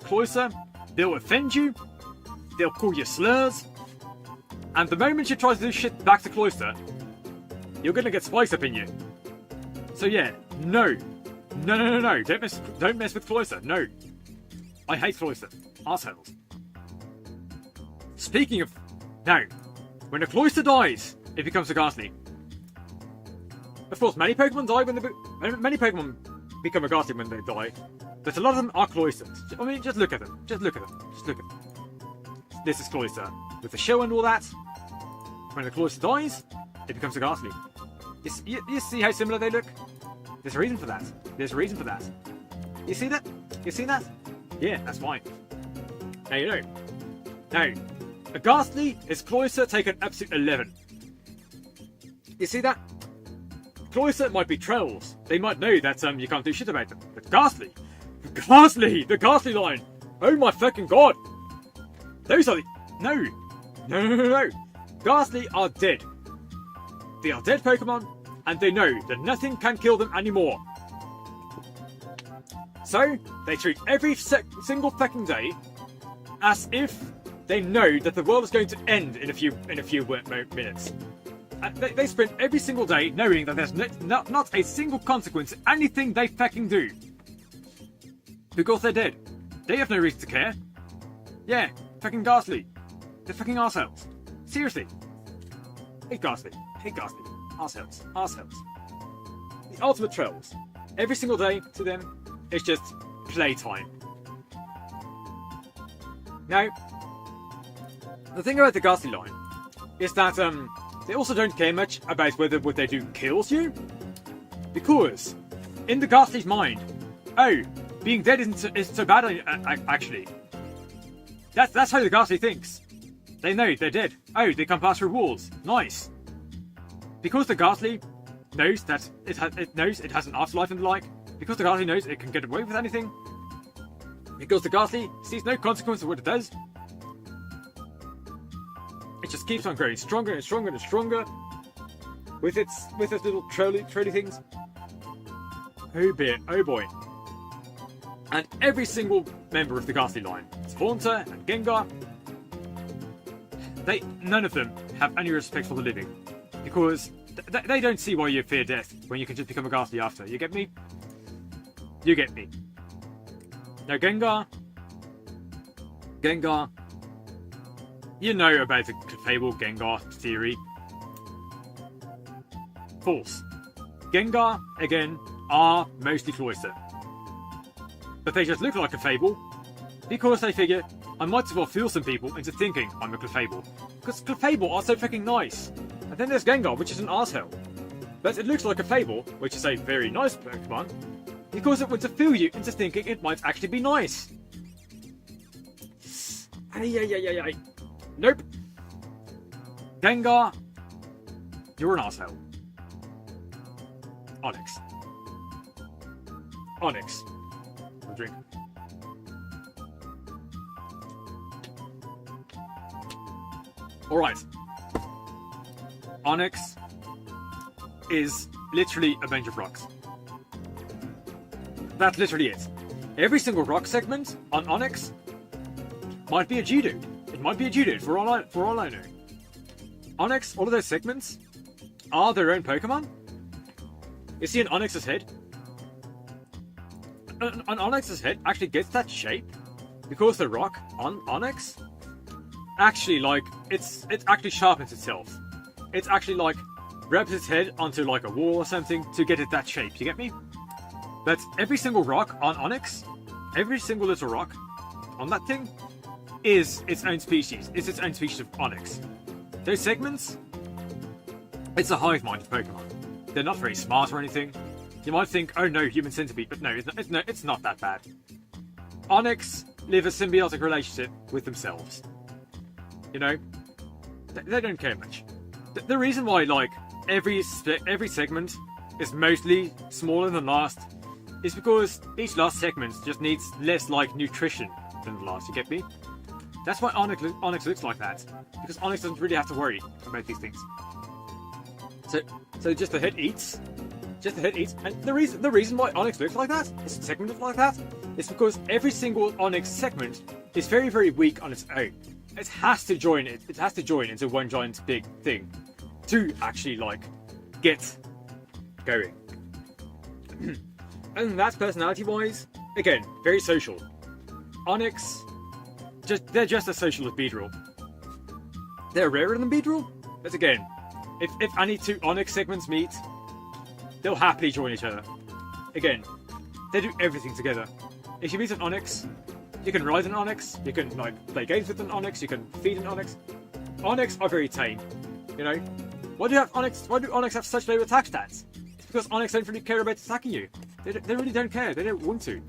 [SPEAKER 1] Cloyster, they'll offend you, they'll call you slurs, and the moment you try to do shit back to Cloyster, you're gonna get spikes up in you. So yeah, no, don't mess with Cloyster, no. I hate Cloyster, arseholes. Speaking of, now, when a Cloyster dies, it becomes a Ghastly. Of course, many Pokemon die many Pokemon become a Ghastly when they die, but a lot of them are Cloysters. I mean, just look at them. Just look at them. This is Cloyster. With the show and all that, when the Cloyster dies, it becomes a Ghastly. You see how similar they look? There's a reason for that. You see that? Yeah, that's fine. Now you know. Now, a Ghastly is Cloyster taken absolute 11. You see that? Cloyster might be trolls. They might know that you can't do shit about them. But Ghastly, the Ghastly line. Oh my fucking god! Those are the no. Ghastly are dead. They are dead Pokemon, and they know that nothing can kill them anymore. So they treat every single fucking day as if they know that the world is going to end in a few minutes. And they spend every single day knowing that there's not a single consequence to anything they fucking do. Because they're dead. They have no reason to care. Yeah, fucking Ghastly. They're fucking arseholes. Seriously. Hate Ghastly. Arseholes. The ultimate trolls. Every single day to them, it's just playtime. Now, the thing about the Ghastly line is that they also don't care much about whether what they do kills you, because in the Ghastly's mind, oh, being dead isn't so bad actually. That's how the Ghastly thinks. They know they're dead. Oh, they can pass through walls. Nice. Because the Ghastly knows that it knows it has an afterlife and the like. Because the Ghastly knows it can get away with anything. Because the Ghastly sees no consequence of what it does. It just keeps on growing stronger and stronger and stronger with its little trolley things. Oh boy. And every single member of the Ghastly line, Haunter and Gengar, none of them have any respect for the living, because they don't see why you fear death when you can just become a Ghastly after. You get me? Now Gengar, you know about the fabled Gengar theory. False. Gengar, again, are mostly Cloyster. But they just look like a Fable because they figure, I might as well fool some people into thinking I'm a Clefable. Because Clefable are so fucking nice. And then there's Gengar, which is an arsehole. But it looks like a Fable, which is a very nice Pokemon, because it wants to fool you into thinking it might actually be nice. Ay. Nope. Gengar, you're an arsehole. Onyx. Drink. Alright. Onyx is literally a bunch of rocks. That's literally it. Every single rock segment on Onyx might be a Geodude. It might be a Geodude for all I know. Onyx, all of those segments are their own Pokemon. You see an Onyx's head? An Onyx's head actually gets that shape because the rock on Onyx actually, like, it actually sharpens itself. It's actually, like, wraps its head onto, like, a wall or something to get it that shape. You get me? But every single rock on Onyx, every single little rock on that thing is its own species. It's its own species of Onyx. Those segments, it's a hive mind of Pokemon. They're not very smart or anything. You might think, oh no, human centipede, but no, it's not that bad. Onyx live a symbiotic relationship with themselves. You know, they don't care much. The reason why, like, every segment is mostly smaller than the last is because each last segment just needs less, like, nutrition than the last. You get me? That's why Onyx looks like that, because Onyx doesn't really have to worry about these things. So just the head eats. Just the head eats. And the reason why Onyx looks like that, this segment looks like that, is because every single Onyx segment is very, very weak on its own. It has to join into one giant big thing to actually, like, get going. And that's personality-wise, again, very social. Onyx, they're just as social as Beedrill. They're rarer than Beedrill, but again, if any two Onyx segments meet, they'll happily join each other. Again, they do everything together. If you meet an Onyx, you can ride an Onyx, you can, like, play games with an Onyx, you can feed an Onyx. Onyx are very tame, you know? Why do Onyx have such low attack stats? It's because Onyx don't really care about attacking you. They really don't care, they don't want to.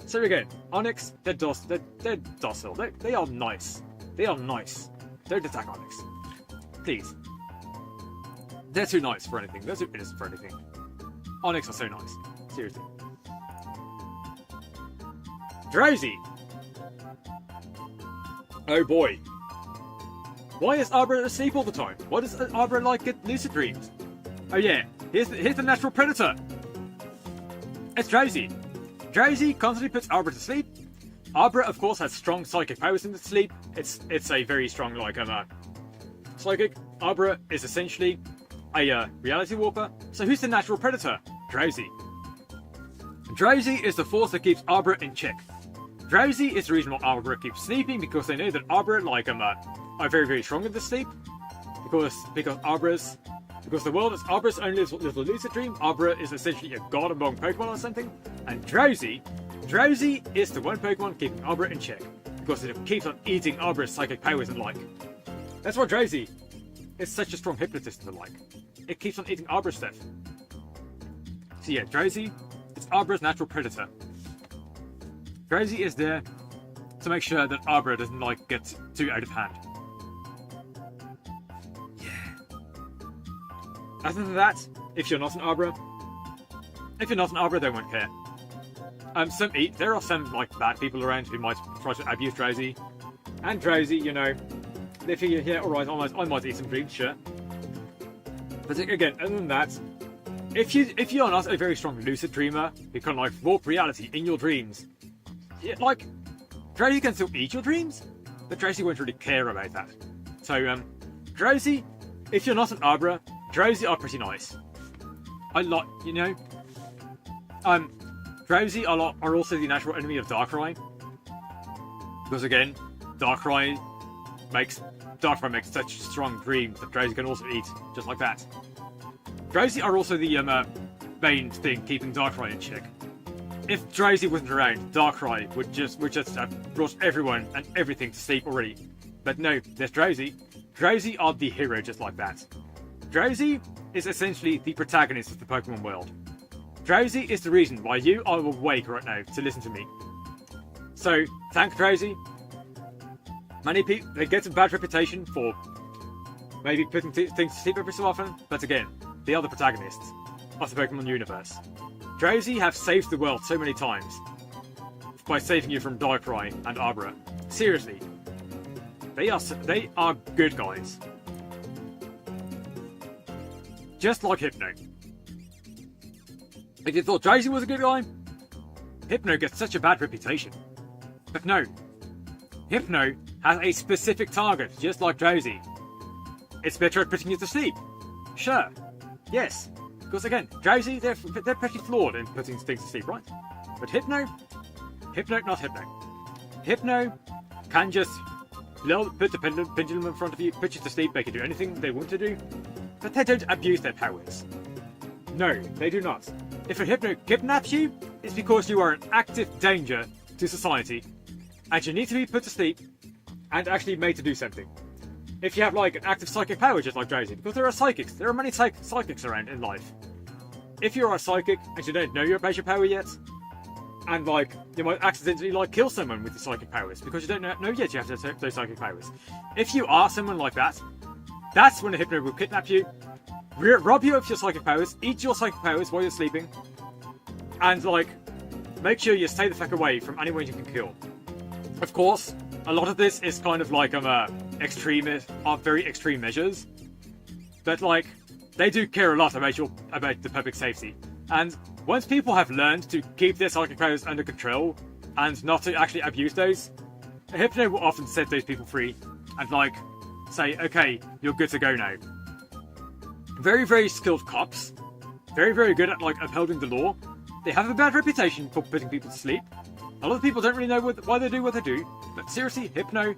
[SPEAKER 1] So again, Onyx, they're docile, they are nice. They are nice. Don't attack Onyx. Please. They're too nice for anything. They're too innocent for anything. Onyx are so nice. Seriously. Drowsy! Oh boy. Why is Arbor asleep all the time? Why does Arbor, like, get lucid dreams? Oh yeah, here's the natural predator. It's Drowsy. Drowsy constantly puts Arbor to sleep. Arbor, of course, has strong psychic powers in its sleep. It's a very strong, like, psychic. Arbor is essentially a reality warper. So who's the natural predator? Drowsy. Drowsy is the force that keeps Arbor in check. Drowsy is the reason why Arbor keeps sleeping, because they know that Arbor, like, are very, very strong in the sleep. Because the world is Arbor's own little lucid dream. Arbor is essentially a god among Pokemon or something. And Drowsy is the one Pokemon keeping Arbor in check, because it keeps on eating Arbor's psychic powers and like. That's why Drowsy is such a strong hypnotist and the like. It keeps on eating Arbor stuff. So yeah, Drowsy, it's Arbor's natural predator. Drowsy is there to make sure that Arbor doesn't, like, get too out of hand. Yeah. Other than that, if you're not an Arbor, they won't care. There are some, like, bad people around who might try to abuse Drowsy. And Drowsy, you know, they figure, yeah, alright, I might eat some dreams, sure. But again, other than that, if you're not a very strong lucid dreamer who can, like, warp reality in your dreams, like, Drowsy can still eat your dreams, but Drowsy won't really care about that. So, Drowsy, if you're not an Arbor, Drowsy are pretty nice. You know, Drowsy are also the natural enemy of Darkrai. Because again, Darkrai makes such strong dreams that Drowsy can also eat, just like that. Drowsy are also the main thing keeping Darkrai in check. If Drowsy wasn't around, Darkrai would just have brought everyone and everything to sleep already. But no, there's Drowsy. Drowsy are the hero just like that. Drowsy is essentially the protagonist of the Pokemon world. Drowsy is the reason why you are awake right now to listen to me. So, thank Drowsy. Many people, they get a bad reputation for maybe putting things to sleep every so often, but again, they are the protagonists of the Pokemon universe. Drowsy have saved the world so many times by saving you from Darkrai and Arbor. Seriously. They are good guys. Just like Hypno. If you thought Drowsy was a good guy, Hypno gets such a bad reputation. But no. Hypno has a specific target, just like Drowsy. It's better at putting you to sleep. Sure. Yes. Because again, Drowsy, they're pretty flawed in putting things to sleep, right? But Hypno, not Hypno. Hypno can just put the pendulum in front of you, put you to sleep, they can do anything they want to do, but they don't abuse their powers. No, they do not. If a Hypno kidnaps you, it's because you are an active danger to society, and you need to be put to sleep, and actually made to do something. If you have like an active psychic power just like Drowsy, because there are psychics, there are many psychics around in life. If you're a psychic and you don't know your basic power yet, and like you might accidentally like kill someone with your psychic powers because you don't know yet you have those psychic powers. If you are someone like that, that's when a Hypno will kidnap you, rob you of your psychic powers, eat your psychic powers while you're sleeping, and like make sure you stay the fuck away from anyone you can kill. Of course, a lot of this is kind of like very extreme measures, but like they do care a lot about the public safety. And once people have learned to keep their psychic powers under control and not to actually abuse those, a Hypno will often set those people free and like say, okay, you're good to go now. Very, very skilled cops, very, very good at like upholding the law. They have a bad reputation for putting people to sleep. A lot of people don't really know why they do what they do, but seriously, Hypno,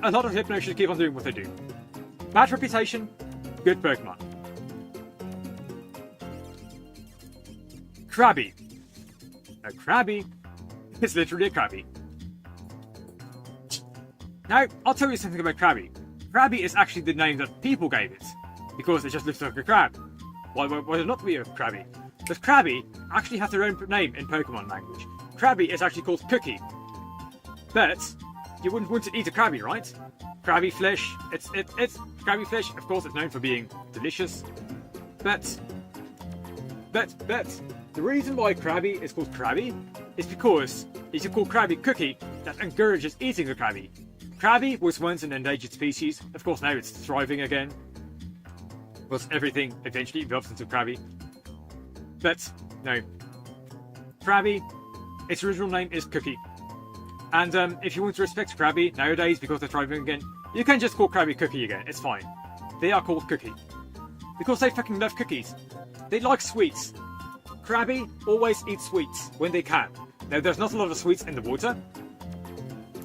[SPEAKER 1] a lot of Hypno should keep on doing what they do. Bad reputation, good Pokemon. Krabby. A Krabby is literally a Krabby. Now, I'll tell you something about Krabby. Krabby is actually the name that people gave it, because it just looks like a crab. Why would it not be a Krabby? But Krabby actually has their own name in Pokemon language. Krabby is actually called Cookie. But you wouldn't want to eat a Krabby, right? Krabby flesh, it's Krabby flesh, of course it's known for being delicious. But the reason why Krabby is called Krabby is because if you call Krabby Cookie, that encourages eating a Krabby. Krabby was once an endangered species, of course now it's thriving again. Because everything eventually evolves into Krabby. But, no. Krabby, its original name is Cookie. And if you want to respect Krabby nowadays because they're thriving again, you can just call Krabby Cookie again, it's fine. They are called Cookie. Because they fucking love cookies. They like sweets. Krabby always eats sweets when they can. Now, there's not a lot of sweets in the water.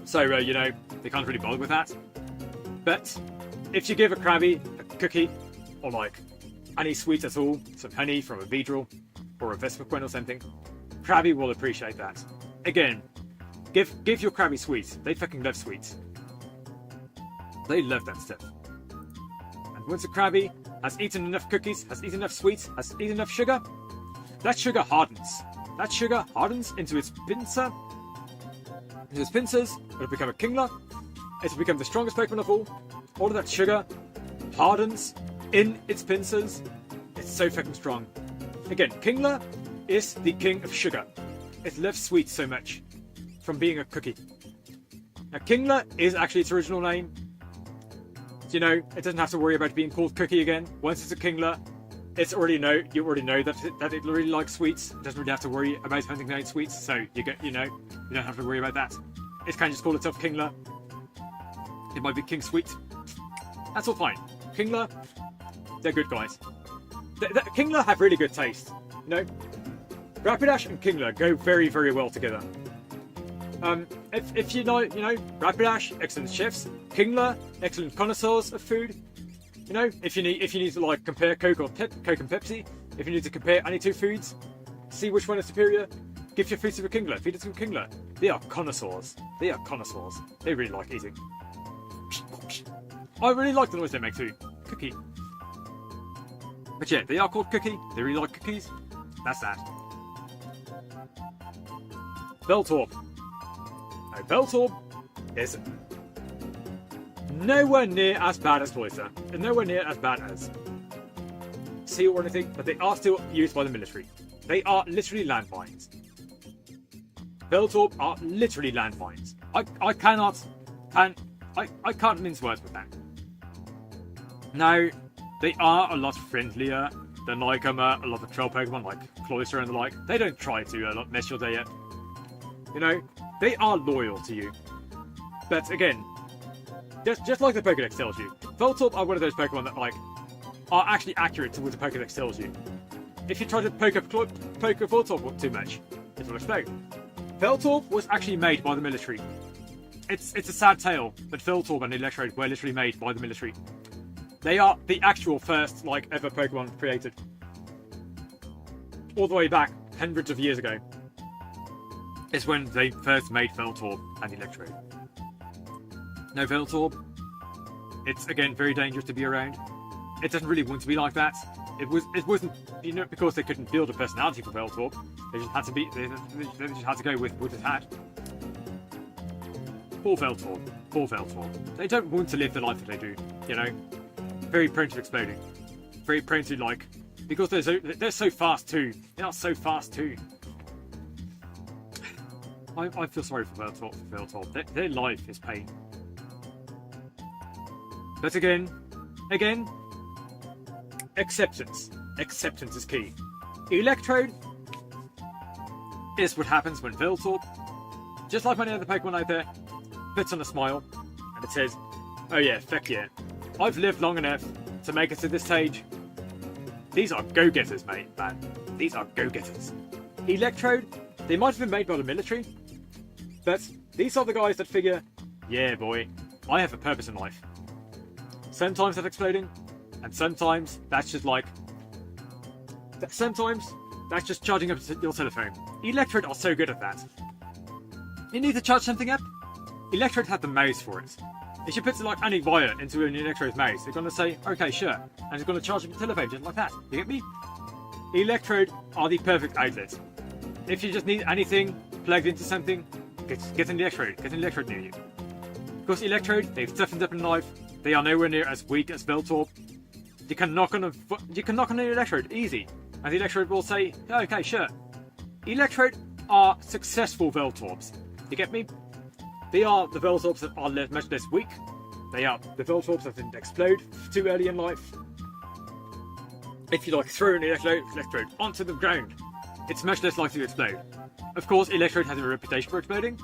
[SPEAKER 1] So, you know, they can't really bother with that. But if you give a Krabby a cookie, or like any sweets at all, some honey from a Vidril, or a Vespiquen or something, Krabby will appreciate that. Again, give your Krabby sweets. They fucking love sweets. They love that stuff. And once a Krabby has eaten enough cookies, has eaten enough sweets, has eaten enough sugar, that sugar hardens. That sugar hardens into its pincer. Into its pincers, it'll become a Kingler. It'll become the strongest Pokemon of all. All of that sugar hardens in its pincers. It's so fucking strong. Again, Kingler is the king of sugar. It loves sweets so much from being a cookie. Now, Kingler is actually its original name. You know, it doesn't have to worry about being called Cookie again. Once it's a Kingler, you already know that it really likes sweets. It doesn't really have to worry about hunting down sweets, so you don't have to worry about that. It can just call itself Kingler. It might be King Sweet. That's all fine. Kingler, they're good guys. Kingler have really good taste. You know, Rapidash and Kingler go very, very well together. If you know, Rapidash, excellent chefs. Kingler, excellent connoisseurs of food. You know, if you need to like compare Coke and Pepsi, if you need to compare any two foods, see which one is superior, give your food to a Kingler. Feed it to a Kingler. They are connoisseurs. They are connoisseurs. They really like eating. I really like the noise they make too. Cookie. But yeah, they are called Cookie. They really like cookies. That's that. Beltorb. Now, Beltorb is nowhere near as bad as Cloyster. And nowhere near as bad as Seal or anything, but they are still used by the military. They are literally landmines. Beltorb are literally landmines. I cannot And I can't mince words with that. Now, they are a lot friendlier than like a lot of troll Pokemon like Cloyster and the like. They don't try to mess your day up. You know, they are loyal to you. But again, just like the Pokédex tells you, Voltorb are one of those Pokemon that like are actually accurate to what the Pokédex tells you. If you try to poke a Voltorb too much, it will explode. Voltorb was actually made by the military. It's a sad tale, but Voltorb and Electrode were literally made by the military. They are the actual first, like, ever Pokemon created. All the way back, hundreds of years ago, is when they first made Voltorb and Electrode. No, Voltorb, it's, again, very dangerous to be around. It doesn't really want to be like that. It wasn't, you know, because they couldn't build a personality for Voltorb. They just had to be, they just had to go with what it had. Poor Voltorb. They don't want to live the life that they do, you know. Very prone to exploding. Very prone to, like, because they're so fast too. They are so fast too. I feel sorry for Voltorb. Their life is pain. But again, acceptance. Acceptance is key. Electrode is what happens when Voltorb, just like many other Pokemon out there, puts on a smile and it says, "Oh yeah, feck yeah. I've lived long enough to make it to this stage." These are go-getters, mate, man. These are go-getters. Electrode, they might have been made by the military, but these are the guys that figure, yeah, boy, I have a purpose in life. Sometimes that's exploding, and sometimes that's just like... Sometimes that's just charging up your telephone. Electrode are so good at that. You need to charge something up? Electrode had the mouse for it. If you put like any wire into an Electrode's mouse, they're going to say, okay, sure, and it's going to charge up your telephone just like that. You get me? Electrode are the perfect outlet. If you just need anything plugged into something, get an Electrode. Get an Electrode near you. Because Electrode, they've toughened up in life. They are nowhere near as weak as Voltorb. You can knock on an Electrode easy, and the Electrode will say, okay, sure. Electrode are successful Voltorbs. You get me? They are the Voltorbs that are much less weak. They are the Voltorbs that didn't explode too early in life. If you like throw an Electrode onto the ground, it's much less likely to explode. Of course, Electrode has a reputation for exploding,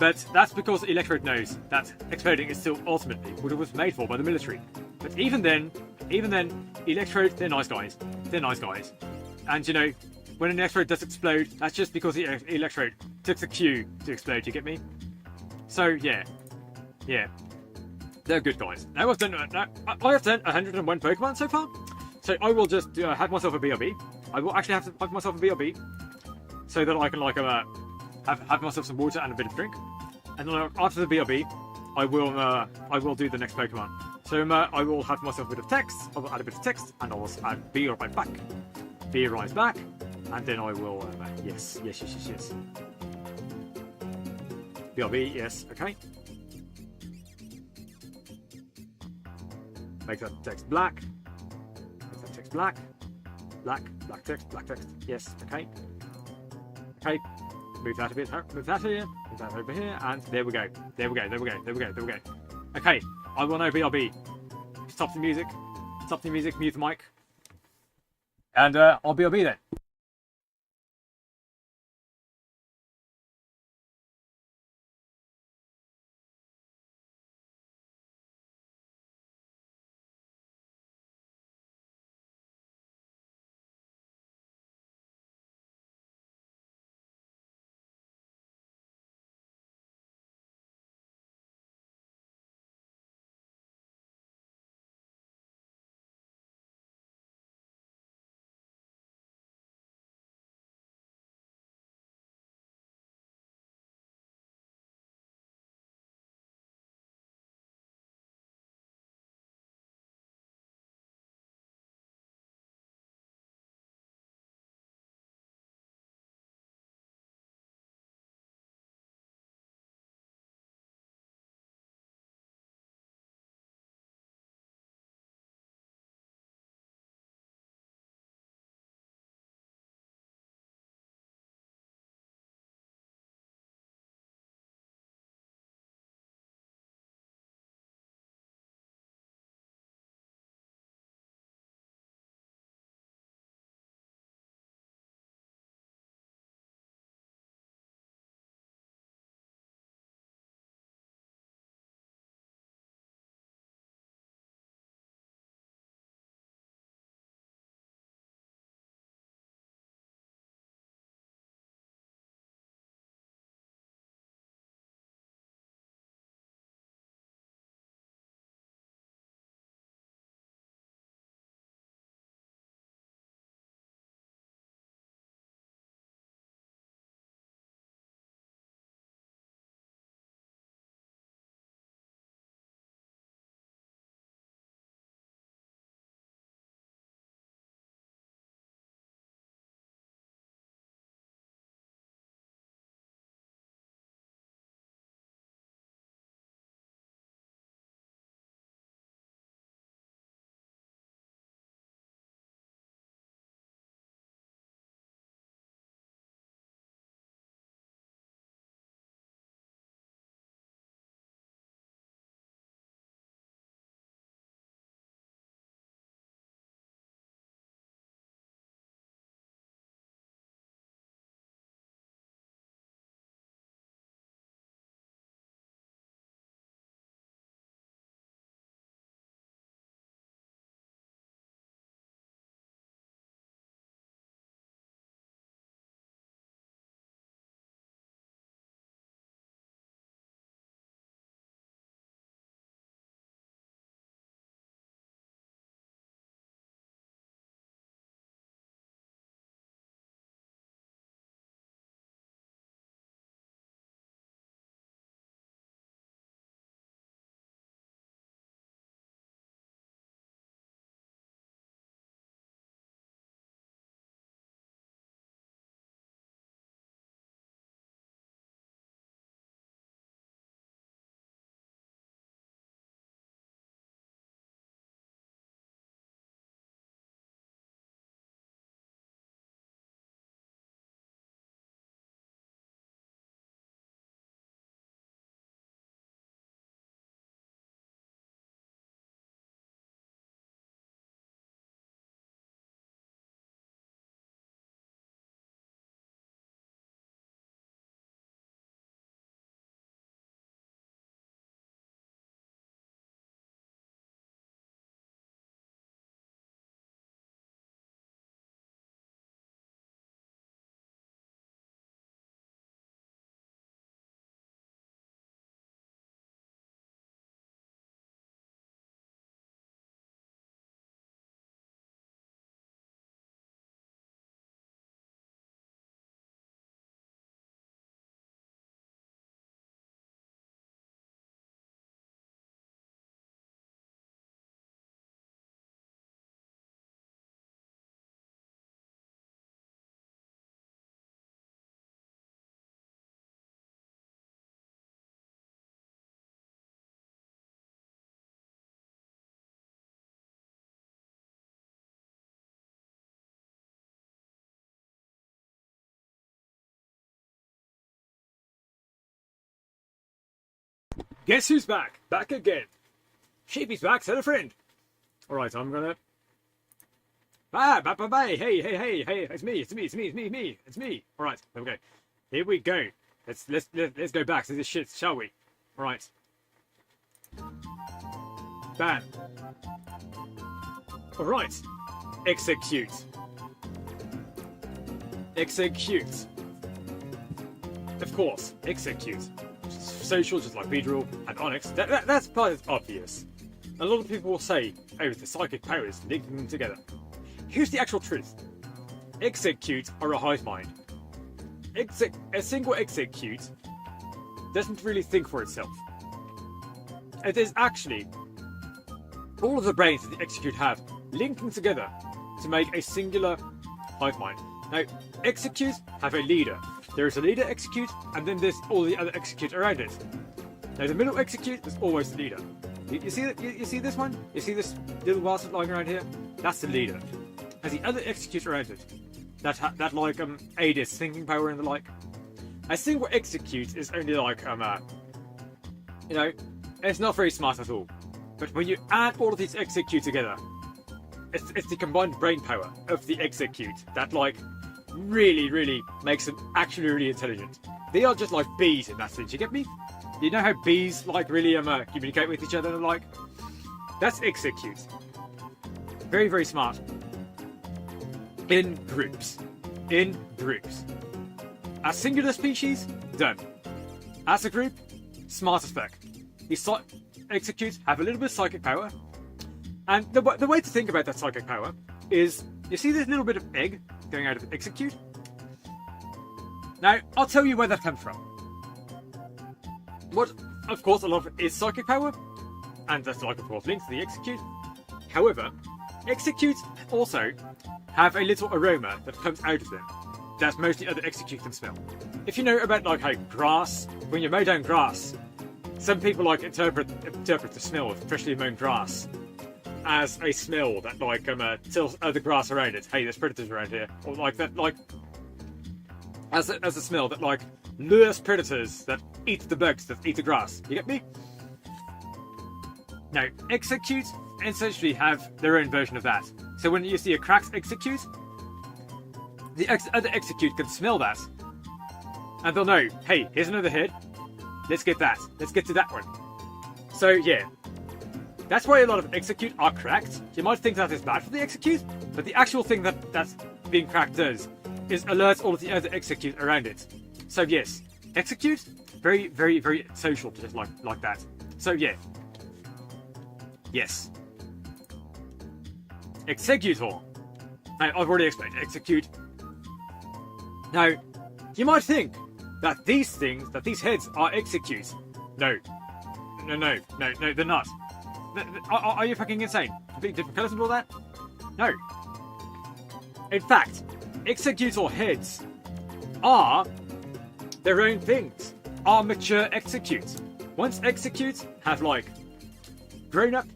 [SPEAKER 1] but that's because Electrode knows that exploding is still ultimately what it was made for by the military. But even then, Electrode, they're nice guys. They're nice guys. And you know, when an Electrode does explode, that's just because the Electrode took the cue to explode, you get me? So yeah, they're good guys. Now I have done 101 Pokemon so far, so I will just have myself a BRB. I will actually have to have myself a BRB, so that I can like have myself some water and a bit of drink, and then after the BRB, I will do the next Pokemon. So I will have myself a bit of text. I will add a bit of text, and I will add B right back, B rise back, and then I will yes. BRB, yes, okay. Make that text black. Make that text black. Black text, yes, okay. Okay, move that a bit, move that here, move that over here, and there we go. Okay, I will now BRB. Stop the music, mute the mic. And I'll BRB then. Guess who's back? Back again. Sheepy's back, tell a friend. Alright, I'm gonna... Bye. Hey, it's me. Alright, okay. Here we go. Let's go back to this shit, shall we? Alright. Bam. Alright. Execute. Of course, execute. Social, just like Beedrill and Onyx. That's part of obvious. A lot of people will say, oh, the psychic powers linking them together. Here's the actual truth. Execute are a hive mind. A single execute doesn't really think for itself. It is actually all of the brains that the execute have linking together to make a singular hive mind. Now, executes have a leader. There is a leader execute, and then there's all the other execute around it. Now, the middle execute is always the leader. You see this one? You see this little bastard lying around here? That's the leader. As the other execute around it, that like aid its thinking power and the like. A single execute is only like you know, it's not very smart at all. But when you add all of these execute together, it's the combined brain power of the execute that like really makes them actually really intelligent. They are just like bees in that sense. You get me? You know how bees like really communicate with each other and like? That's execute. Very smart. In groups. A singular species, done. As a group, smart as fuck. These executes have a little bit of psychic power. And the way to think about that psychic power is, you see this little bit of egg going out of execute? Now, I'll tell you where that comes from. What, of course, a lot of it is psychic power, and that's like, of course, linked to the execute. However, executes also have a little aroma that comes out of them that mostly other execute can smell. If you know about like how grass, when you mow down grass, some people like interpret the smell of freshly mown grass as a smell that like tells other grass around it, hey, there's predators around here, or like that, like as a smell that like lures predators that eat the bugs that eat the grass. You get me? Now, execute essentially have their own version of that. So when you see a cracked execute, the other execute can smell that, and they'll know, hey, here's another head. Let's get that. Let's get to that one. So yeah, that's why a lot of execute are cracked. You might think that is bad for the execute, but the actual thing that's being cracked does is alert all of the other execute around it. So yes, execute, very social, just like that. So yeah, yes. Executor. Now, I've already explained execute. Now, you might think that these things, that these heads are execute. No, they're not. Are you fucking insane? Completely different colours and all that? No. In fact, executor heads are their own things. Are mature executes. Once executes have like grown up,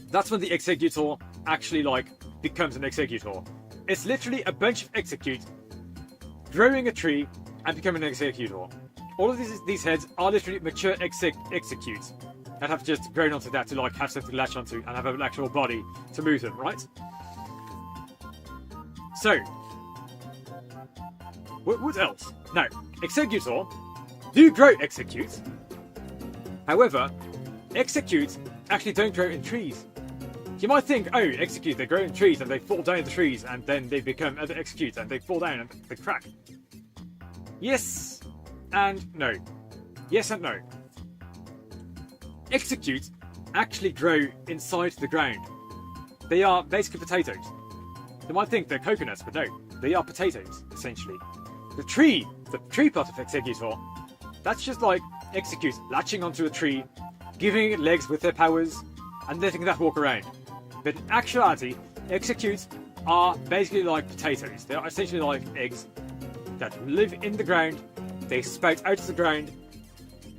[SPEAKER 1] that's when the executor actually like becomes an executor. It's literally a bunch of execute growing a tree and becoming an executor. All of these heads are literally mature executes that have just grown onto that to like have something to latch onto and have an actual body to move them, right? So, what else? Now, executor do grow executes. However, executes actually don't grow in trees. You might think, oh, execute, they grow in trees and they fall down the trees and then they become other executes and they fall down and they crack. Yes and no. Yes and no. Executes actually grow inside the ground. They are basically potatoes. You might think they're coconuts, but no, they are potatoes, essentially. The tree part of executor, that's just like executes latching onto a tree, giving it legs with their powers, and letting that walk around. But in actuality, executes are basically like potatoes. They are essentially like eggs that live in the ground. They spout out of the ground.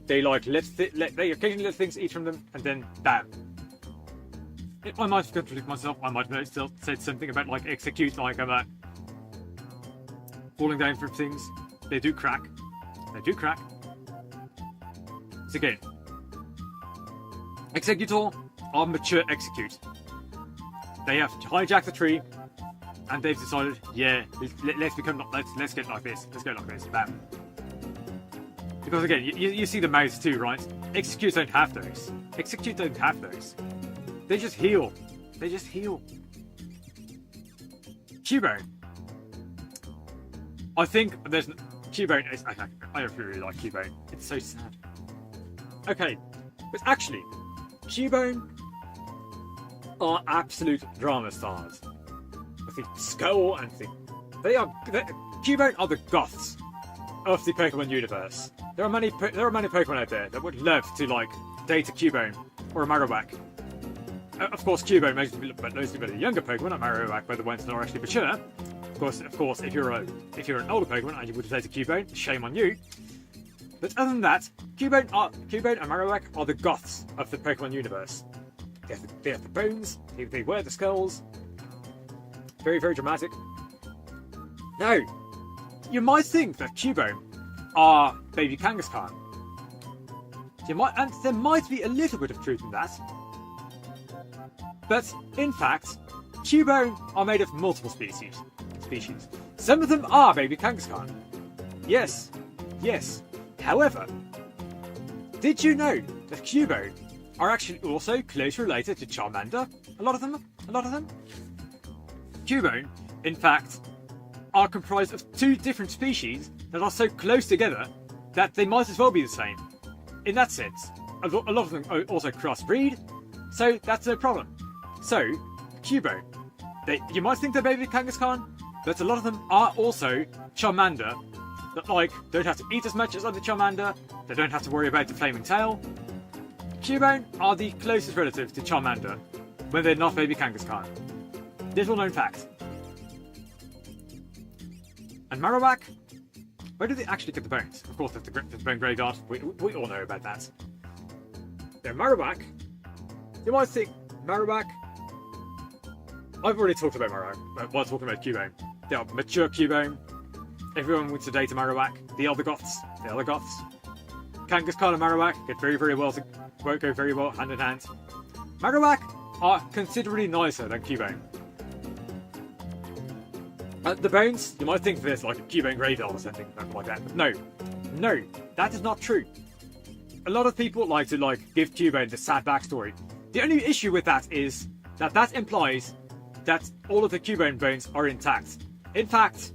[SPEAKER 1] They like they occasionally let things eat from them, and then bam. I might have contradicted myself. I might have still said something about like execute, like about falling down from things. They do crack. They do crack. So again, Executor are mature execute. They have hijacked the tree, and they've decided, yeah, let's get like this. Let's go like this. Bam. Because again, you see the mouths too, right? Executes don't have those. Execute don't have those. They just heal. They just heal. Cubone. I think there's Cubone is. I don't really like Cubone. It's so sad. Okay, but actually, Cubone are absolute drama stars. I think Skull and Cubone are the goths of the Pokemon universe. There are many Pokemon out there that would love to like date a Cubone or a Marowak. Of course, Cubone mostly by the younger Pokemon, and Marowak by the ones that are actually mature. Of course, if you're an older Pokemon and you would date a Cubone, shame on you. But other than that, Cubone and Marowak are the goths of the Pokemon universe. They have the bones, they wear the skulls. Very, very dramatic. Now, you might think that Cubone are baby Kangaskhan. And there might be a little bit of truth in that. But, in fact, Cubone are made of multiple species. Some of them are baby Kangaskhan. Yes. However, did you know that Cubone are actually also closely related to Charmander? A lot of them. Cubone, in fact, are comprised of two different species that are so close together that they might as well be the same. In that sense, a lot of them also crossbreed, so that's no problem. So, Cubone, you might think they're baby Kangaskhan, but a lot of them are also Charmander that don't have to eat as much as other Charmander, they don't have to worry about the flaming tail. Cubone are the closest relative to Charmander when they're not baby Kangaskhan. Little known fact. And Marowak, where do they actually get the bones? Of course, the bone graveyard. We all know about that. Now, Marowak, you might think Marowak. I've already talked about Marowak while talking about Cubone. They are mature Cubone. Everyone wants to date a Marowak. They are the goths. Kangaskhan and Marowak get very, very well go very well hand in hand. Marowak are considerably nicer than Cubone. The bones, you might think there's like a Cubone graveyard or something like that. But no, that is not true. A lot of people like to give Cubone the sad backstory. The only issue with that is that implies that all of the Cubone bones are intact. In fact,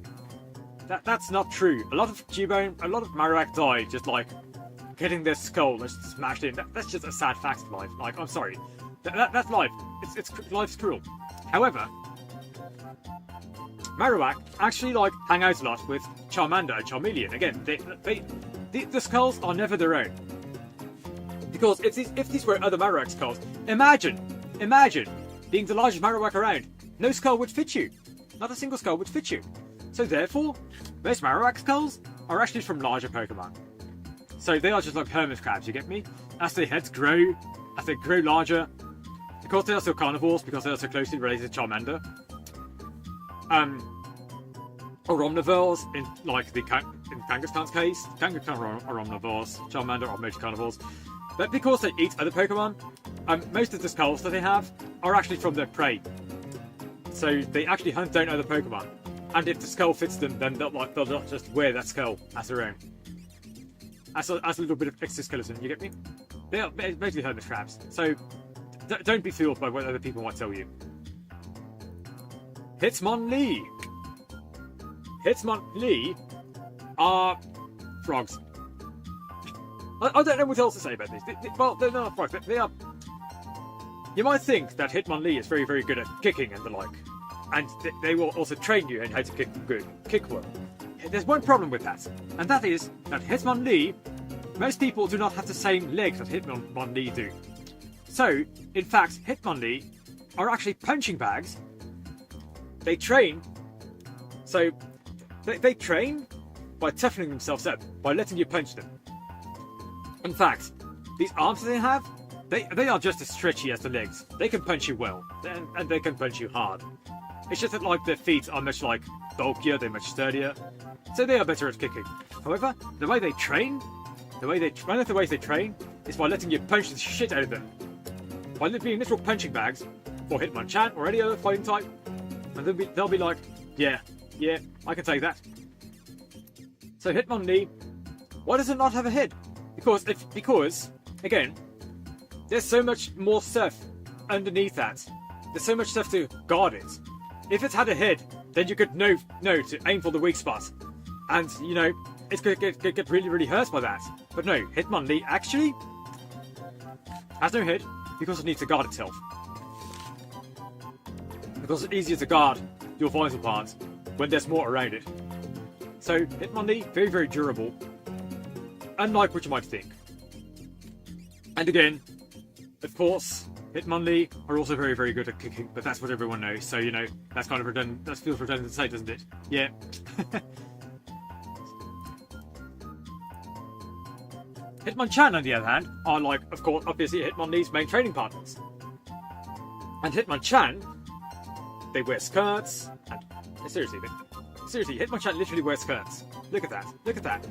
[SPEAKER 1] that's not true. A lot of Marowak die just getting their skull just smashed in. That's just a sad fact of life. I'm sorry, that's life. Life's cruel. However, Marowak actually hang out a lot with Charmander and Charmeleon. Again, the skulls are never their own. Because if these were other Marowak skulls, imagine being the largest Marowak around. No skull would fit you. Not a single skull would fit you. So therefore, most Marowak skulls are actually from larger Pokemon. So they are just like hermit crabs, you get me? As their heads grow, as they grow larger, because they are still carnivores, because they are so closely related to Charmander. Or omnivores in Kangaskhan's case. Kangaskhan are omnivores, Charmander are mostly carnivores. But because they eat other Pokemon, most of the skulls that they have are actually from their prey. So they actually hunt down other Pokemon. And if the skull fits them, then they'll not just wear that skull as their own. As a little bit of exoskeleton, you get me? They are basically hermit crabs. So don't be fooled by what other people might tell you. Hitmonlee are frogs. I don't know what else to say about this. They're not frogs. They are. You might think that Hitmonlee is very, very good at kicking and the like, and they will also train you in how to kick well. There's one problem with that, and that is that Hitmonlee, most people do not have the same legs that Hitmonlee do. So, in fact, Hitmonlee are actually punching bags. They train. So, they train by toughening themselves up, by letting you punch them. In fact, these arms that they have, they are just as stretchy as the legs. They can punch you well, and they can punch you hard. It's just that their feet are much bulkier, they're much sturdier, so they are better at kicking. However, one of the ways they train is by letting you punch the shit out of them. by being literal punching bags for Hitmonchan or any other fighting type, and they'll be like, yeah, I can take that. So Hitmonlee, why does it not have a head? Because again, there's so much more stuff underneath that. There's so much stuff to guard it. If it had a head, then you could know to aim for the weak spot, and it's gonna get really, really hurt by that. But no, Hitmonlee actually has no head because it needs to guard itself. Because it's easier to guard your vital parts when there's more around it. So Hitmonlee, very, very durable, unlike what you might think. And again, of course, Hitmonlee are also very, very good at kicking, but that's what everyone knows. So that's kind of redundant. That feels redundant to say, doesn't it? Yeah. Hitmonchan, on the other hand, are of course, obviously Hitmonlee's main training partners. And Hitmonchan, they wear skirts, and seriously, Hitmonchan literally wears skirts. Look at that. Look at that.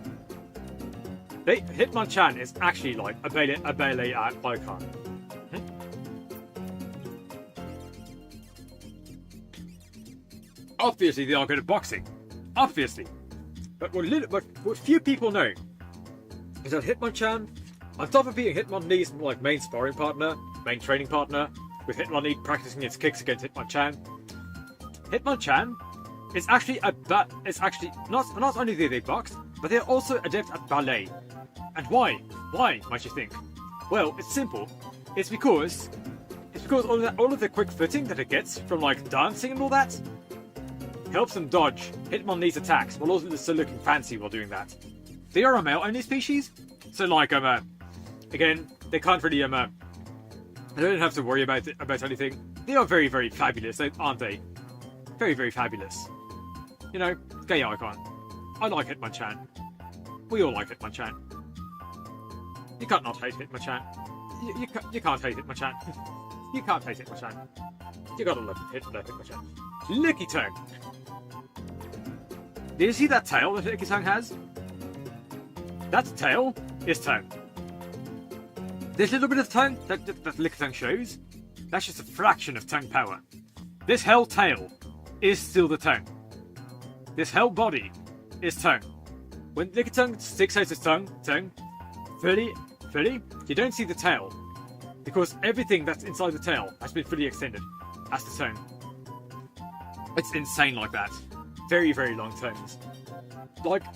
[SPEAKER 1] Hitmonchan is actually like a ballet icon. Obviously, they are good at boxing. Obviously. But what few people know is that Hitmonchan, on top of being Hitmonlee's main sparring partner, main training partner, with Hitmonlee practicing its kicks against Hitmonchan is actually not only do they box, but they are also adept at ballet. And why? Why, might you think? Well, it's simple. It's because all of the quick footing that it gets from dancing and all that helps them dodge Hitmonlee's attacks while also still looking fancy while doing that. They are a male-only species, so again, they can't really they don't have to worry about anything. They are very, very fabulous, aren't they? Very, very fabulous. Gay icon. I like Hitmonchan. We all like Hitmonchan. You can't not hate Hitmonchan. You can't hate Hitmonchan. You can't hate Hitmonchan. You gotta love Hitmonchan. Lickitung. Do you see that tail that Lickitung has? That tail is tongue. This little bit of tongue that Lickitung shows, that's just a fraction of tongue power. This whole tail is still the tongue. This whole body is tongue. When Lickitung sticks out his tongue, fully, you don't see the tail. Because everything that's inside the tail has been fully extended as the tongue. It's insane like that. Very, very long tongues.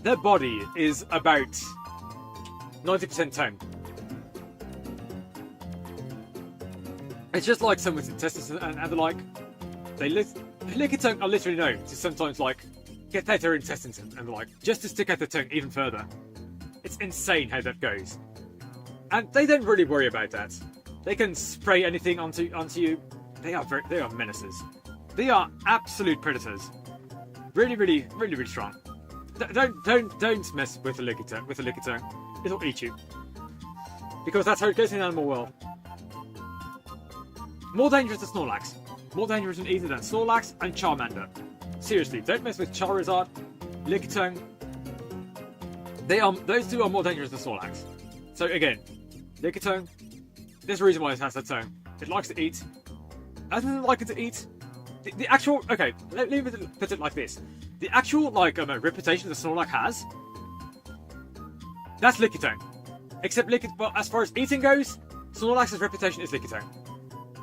[SPEAKER 1] Their body is about 90% tongue. It's just like someone's intestines and Lickitung are literally known to sometimes get out their intestines and just to stick out their tongue even further. It's insane how that goes. And they don't really worry about that. They can spray anything onto you. They are menaces. They are absolute predators. Really, really, really, really strong. Don't mess with a Lickitung. It'll eat you. Because that's how it goes in the animal world. More dangerous than Snorlax. More dangerous than either than Snorlax and Charmander. Seriously, don't mess with Charizard, Lickitung. Those two are more dangerous than Snorlax. So again, Lickitung, there's a reason why it has that tongue. It likes to eat. Other than liking to eat, the actual... Okay, let me put it like this. The actual, reputation that Snorlax has, that's Lickitung. Except well, as far as eating goes, Snorlax's reputation is Lickitung.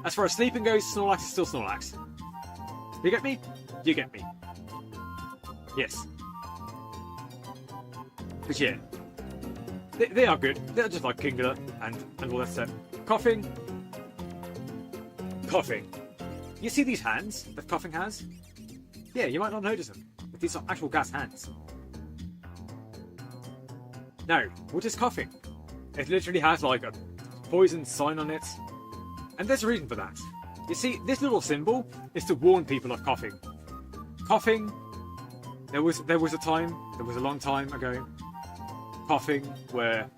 [SPEAKER 1] As far as sleeping goes, Snorlax is still Snorlax. You get me? You get me. Yes. But yeah. They are good. They're just like Kingler and all that stuff. Coughing. You see these hands that Coughing has? Yeah, you might not notice them. But these are actual gas hands. Now, what is Coughing? It literally has a poison sign on it. And there's a reason for that. You see, this little symbol is to warn people of Coughing. Coughing, there was a long time ago, Coughing were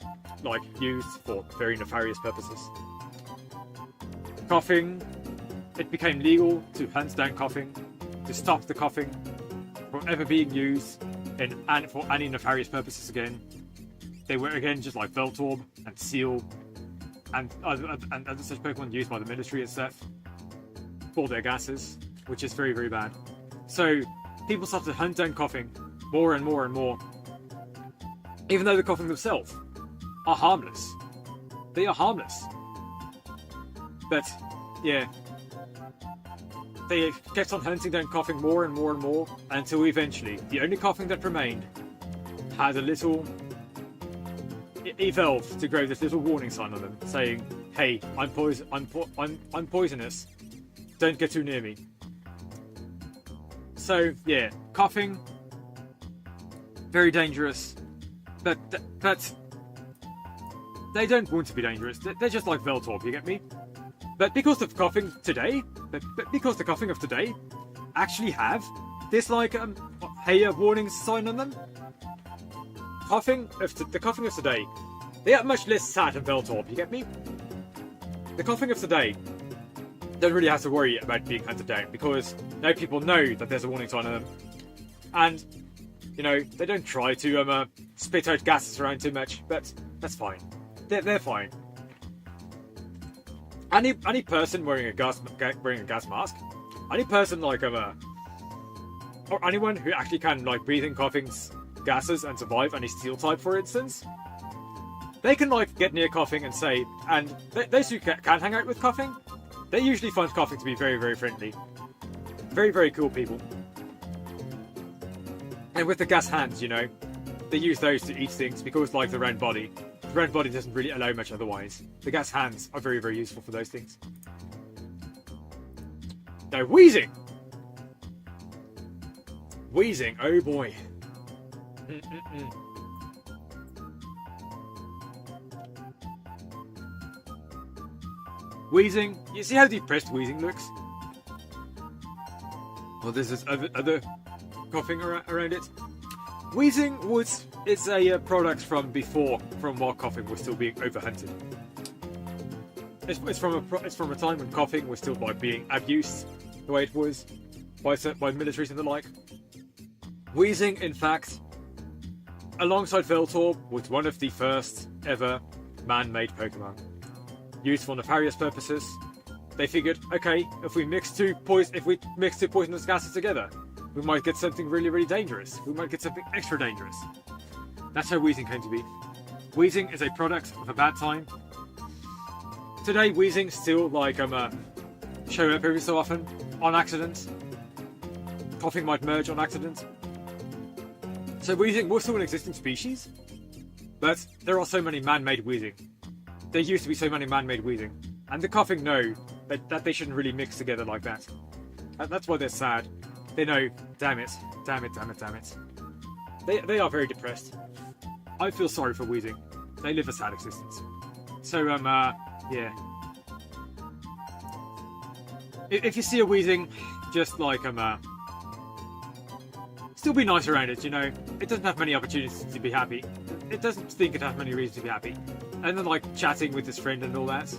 [SPEAKER 1] used for very nefarious purposes. Coughing, it became legal to hunt down Coughing, to stop the Coughing from ever being used for any nefarious purposes again. They were again just like Veltorb and Seal and other such Pokemon used by the military and stuff for their gases, which is very, very bad. So people start to hunt down Coughing more and more and more, even though the Coughing themselves are harmless. They are harmless. But, yeah. They kept on hunting down Coughing more and more and more, until eventually, the only Coughing that remained had a little... evolved to grow this little warning sign on them, saying, "Hey, I'm poisonous. Don't get too near me." So, yeah, Coughing, very dangerous, but they don't want to be dangerous. They're just like Veltorb, you get me? But because the Coughing today, because the Coughing of today actually have this like hey, warning sign on them, the Coughing of today, they are much less sad than Veltorb, you get me? The Coughing of today don't really have to worry about being hunted down, because now people know that there's a warning sign on them, and you know, they don't try to spit out gases around too much, but that's fine. They're fine. Any person wearing a gas mask, any person like or anyone who actually can like breathe in Coughing's gases and survive, any steel type for instance, they can like get near Coughing and say, and those who can hang out with Coughing, they usually find Coughing to be very, very friendly, very, very cool people. And with the gas hands, you know, they use those to eat things because like the round body doesn't really allow much otherwise. The gas hands are very, very useful for those things. Now, Wheezing! Wheezing, oh boy. Wheezing, you see how depressed Wheezing looks? Well, there's this other Coughing around it. Wheezing is a product from while Coughing was still being overhunted. It's from a time when Coughing was still like being abused the way it was by militaries and the like. Wheezing, in fact, alongside Veltorb, was one of the first ever man-made Pokemon used for nefarious purposes. They figured, okay, if we mix two poisonous gases together, we might get something really, really dangerous. We might get something extra dangerous. That's how Wheezing came to be. Wheezing is a product of a bad time. Today, Wheezing still like show up every so often on accident. Coughing might merge on accident. So Wheezing was still an existing species, but there are so many man-made Wheezing. There used to be so many man-made Wheezing, and the Coughing know that they shouldn't really mix together like that. And that's why they're sad. They know, damn it. They are very depressed. I feel sorry for Wheezing. They live a sad existence. So, yeah. If you see a Wheezing, just like, still be nice around it, you know? It doesn't have many opportunities to be happy. It doesn't think it has many reasons to be happy. And then, like, chatting with his friend and all that.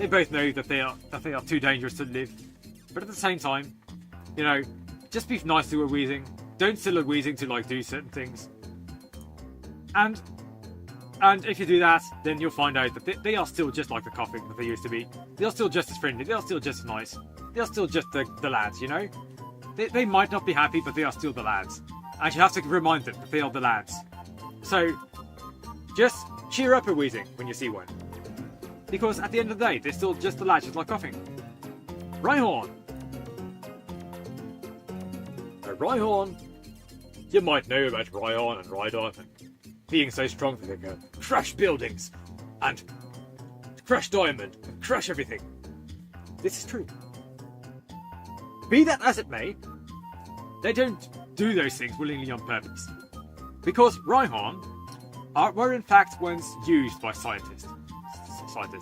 [SPEAKER 1] They both know that they are too dangerous to live. But at the same time, you know, just be nice to a Wheezing. Don't tell a Wheezing to like do certain things. And if you do that, then you'll find out that they are still just like the Coughing that they used to be. They are still just as friendly. They are still just as nice. They are still just the lads, you know? They might not be happy, but they are still the lads. And you have to remind them that they are the lads. So, just cheer up a Wheezing when you see one. Because at the end of the day, they're still just the lads, just like Coughing. Rhyhorn! Rhyhorn, you might know about Rhyhorn and Rhydon and being so strong that they can crush buildings and crush diamond and crush everything. This is true. Be that as it may, they don't do those things willingly on purpose. Because Rhyhorn were in fact once used by scientists.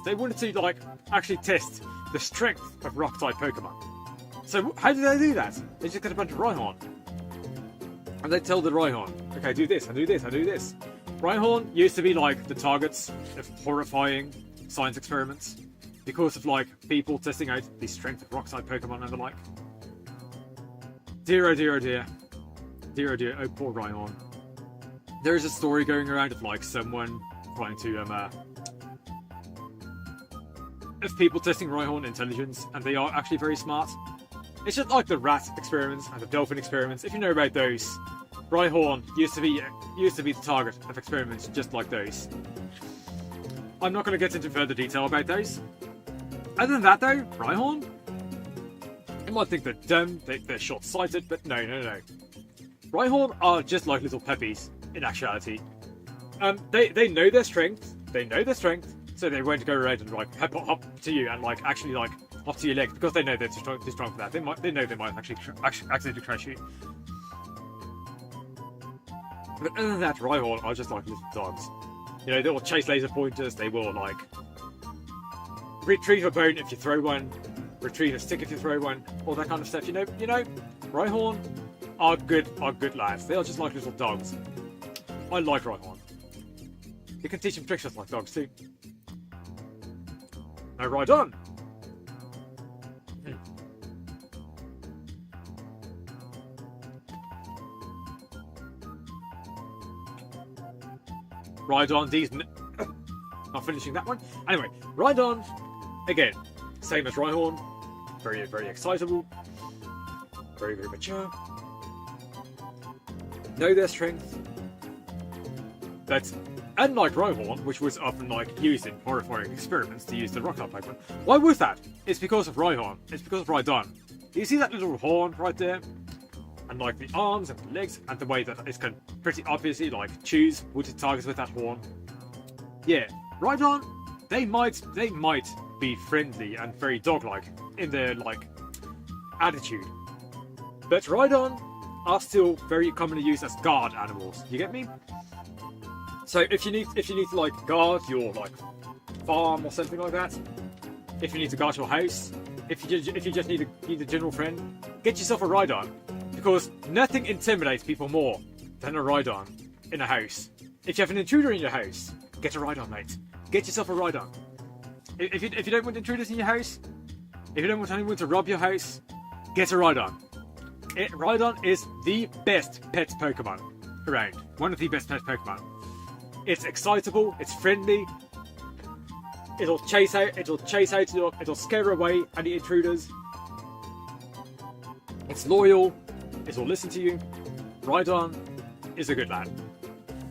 [SPEAKER 1] They wanted to like actually test the strength of rock-type Pokemon. So how do they do that? They just get a bunch of Rhyhorn. And they tell the Rhyhorn, okay, do this, and do this, and do this. Rhyhorn used to be like the targets of horrifying science experiments because of like people testing out the strength of rock-type Pokemon and the like. Dear oh dear oh dear. Dear oh dear, oh poor Rhyhorn. There is a story going around of like someone trying to of people testing Rhyhorn intelligence, and they are actually very smart. It's just like the rat experiments and the dolphin experiments. If you know about those, Rhyhorn used to be the target of experiments just like those. I'm not going to get into further detail about those. Other than that, though, Rhyhorn, you might think they're dumb, they're short-sighted, but no. Rhyhorn are just like little puppies in actuality. They know their strength. So they won't go around and like hop to you and like actually like hop to your legs because they know they're too strong for that. They know they might actually accidentally crash you. But other than that, Rhyhorn are just like little dogs. You know, they will chase laser pointers. They will like retrieve a bone if you throw one, retrieve a stick if you throw one, all that kind of stuff. You know, Rhyhorn are good lads. They are just like little dogs. I like Rhyhorn. You can teach them tricks just like dogs too. Now ride on! Rhydon, these... Not finishing that one. Anyway, Rhydon, again, same as Rhyhorn. Very, very excitable. Very, very mature. Know their strength. But unlike Rhyhorn, which was often like used in horrifying experiments to use the rock-type Pokemon. Why was that? It's because of Rhyhorn. It's because of Rhydon. You see that little horn right there? And like the arms and the legs and the way that it can pretty obviously like choose which it targets with that horn. Yeah, Rhydon, they might be friendly and very dog-like in their like attitude. But Rhydon are still very commonly used as guard animals. You get me? So if you need to like guard your like farm or something like that, if you need to guard your house, if you just need a general friend, get yourself a Rhydon, because nothing intimidates people more than a Rhydon in a house. If you have an intruder in your house, get a Rhydon, mate. Get yourself a Rhydon. If you don't want intruders in your house, if you don't want anyone to rob your house, get a Rhydon. Rhydon is the best pet Pokemon around. One of the best pet Pokemon. It's excitable, it's friendly, it'll scare away any intruders. It's loyal, it'll listen to you. Rhydon is a good lad.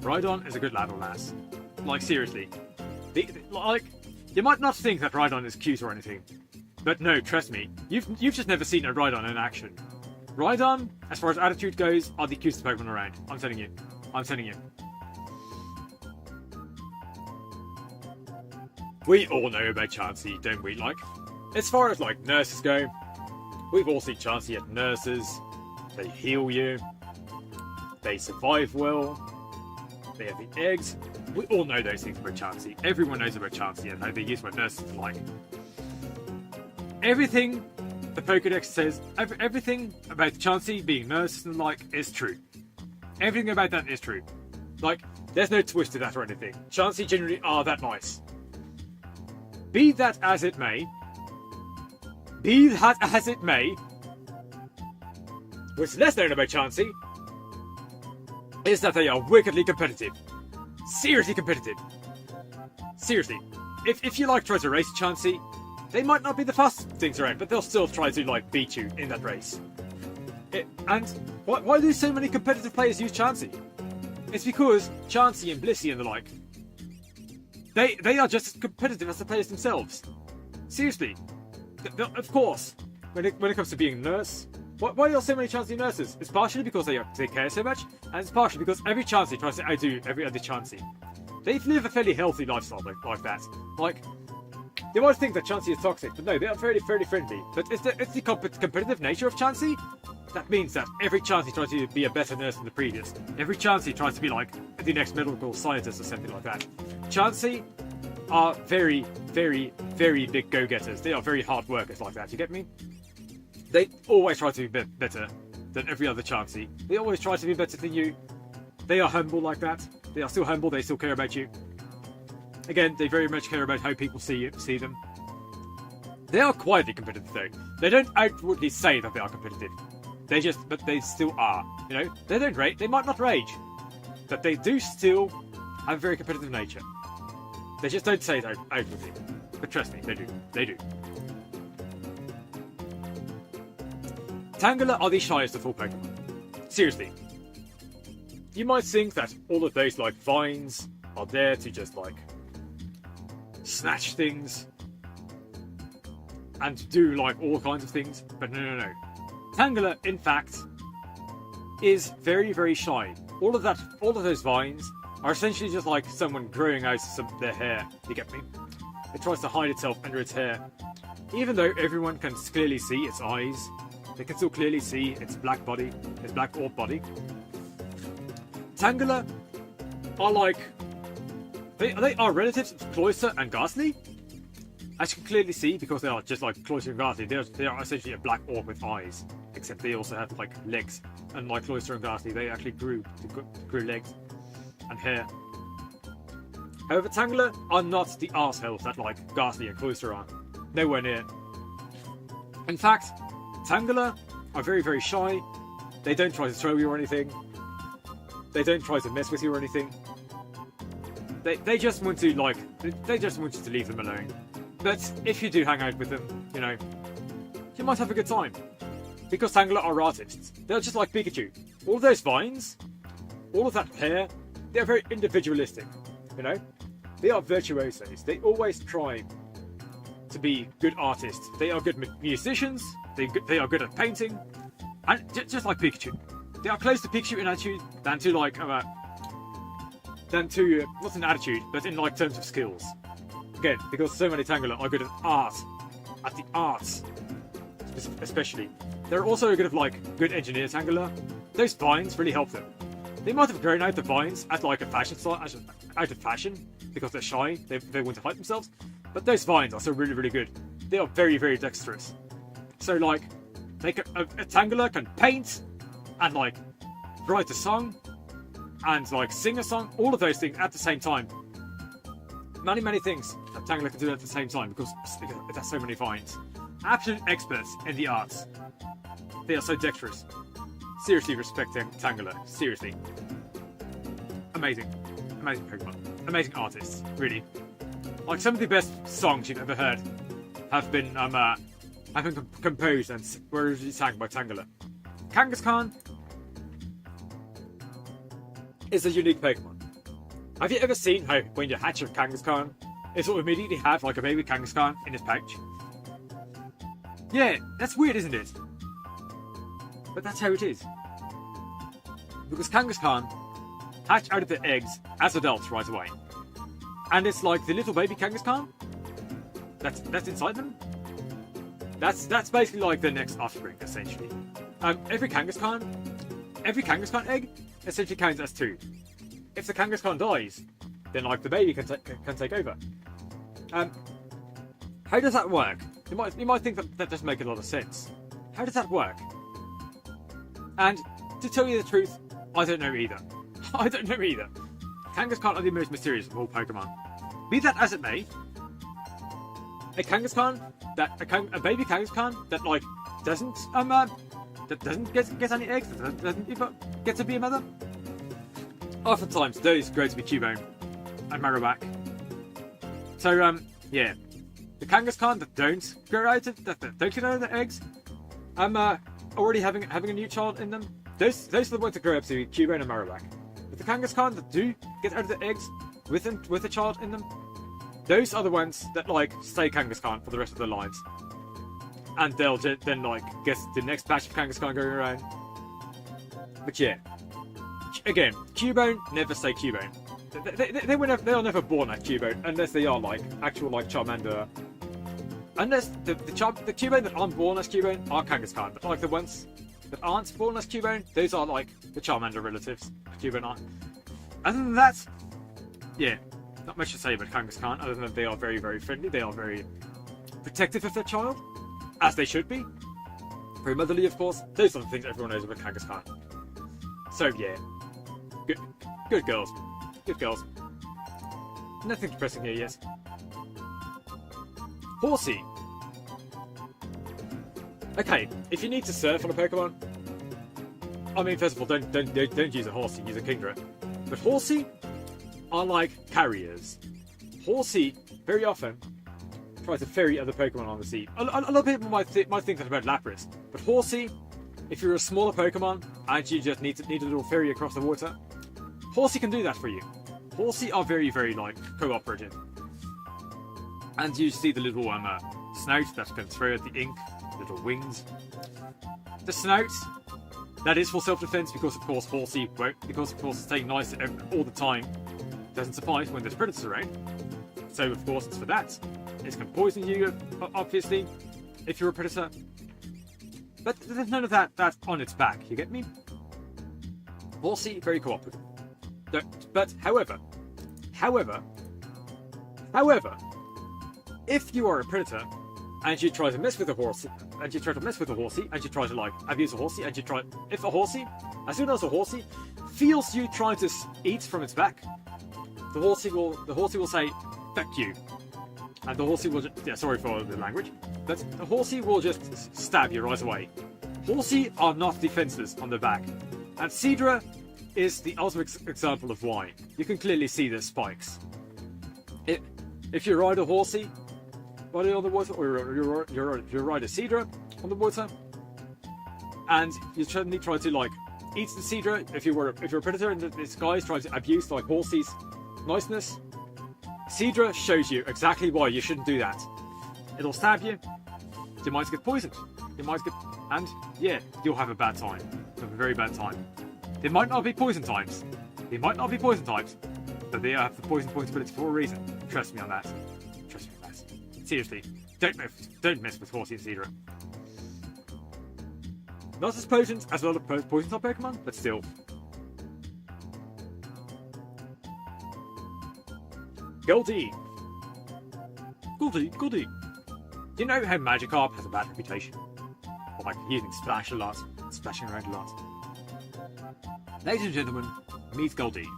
[SPEAKER 1] Rhydon is a good lad or lass. Like seriously. Like, you might not think that Rhydon is cute or anything, but no, trust me, you've just never seen a Rhydon in action. Rhydon, as far as attitude goes, are the cutest Pokemon around. I'm telling you. We all know about Chansey, don't we? Like, as far as like nurses go, we've all seen Chansey at nurses. They heal you. They survive well. They have the eggs. We all know those things about Chansey. Everyone knows about Chansey and how they use what nurses like. Everything the Pokédex says, everything about Chansey being nurses and like is true. Everything about that is true. Like, there's no twist to that or anything. Chansey generally are that nice. Be that as it may, what's less known about Chansey is that they are wickedly competitive. Seriously competitive. Seriously. If you like try to race Chansey, they might not be the fastest things around, but they'll still try to like beat you in that race. And why do so many competitive players use Chansey? It's because Chansey and Blissey and the like, they are just as competitive as the players themselves. Seriously. Of course, when it comes to being a nurse, why are there so many Chansey nurses? It's partially because they care so much, and it's partially because every Chansey tries to outdo every other Chansey. They live a fairly healthy lifestyle like that. Like, you might think that Chansey is toxic, but no, they are fairly friendly. But it's the competitive nature of Chansey that means that every Chansey tries to be a better nurse than the previous. Every Chansey tries to be like the next medical scientist or something like that. Chansey are very, very, very big go-getters. They are very hard workers like that, you get me? They always try to be better than every other Chansey. They always try to be better than you. They are humble like that. They are still humble, they still care about you. Again, they very much care about how people see them. They are quietly competitive though. They don't outwardly say that they are competitive. But they still are. You know, they don't rage. They might not rage, but they do still have a very competitive nature. They just don't say it outwardly. But trust me, they do. They do. Tangela are the shyest of all Pokemon. Seriously. You might think that all of those, like, vines are there to just, like, snatch things and do, like, all kinds of things, but no. Tangela, in fact, is very, very shy. All of those vines are essentially just like someone growing out their hair, you get me? It tries to hide itself under its hair. Even though everyone can clearly see its eyes, they can still clearly see its black body, its black orb body. Tangela are like... They are relatives of Cloyster and Ghastly. As you can clearly see, because they are just like Cloyster and Ghastly, they are essentially a black orb with eyes. Except they also have like legs. Unlike Cloyster and Ghastly, they actually grew legs and hair. However, Tangela are not the arseholes that like Ghastly and Cloyster are. Nowhere near. In fact, Tangela are very, very shy. They don't try to throw you or anything. They don't try to mess with you or anything. They just want to like they just want you to leave them alone. But if you do hang out with them, you know, you might have a good time. Because Tangela are artists. They're just like Pikachu. All of those vines, all of that hair, they're very individualistic, you know? They are virtuosos. They always try to be good artists. They are good musicians. They are good at painting. And just like Pikachu. They are close to Pikachu in attitude than to like, not in attitude, but in like terms of skills. Again, because so many Tangela are good at art. At the arts. Especially. They're also good good engineers, Tangela. Those vines really help them. They might have grown out the vines as like a fashion style, out of fashion, because they're shy, they want to hide themselves. But those vines are still really, really good. They are very, very dexterous. So like, a Tangela can paint, and like, write a song, and like, sing a song, all of those things at the same time. Many, many things that Tangela can do at the same time, because it has so many vines. Absolute experts in the arts. They are so dexterous. Seriously respecting Tangela. Seriously. Amazing. Amazing Pokemon. Amazing artists. Really. Like some of the best songs you've ever heard have been composed and were originally sang by Tangela. Kangaskhan is a unique Pokemon. Have you ever seen how when you hatch a Kangaskhan, it will immediately have like a baby Kangaskhan in its pouch? Yeah, that's weird, isn't it? But that's how it is. Because Kangaskhan hatch out of their eggs as adults right away. And it's like the little baby Kangaskhan that's inside them. That's basically like the next offspring, essentially. Every Kangaskhan egg essentially counts as 2. If the Kangaskhan dies, then like the baby can take over. How does that work? You might think that doesn't make a lot of sense. How does that work? And to tell you the truth, I don't know either. I don't know either. Kangaskhan are the most mysterious of all Pokemon. Be that as it may, a Kangaskhan, a baby Kangaskhan that like doesn't get any eggs, that doesn't even get to be a mother. Oftentimes those grow to be Cubone and Marowak. So yeah. The Kangaskhan that don't grow out of that don't get out of their eggs, already having a new child in them. Those are the ones that grow up to be Cubone and Marowak. But the Kangaskhan that do get out of their eggs with a child in them, those are the ones that like stay Kangaskhan for the rest of their lives. And they'll then like get the next batch of Kangaskhan going around. But yeah, again, Cubone never stay Cubone. They are never born as Cubone unless they are like actual like Charmander. Unless the Cubone that aren't born as Cubone are Kangaskhan, but like the ones that aren't born as Cubone, those are like the Charmander relatives. Cubone are. Other than that, yeah, not much to say about Kangaskhan other than they are very, very friendly. They are very protective of their child, as they should be. Very motherly, of course. Those are the things everyone knows about Kangaskhan. So yeah, good girls. Good girls. Nothing depressing here yet. Horsey. Okay, if you need to surf on a Pokemon, I mean, first of all, don't use a Horsey, use a Kingdra. But Horsey are like carriers. Horsey, very often, tries to ferry other Pokemon on the sea. A lot of people might think that about Lapras, but Horsey, if you're a smaller Pokemon and you just need a little ferry across the water, Horsey can do that for you. Horsey are very, very like cooperative, and you see the little snout that can throw at the ink, little wings. The snout, that is for self-defense because of course Horsey won't, because of course staying nice all the time doesn't suffice when there's predators around. So of course it's for that. It can poison you, obviously, if you're a predator. But there's none of that on its back, you get me? Horsey, very cooperative. But however, if you are a predator and you try to mess with a Horsey, and you try to like abuse a Horsey, and if a Horsey, as soon as a Horsey feels you trying to eat from its back, the Horsey will say, "Fuck you," and the Horsey will sorry for the language, but the Horsey will just stab you right away. Horsey are not defenseless on the back, and Seadra is the ultimate example of why. You can clearly see the spikes. If you ride a Horsey body on the water, or you ride a Seadra on the water, and you suddenly try to like eat the Seadra, if you're a predator and this guy's trying to abuse like Horsey's niceness, Seadra shows you exactly why you shouldn't do that. It'll stab you. You might get poisoned. And yeah, you'll have a bad time. You'll have a very bad time. There might not be poison types. But they have the poison point ability for a reason. Trust me on that. Seriously, don't mess with Horsey and Seadra. Not as potent as a lot of poison type Pokemon, but still. Goldeen. Do you know how Magikarp has a bad reputation? For like using splashing around a lot. Ladies and gentlemen, meet Goldeen.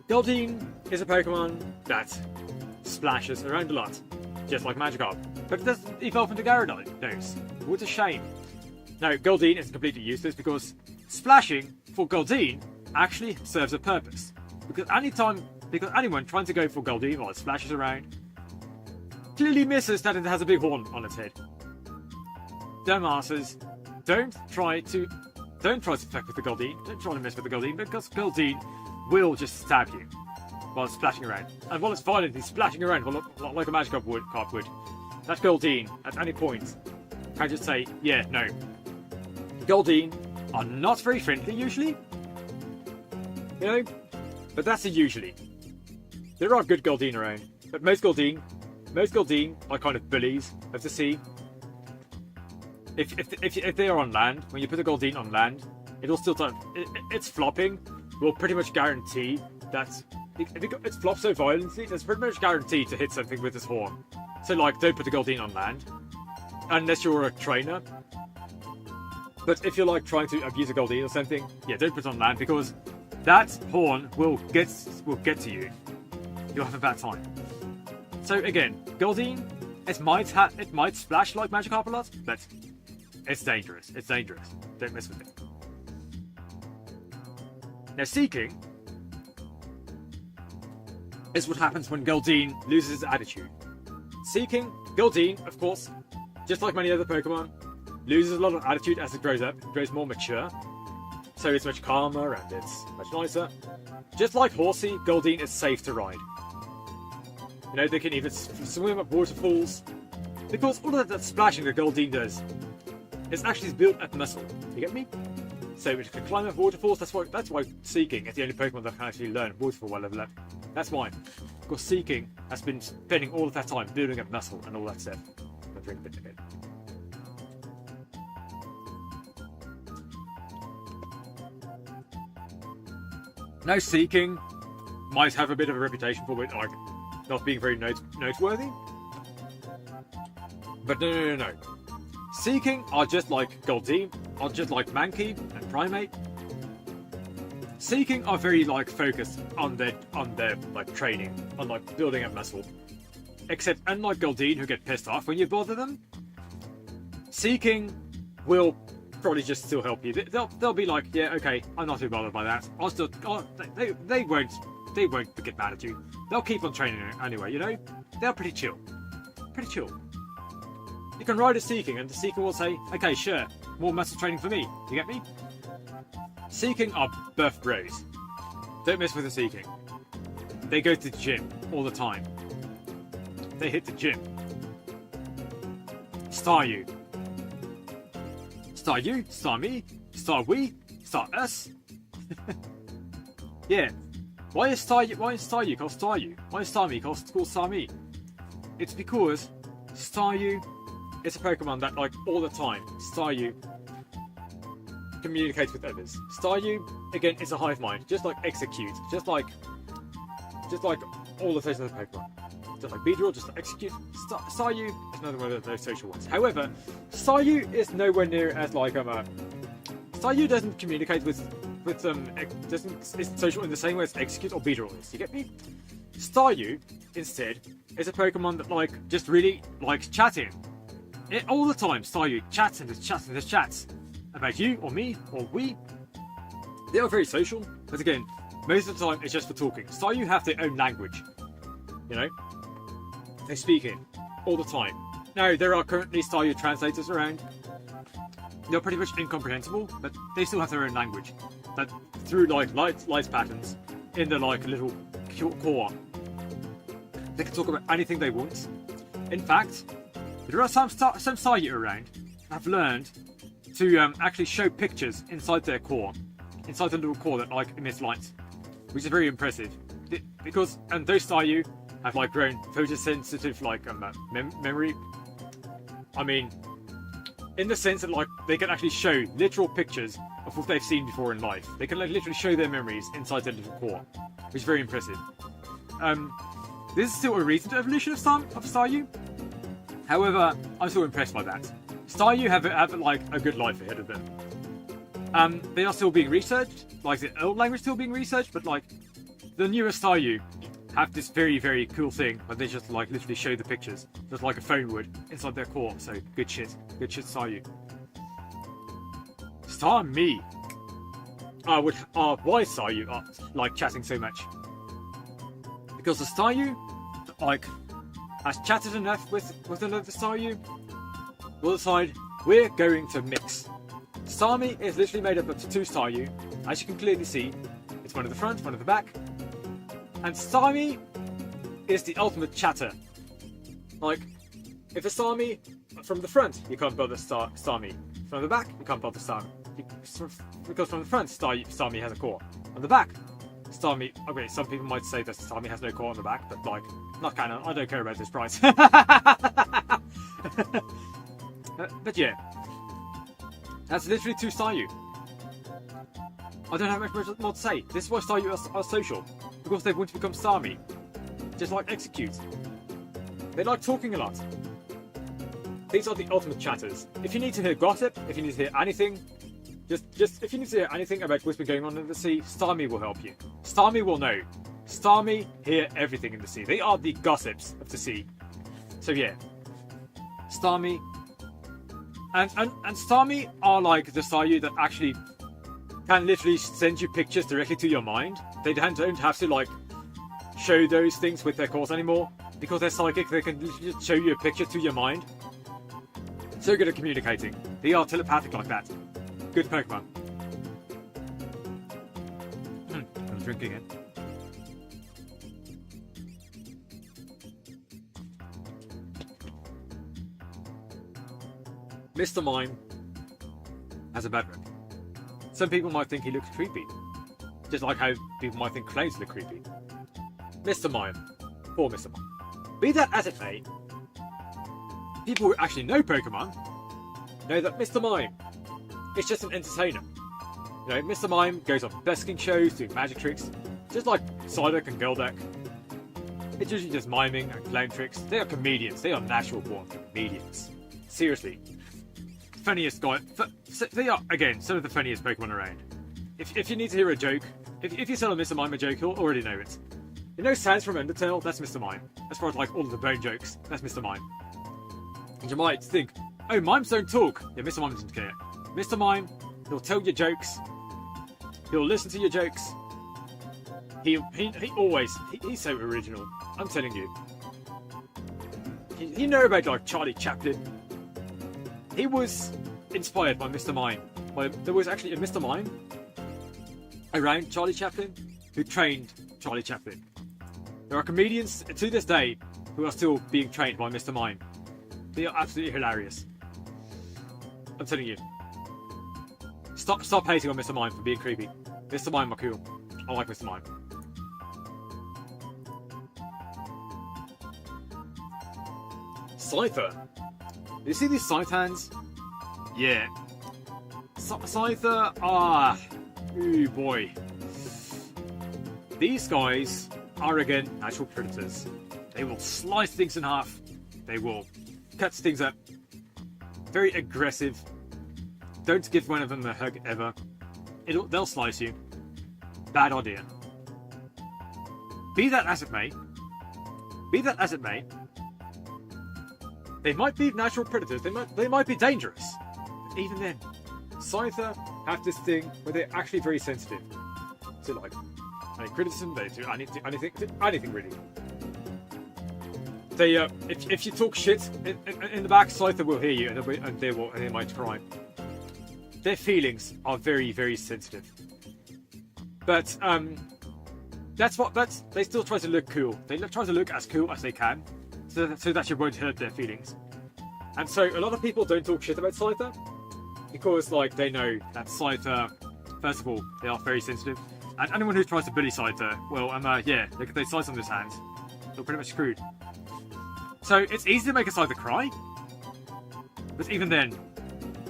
[SPEAKER 1] Goldeen is a Pokemon that splashes around a lot, just like Magikarp, but it doesn't evolve into Gyarados, which is a shame. Now, Goldeen isn't completely useless because splashing for Goldeen actually serves a purpose. Because anyone trying to go for Goldeen while it splashes around clearly misses that it has a big horn on its head. Dumbasses, don't try to fuck with the Goldeen. Don't try to mess with the Goldeen because Goldeen will just stab you while it's splashing around. And while it's violently splashing around, like a Magikarp would, that Goldeen at any point can just say, yeah, no. Goldeen are not very friendly usually, you know, but that's a usually. There are good Goldeen around, but most Goldeen are kind of bullies of the sea. If they are on land, when you put a Goldeen on land, it'll still its flopping will pretty much guarantee that if it flops so violently, it's pretty much guaranteed to hit something with its horn. So like, don't put a Goldeen on land unless you're a trainer. But if you're like trying to abuse a Goldeen or something, yeah, don't put it on land because that horn will get to you. You'll have a bad time. So again, Goldeen, it might splash like Magikarp a lot, but it's dangerous. Don't mess with it. Now, Seeking is what happens when Goldeen loses its attitude. Seeking, Goldeen, of course, just like many other Pokemon, loses a lot of attitude as it grows up. It grows more mature, so it's much calmer and it's much nicer. Just like Horsey, Goldeen is safe to ride. You know, they can even swim up waterfalls, because all of that splashing that Goldeen does is actually built up muscle. You get me? So it can climb up waterfalls. That's why Seeking is the only Pokemon that can actually learn waterfall while level up. That's why. Because Seeking has been spending all of that time building up muscle and all that stuff. I'll drink a bit again. Now, Seeking might have a bit of a reputation for it, like not being very noteworthy. But no. Seeking are just like Goldeen, are just like Mankey and Primeape. Seeking are very like focused on their like training, on like building up muscle. Except unlike Goldeen, who get pissed off when you bother them, Seeking will probably just still help you. They'll be like, yeah, okay, I'm not too bothered by that. They They won't get mad at you. They'll keep on training anyway, you know? They're pretty chill. Pretty chill. You can ride a Seeking and the Seeking will say, okay, sure, more muscle training for me. You get me? Seeking are buff bros. Don't mess with a Seeking. They go to the gym all the time. They hit the gym. Star you. Star you, star me, star we, star us. Yeah. Why is star you called star you? Why is star me called star me? It's because Staryu is a Pokemon that, like, all the time, Staryu communicates with others. Staryu, again, is a hive mind, just like Execute, just like all of those other Pokemon. Just like Beedrill, just like Execute. Staryu is another one of those social ones. However, Staryu is nowhere near as like Staryu doesn't communicate isn't social in the same way as Execute or Beedrill is. You get me? Staryu, instead, is a Pokemon that, like, just really likes chatting. All the time, Staryu chats and chats about you or me or we. They are very social, but again, most of the time it's just for talking. Staryu have their own language, you know? They speak it all the time. Now, there are currently Staryu translators around. They're pretty much incomprehensible, but they still have their own language. That through, like, light patterns in the, like, little core, they can talk about anything they want. In fact, there are some Staryu around that have learned to actually show pictures inside their core, inside the little core that, like, emits light, which is very impressive. Because those Staryu have, like, grown photosensitive, like, memory. I mean, in the sense that, like, they can actually show literal pictures of what they've seen before in life. They can, like, literally show their memories inside their little core, which is very impressive. This is still a recent evolution of Staryu. However, I'm still impressed by that. Staryu have like a good life ahead of them. They are still being researched, like the old language still being researched, but like the newer Staryu have this very, very cool thing where they just, like, literally show the pictures, just like a phone would, inside their core. So good shit Staryu. Star me. Why is Staryu like chatting so much? Because the Staryu, like, has chatted enough with another Staryu, will decide we're going to mix. Starmie is literally made up of two Staryu. As you can clearly see, it's one at the front, one at the back. And Starmie is the ultimate chatter. Like, if a Starmie from the front, you can't bother Starmie. From the back, you can't bother Starmie. Because from the front, Starmie has a core. On the back, Starmie. Okay, some people might say that Starmie has no core on the back, but, like, not canon. I don't care about this price. But yeah, that's literally two Staryu. I don't have much more to say. This is why Staryu are social, because they want to become Starmie, just like Execute. They like talking a lot. These are the ultimate chatters. If you need to hear gossip, if you need to hear anything, just if you need to hear anything about what's been going on in the sea, Starmie will help you. Starmie will know. Starmie hear everything in the sea. They are the gossips of the sea. So yeah, Starmie and Starmie are like the Staryu that actually can literally send you pictures directly to your mind. They don't have to, like, show those things with their cores anymore, because they're psychic. They can literally just show you a picture to your mind. So good at communicating. They are telepathic like that. Good Pokemon. I'm drinking it. Mr. Mime has a bad rep. Some people might think he looks creepy, just like how people might think clowns look creepy. Mr. Mime. Poor Mr. Mime. Be that as it may, people who actually know Pokemon know that Mr. Mime is just an entertainer. You know, Mr. Mime goes on busking shows, doing magic tricks, just like Psyduck and Golduck. It's usually just miming and clown tricks. They are comedians. They are natural born comedians. Seriously. Funniest guy. They are, again, some of the funniest Pokemon around. If you need to hear a joke, if you tell a Mr. Mime a joke, he'll already know it. You know Sans from Undertale? That's Mr. Mime. As far as, like, all of the bone jokes, that's Mr. Mime. And you might think, oh, mimes don't talk. Yeah, Mr. Mime doesn't care. Mr. Mime, he'll tell your jokes. He'll listen to your jokes. he's so original. I'm telling you. You know about like Charlie Chaplin? He was inspired by Mr. Mime. There was actually a Mr. Mime around Charlie Chaplin who trained Charlie Chaplin. There are comedians to this day who are still being trained by Mr. Mime. They are absolutely hilarious. I'm telling you. Stop hating on Mr. Mime for being creepy. Mr. Mime are cool. I like Mr. Mime. Scyther. You see these scythe hands? Yeah. Scyther, ooh boy. These guys are again natural predators. They will slice things in half. They will cut things up. Very aggressive. Don't give one of them a hug ever. They'll slice you. Bad idea. Be that as it may, they might be natural predators. They might be dangerous. But even then, Scyther have this thing where they're actually very sensitive to like any criticism. They do anything really. They if you talk shit in the back, Scyther will hear you and they might cry. Their feelings are very, very sensitive. But they still try to look cool. They try to look as cool as they can, so that you won't hurt their feelings. And so a lot of people don't talk shit about Scyther because like they know that Scyther, first of all, they are very sensitive. And anyone who tries to bully Scyther, well, yeah, look at those size on his hands. They're pretty much screwed. So it's easy to make a Scyther cry, but even then,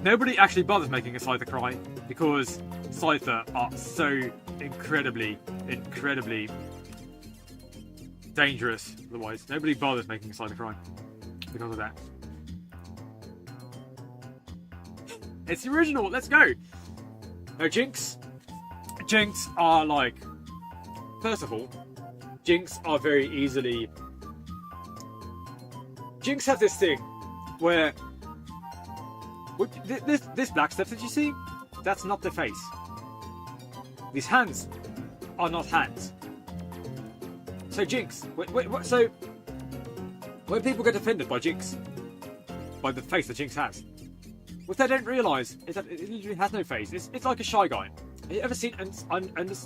[SPEAKER 1] nobody actually bothers making a Scyther cry because Scyther are so incredibly dangerous. Otherwise, nobody bothers making a Scyther cry because of that. It's the original. Let's go. No, Jinx. Jinx are like, first of all, Jinx are very easily. Jinx have this thing where this black stuff that you see, that's not the face. These hands are not hands. So Jinx, so when people get offended by Jinx, by the face that Jinx has, what they don't realise is that it literally has no face. It's like a Shy Guy. Have you ever seen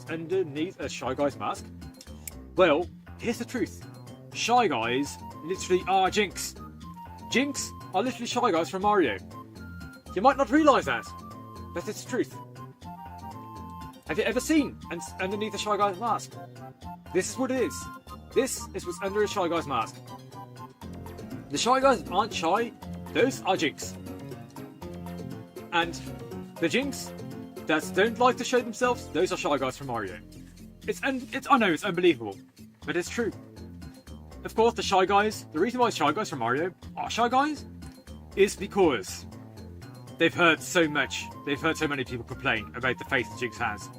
[SPEAKER 1] underneath a Shy Guy's mask? Well, here's the truth. Shy Guys literally are Jinx. Jinx are literally Shy Guys from Mario. You might not realise that, but it's the truth. Have you ever seen underneath a Shy Guy's mask? This is what it is. This is what's under a Shy Guy's mask. The Shy Guys aren't shy, those are Jinx. And the Jinx that don't like to show themselves, those are Shy Guys from Mario. I know it's unbelievable, but it's true. Of course, the Shy Guys, the reason why Shy Guys from Mario are Shy Guys is because they've heard so many people complain about the face that Jinx has.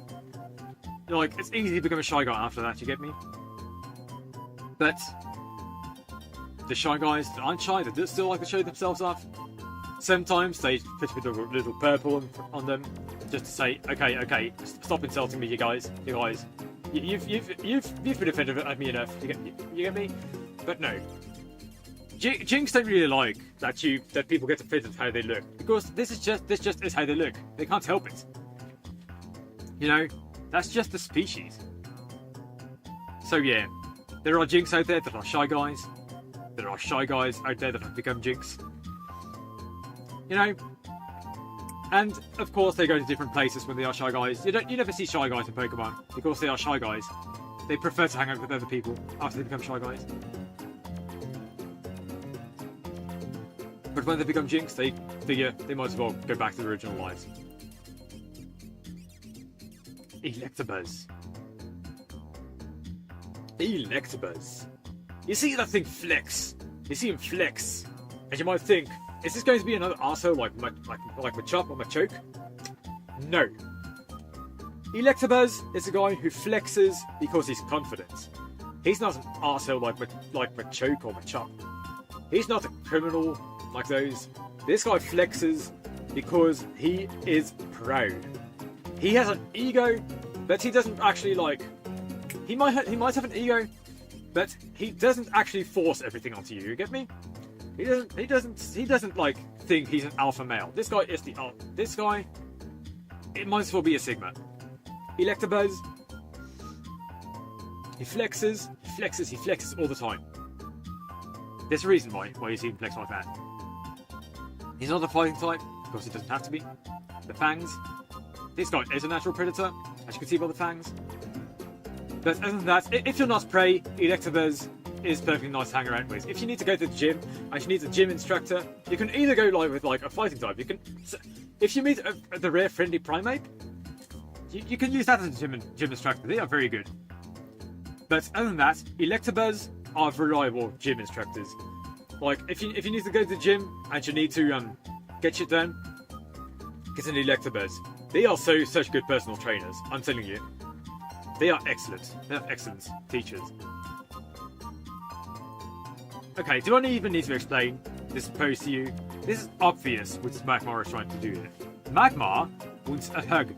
[SPEAKER 1] Like, it's easy to become a Shy Guy after that, you get me? But the Shy Guys that aren't shy, that still like to show themselves off, sometimes they put a bit of a little purple on them, just to say, okay, stop insulting me, you guys. You've been offended at me enough. You get me? But no, Jinx don't really like that people get offended at how they look, because this just is how they look. They can't help it. You know, that's just the species. So yeah, there are Jinx out there that are Shy Guys. There are Shy Guys out there that have become Jinx. You know, and of course they go to different places when they are Shy Guys. You never see Shy Guys in Pokemon because they are Shy Guys. They prefer to hang out with other people after they become Shy Guys. But when they become Jinx, they figure they might as well go back to their original lives. Electabuzz. You see that thing flex. You see him flex, and you might think, is this going to be another arsehole like Machop or Machoke? No. Electabuzz is a guy who flexes because he's confident. He's not an arsehole like Machoke or Machop. He's not a criminal like those. This guy flexes because he is proud. He has an ego, but he doesn't actually he might have an ego, but he doesn't actually force everything onto you. You get me? He doesn't like think he's an alpha male. This guy is the alpha. This guy, it might as well be a Sigma. Electabuzz. He flexes all the time. There's a reason why you see him flex like that. He's not a fighting type, because he doesn't have to be. The fangs. This guy is a natural predator, as you can see by the fangs. But other than that, if you're not prey, Electabuzz is perfectly nice to hang around with. If you need to go to the gym, and you need a gym instructor, you can either go with a fighting type. You can, if you meet the rare friendly primate, you can use that as a gym instructor. They are very good. But other than that, Electabuzz are reliable gym instructors. Like if you need to go to the gym and you need to get shit done, get an Electabuzz. They are such good personal trainers. I'm telling you, they are excellent. They are excellent teachers. Okay, do I even need to explain this pose to you? This is obvious what Magmar is trying to do here. Magmar wants a hug.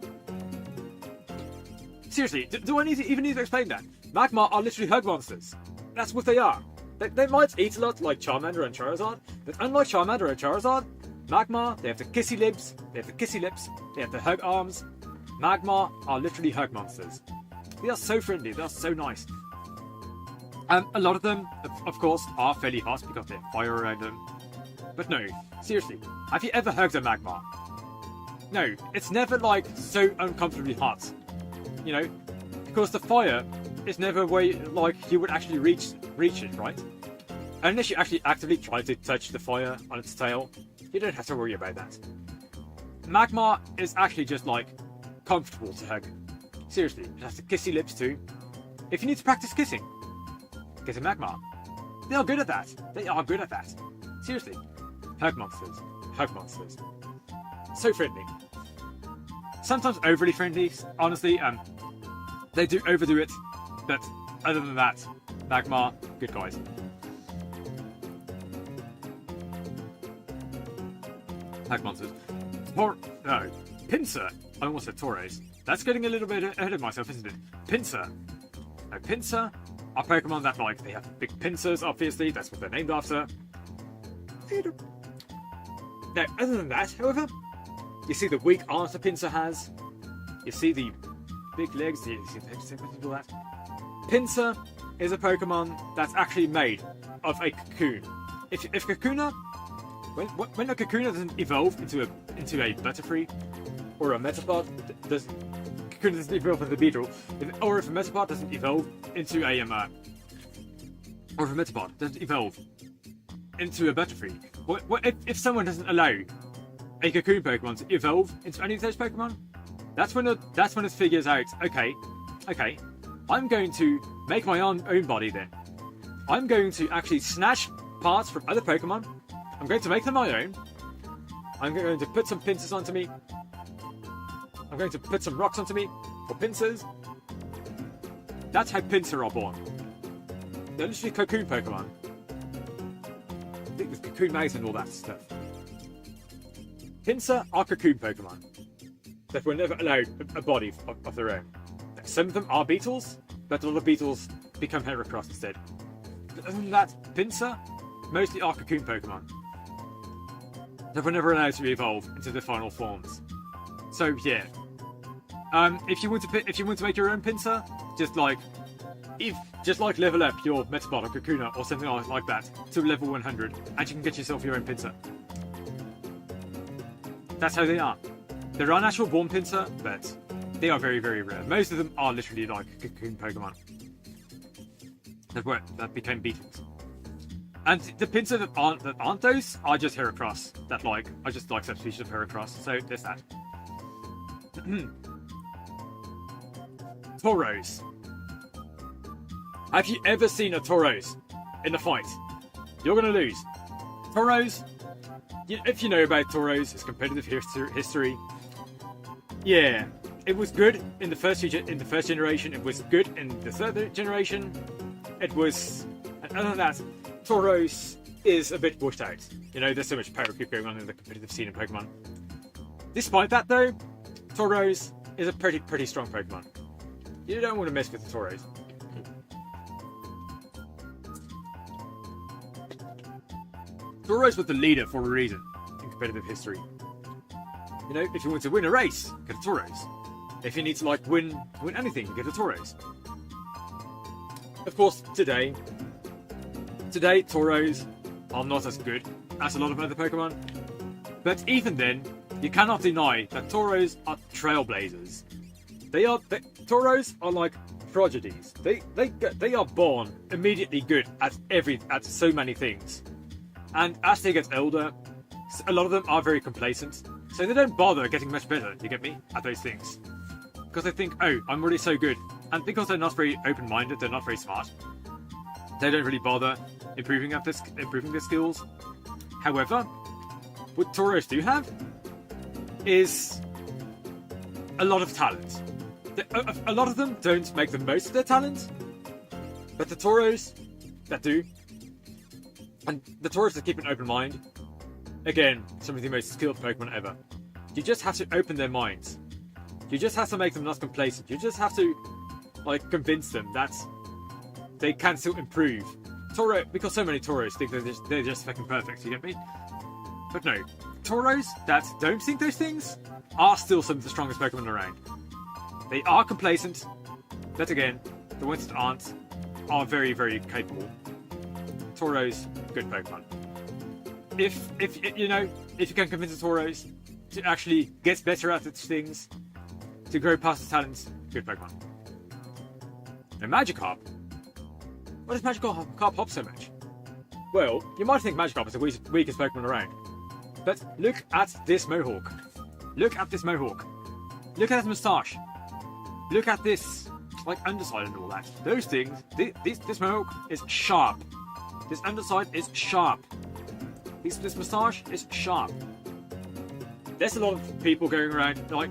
[SPEAKER 1] Seriously, do I even need to explain that? Magmar are literally hug monsters. That's what they are. They might eat a lot like Charmander and Charizard, but unlike Charmander and Charizard, Magmar, they have the kissy lips, they have the kissy lips, they have the hug arms. Magmar are literally hug monsters. They are so friendly, they are so nice. A lot of them, of course, are fairly hot because they have fire around them. But no, seriously, have you ever hugged a Magmar? No, it's never so uncomfortably hot. You know, because the fire is never where you would actually reach it, right? Unless you actually actively try to touch the fire on its tail, you don't have to worry about that. Magmar is actually just comfortable to hug. Seriously, it has the kissy lips too. If you need to practice kissing, get a Magmar. They are good at that. They are good at that. Seriously. Hug monsters. Hug monsters. So friendly. Sometimes overly friendly, honestly. They do overdo it. But other than that, Magmar, good guys. Hug monsters. Pinsir. I almost said Tauros. That's getting a little bit ahead of myself, isn't it? Pinsir. Now, Pinsir are Pokemon that they have big pincers, obviously. That's what they're named after. Now, other than that, however, you see the weak arms the Pinsir has. You see the big legs. You see all that. Pinsir is a Pokemon that's actually made of a cocoon. If Kakuna, when a Kakuna doesn't evolve into a Butterfree or a Metapod, Kakuna doesn't evolve into a Beedrill, or if a Metapod doesn't evolve into a or if a Metapod doesn't evolve into a Butterfree, if someone doesn't allow a Cocoon Pokemon to evolve into any of those Pokemon, that's when it figures out, okay, I'm going to make my own body then. I'm going to actually snatch parts from other Pokemon. I'm going to make them my own. I'm going to put some pincers onto me. I'm going to put some rocks onto me for pincers. That's how Pinsir are born. They're literally Cocoon Pokemon. I think with Cocoon Mags and all that stuff. Pinsir are Cocoon Pokemon that were never allowed a body of their own. Some of them are beetles, but a lot of beetles become Heracross instead. But other than that, Pinsir mostly are Cocoon Pokemon that were never allowed to evolve into their final forms. So yeah, if you want to make your own Pinsir, just level up your Metapod or Kakuna or something like that to level 100, and you can get yourself your own Pinsir. That's how they are. There are natural born Pinsir, but they are very, very rare. Most of them are literally Cocoon Pokemon that became beetles. And the Pinsir that aren't those are just Heracross. I just like subspecies of Heracross. So there's that. Tauros. Have you ever seen a Tauros in a fight? You're gonna lose. Tauros. If you know about Tauros, it's competitive history. Yeah, it was good in the first generation. It was good in the third generation. It was, and other than that, Tauros is a bit washed out. You know, there's so much power creep going on in the competitive scene in Pokemon. Despite that, though, Tauros is a pretty strong Pokemon. You don't want to mess with the Tauros. Tauros was the leader for a reason in competitive history. You know, if you want to win a race, get a Tauros. If you need to like win anything, get a Tauros. Of course, today Tauros are not as good as a lot of other Pokemon. But even then, you cannot deny that Tauros are trailblazers. Tauros are like prodigies. They are born immediately good at so many things. And as they get older, a lot of them are very complacent. So they don't bother getting much better, you get me, at those things. Because they think, oh, I'm already so good. And because they're not very open-minded, they're not very smart, they don't really bother improving their skills. However, what Tauros do have is a lot of talent. A lot of them don't make the most of their talent, but the Tauros that do, and the Tauros that keep an open mind, again, some of the most skilled Pokemon ever. You just have to open their minds. You just have to make them not complacent. You just have to, like, convince them that they can still improve. Because so many Tauros think they're just fucking perfect, you get me? But no, Tauros that don't think those things are still some of the strongest Pokemon around. They are complacent, but again, the ones that aren't are very, very capable. Tauros, good Pokemon. If you can convince the Tauros to actually get better at its things, to grow past its talents, good Pokemon. And Magikarp. Why does Magikarp hop so much? Well, you might think Magikarp is the weakest Pokemon around. But look at this Mohawk. Look at this Mohawk. Look at his moustache. Look at this, like, underside and all that. Those things, this Mohawk is sharp. This underside is sharp. This moustache is sharp. There's a lot of people going around like,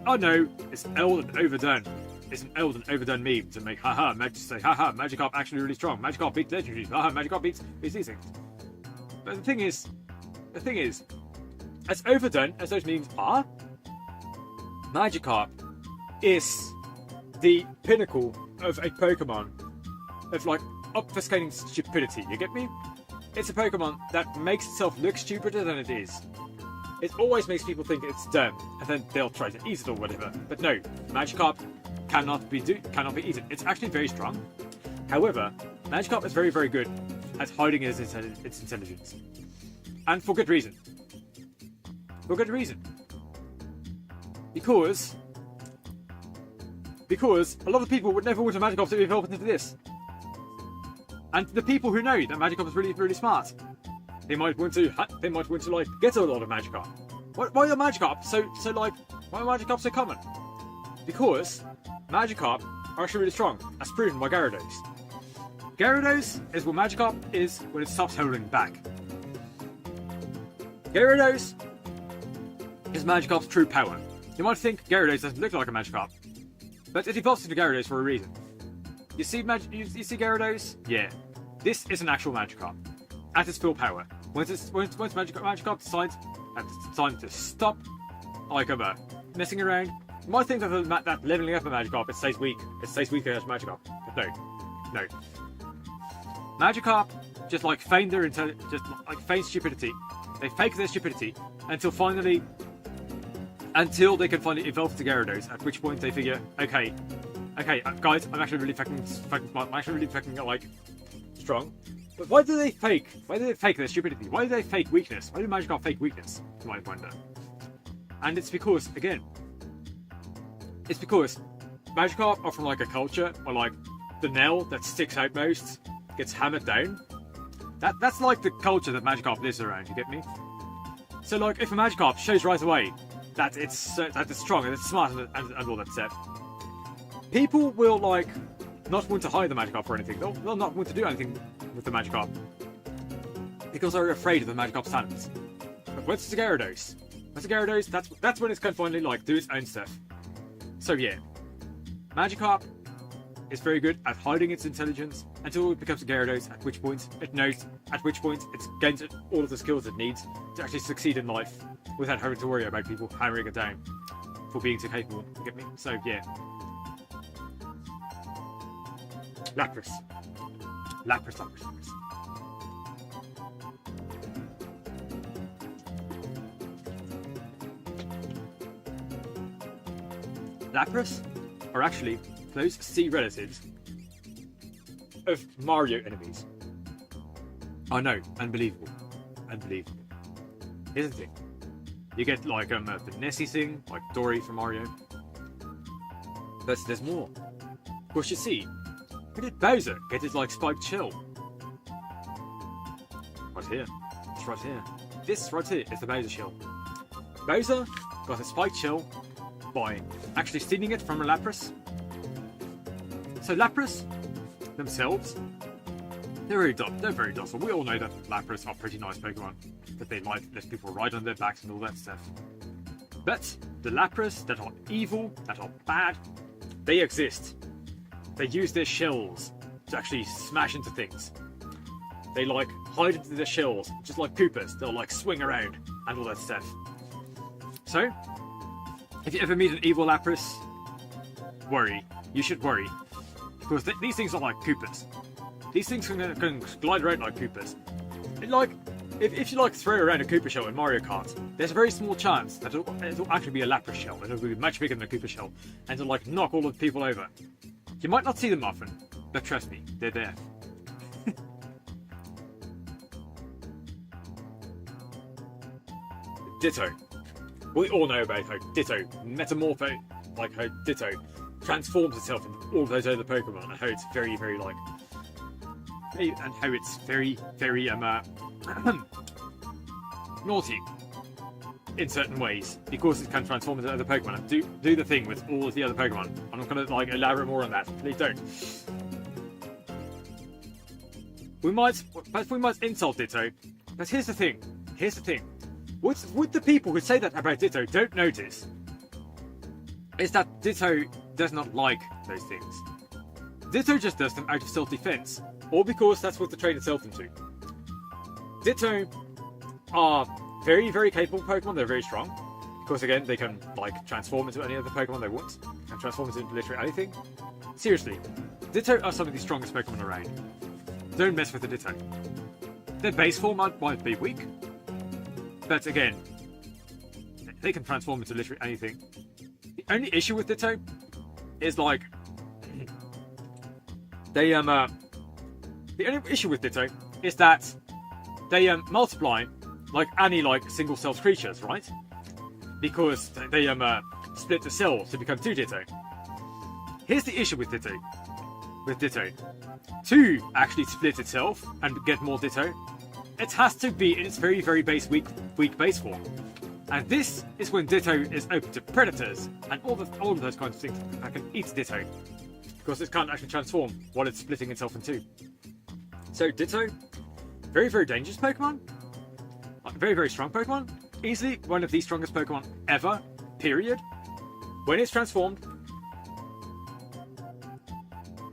[SPEAKER 1] oh no, it's old and overdone. It's an old and overdone meme to make haha, Magikarp actually really strong. Magikarp beats legendaries. Haha, Magikarp beats these things. But the thing is, as overdone as those memes are, Magikarp is the pinnacle of a Pokemon of like obfuscating stupidity. You get me? It's a Pokemon that makes itself look stupider than it is. It always makes people think it's dumb, and then they'll try to eat it or whatever. But no, Magikarp cannot be eaten. It's actually very strong. However, Magikarp is very, very good at hiding its intelligence, and for good reason. For good reason. Because a lot of people would never want a Magikarp to evolve into this. And the people who know that Magikarp is really, really smart, they might want to like get a lot of Magikarp. Why are Magikarp why are Magikarp so common? Because Magikarp are actually really strong, as proven by Gyarados. Gyarados is what Magikarp is when it stops holding back. Gyarados is Magikarp's true power. You might think Gyarados doesn't look like a Magikarp, but it evolves into Gyarados for a reason. You see Gyarados? Yeah. This is an actual Magikarp. At its full power. Once Magikarp decides that it's time to stop messing around, you might think that leveling up a Magikarp, it stays weak. It stays weaker as Magikarp. But no. Magikarp just like feign stupidity. They fake their stupidity until they can finally evolve to Gyarados, at which point they figure, okay, guys, I'm actually really fucking smart. I'm actually really fucking strong. But why do they fake? Why do they fake their stupidity? Why do they fake weakness? Why do Magikarp fake weakness? You might wonder. And it's because Magikarp are from like a culture where like the nail that sticks out most gets hammered down. That's like the culture that Magikarp lives around. You get me? So like if a Magikarp shows right away that it's strong and it's smart and all that stuff, people will like not want to hire the Magikarp or anything. They'll not want to do anything with the Magikarp because they're afraid of the Magikarp's talents. But once it's a Gyarados, that's when it's can finally like do its own stuff. So yeah, Magikarp is very good at hiding its intelligence until it becomes a Gyarados, at which point it's gains all of the skills it needs to actually succeed in life without having to worry about people hammering it down for being too capable. You get me? So yeah. Lapras. Lapras are actually close C relatives of Mario enemies. I know, unbelievable. Unbelievable. Here's the thing. You get like the Nessie thing, like Dory from Mario. But there's more. Of course, you see, where did Bowser get his like spiked shell? Right here. It's right here. This right here is the Bowser shell. Bowser got a spiked shell by actually stealing it from a Lapras. So Lapras themselves, they're very docile. We all know that Lapras are pretty nice Pokemon, that they like let people ride on their backs and all that stuff. But the Lapras that are evil, that are bad, they exist. They use their shells to actually smash into things. They like hide into their shells, just like Koopas. They'll like swing around and all that stuff. So, if you ever meet an evil Lapras, worry. You should worry. Because these things are like Koopas. These things can glide around like Koopas. Like, if you like throw around a Koopa shell in Mario Kart, there's a very small chance that it'll actually be a Lapras shell, and it'll be much bigger than a Koopa shell, and it'll like knock all of the people over. You might not see them often, but trust me, they're there. Ditto. We all know about how Ditto like how Ditto transforms itself into all those other Pokemon, and how it's very, very like, and how it's very, very naughty in certain ways, because it can transform into other Pokemon and do the thing with all of the other Pokemon. I'm not going to like elaborate more on that. Please don't. We might insult Ditto, but here's the thing. What the people who say that about Ditto don't notice is that Ditto does not like those things. Ditto just does them out of self-defense, or because that's what the trainer tells them to. Ditto are very, very capable Pokemon. They're very strong, because again, they can like transform into any other Pokemon they want, and transform into literally anything. Seriously, Ditto are some of the strongest Pokemon around. Don't mess with the Ditto. Their base form might be weak, but again, they can transform into literally anything. The only issue with Ditto is like the only issue with Ditto is that they multiply like any like single cell creatures, right? Because they split the cells to become two Ditto. Here's the issue with Ditto. To actually split itself and get more Ditto, it has to be in its very, very weak base form. And this is when Ditto is open to predators and all of those kinds of things that can eat Ditto, because it can't actually transform while it's splitting itself in two. So Ditto, very, very dangerous Pokemon, very, very strong Pokemon, easily one of the strongest Pokemon ever, period, when it's transformed.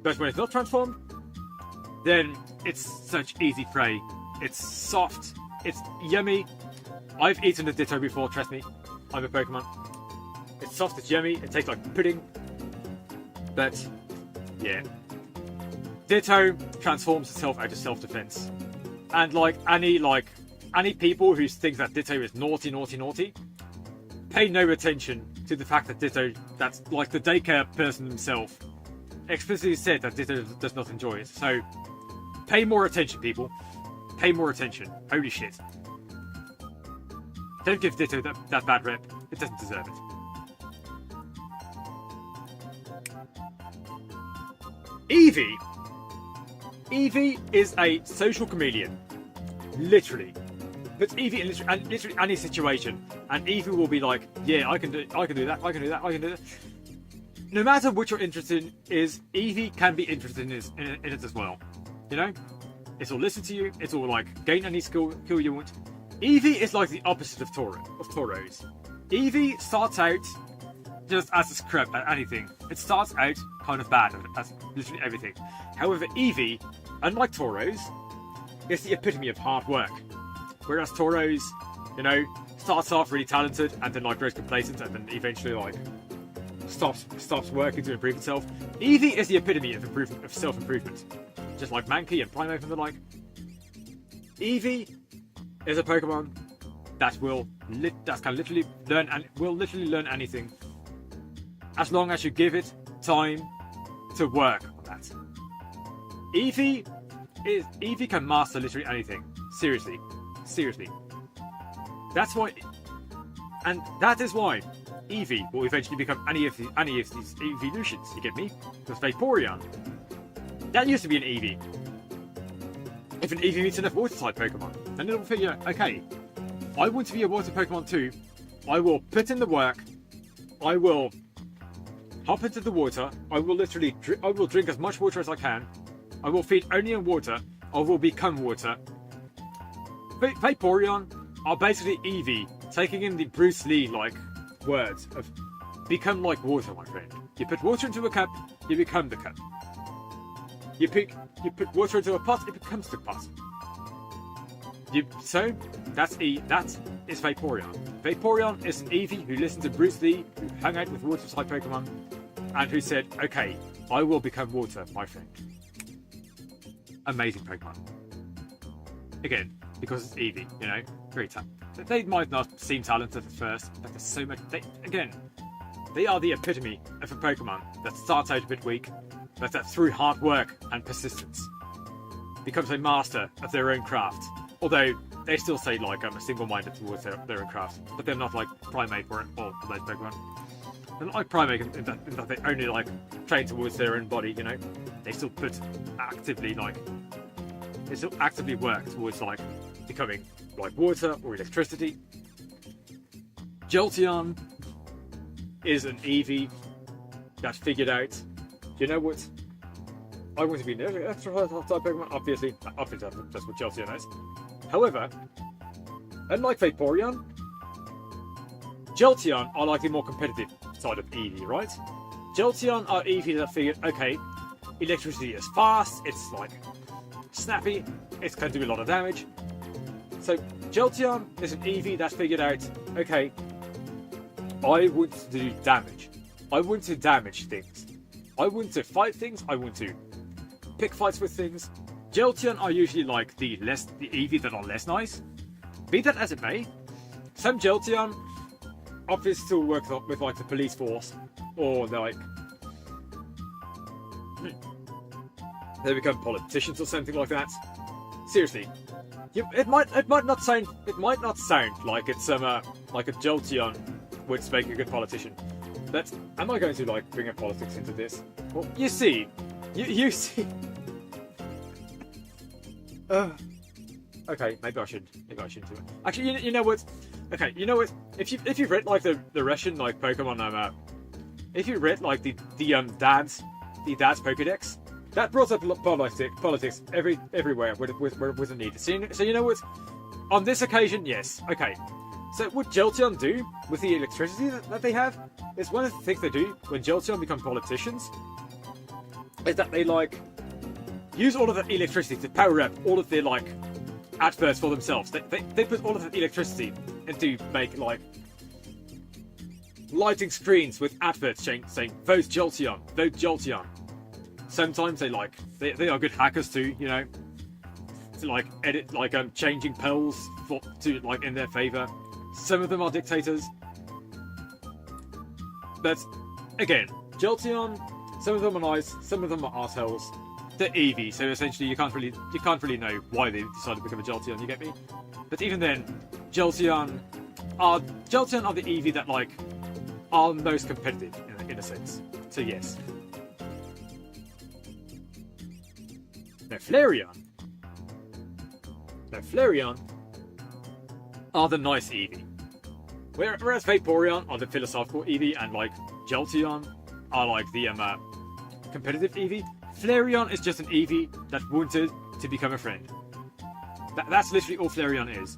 [SPEAKER 1] But when it's not transformed, then it's such easy prey. It's soft, it's yummy. I've eaten a Ditto before, trust me. I'm a Pokemon. It's soft, it's yummy, it tastes like pudding. But, yeah. Ditto transforms itself out of self-defense. And like any people who think that Ditto is naughty, pay no attention to the fact that Ditto, that's like the daycare person himself, explicitly said that Ditto does not enjoy it. So, pay more attention, people. Pay more attention. Holy shit. Don't give Ditto that bad rep. It doesn't deserve it. Eevee. Eevee is a social chameleon. Literally. Puts Eevee in literally any situation, and Eevee will be like, yeah, I can do that. No matter what you're interested in is, Eevee can be interested in it as well. You know? It'll listen to you, it'll like gain any skill you want. Eevee is like the opposite of Tauros. Eevee starts out just as a scrub at anything. It starts out kind of bad at literally everything. However, Eevee, unlike Tauros, is the epitome of hard work. Whereas Tauros, you know, starts off really talented and then like grows complacent and then eventually like stops working to improve itself. Eevee is the epitome of self-improvement. Just like Mankey and Primeape and the like. Eevee is a Pokemon that can literally learn and will literally learn anything. as long as you give it time to work on that. Eevee can master literally anything. Seriously. That's why, and that is why Eevee will eventually become any of these evolutions. You get me? Because Vaporeon, that used to be an Eevee. If an Eevee meets enough water-type Pokemon, then it'll figure, okay, I want to be a water Pokemon too. I will put in the work. I will hop into the water. I will literally, I will drink as much water as I can. I will feed only on water. I will become water. Vaporeon are basically Eevee taking in the Bruce Lee-like words of become like water, my friend. You put water into a cup, you become the cup. You put water into a pot, it becomes the pot. So that is Vaporeon. Vaporeon is an Eevee who listened to Bruce Lee, who hung out with water-type Pokemon, and who said, okay, I will become water, my friend. Amazing Pokemon. Again, because it's Eevee, you know, very talented. They might not seem talented at first, but there's so much. They are the epitome of a Pokemon that starts out a bit weak, but that through hard work and persistence becomes a master of their own craft. Although they still say like I'm single-minded towards their own craft, but they're not like Primate or those Pokemon. They're not like Primate in that they only like train towards their own body. You know, they still actively work towards like becoming like water or electricity. Jolteon is an Eevee that figured out, you know what? I want to be an extra type Pokemon. Obviously that's what Jolteon is. However, unlike Vaporeon, Jolteon are like the more competitive side of Eevee, right? Jolteon are Eevee that figured, okay, electricity is fast, it's like snappy, it can do a lot of damage. So Jolteon is an Eevee that figured out, okay, I want to do damage. I want to damage things. I want to fight things. I want to pick fights with things. Jolteon are usually like the Eevee that are less nice. Be that as it may, some Jolteon obviously still work with like the police force, or like they become politicians or something like that. Seriously, it might not sound like it's like a Jolteon would make a good politician. But am I going to like bring up politics into this? Well, you see, you see. Okay, maybe I shouldn't do it. Actually, you know what? Okay, you know what? If you've read like the Russian like Pokemon if you read like the dad's Pokédex, that brought up politics everywhere where it wasn't needed. So you know what? On this occasion, yes. Okay. So what Jolteon do with the electricity that they have is one of the things they do when Jolteon become politicians is that they like use all of that electricity to power up all of their like adverts for themselves. They put all of that electricity into make like lighting screens with adverts saying vote Jolteon, vote Jolteon. Sometimes they are good hackers too, you know, to like edit like changing polls to like in their favor. Some of them are dictators, but again, Jolteon, some of them are nice, some of them are arseholes. They're Eevee, so essentially you can't really know why they decided to become a Jolteon. You get me? But even then, Jolteon are the Eevee that like are most competitive in a sense. So yes. Now Flareon are the nice Eevee. Whereas Vaporeon are the philosophical Eevee, and like Jolteon are like the competitive Eevee. Flareon is just an Eevee that wanted to become a friend. That's literally all Flareon is.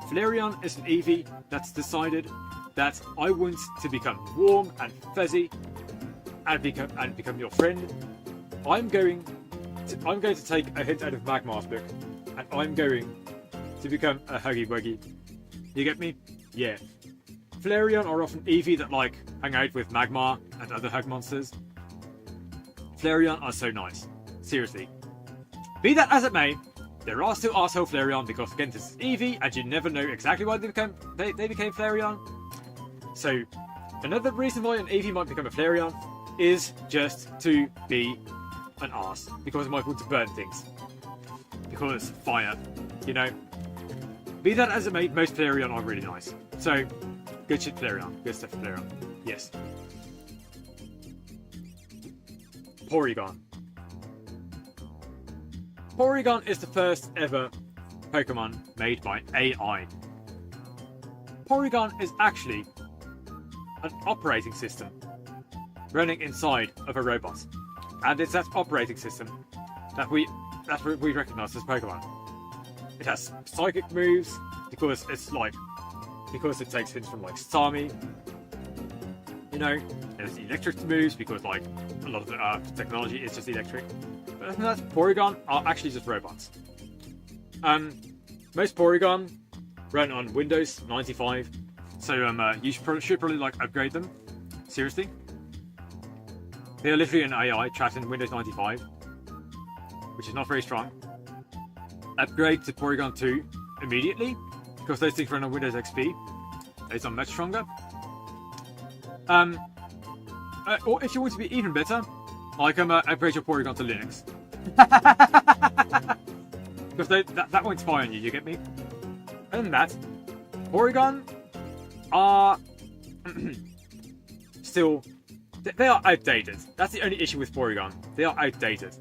[SPEAKER 1] Flareon is an Eevee that's decided that I want to become warm and fuzzy and become your friend. I'm going to take a hint out of Magmar's book, and I'm going to become a Huggy Wuggy. You get me? Yeah. Flareon are often Eevee that like hang out with Magmar and other hug monsters. Flareon are so nice. Seriously. Be that as it may, there are still arsehole Flareon because again this is Eevee and you never know exactly why they became Flareon. So Another reason why an Eevee might become a Flareon is just to be an arse, because it might want to burn things. Because fire, you know. Be that as it may, most Flareon are really nice. So, good shit Flareon. Good stuff Flareon. Yes. Porygon. Porygon is the first ever Pokemon made by AI. Porygon is actually an operating system running inside of a robot. And it's that operating system that we recognize as Pokemon. It has psychic moves because it takes hints from like Starmie. You know, there's electric moves because like a lot of the technology is just electric. But other than that, Porygon are actually just robots. Most Porygon run on Windows 95, so you should probably like upgrade them. Seriously, they are literally an AI trapped in Windows 95, which is not very strong. Upgrade to Porygon 2 immediately, because those things run on Windows XP. Those are much stronger. Or if you want to be even better, like upgrade your Porygon to Linux. Because that won't spy on you, you get me? Other than that, Porygon are still... They are outdated. That's the only issue with Porygon. They are outdated.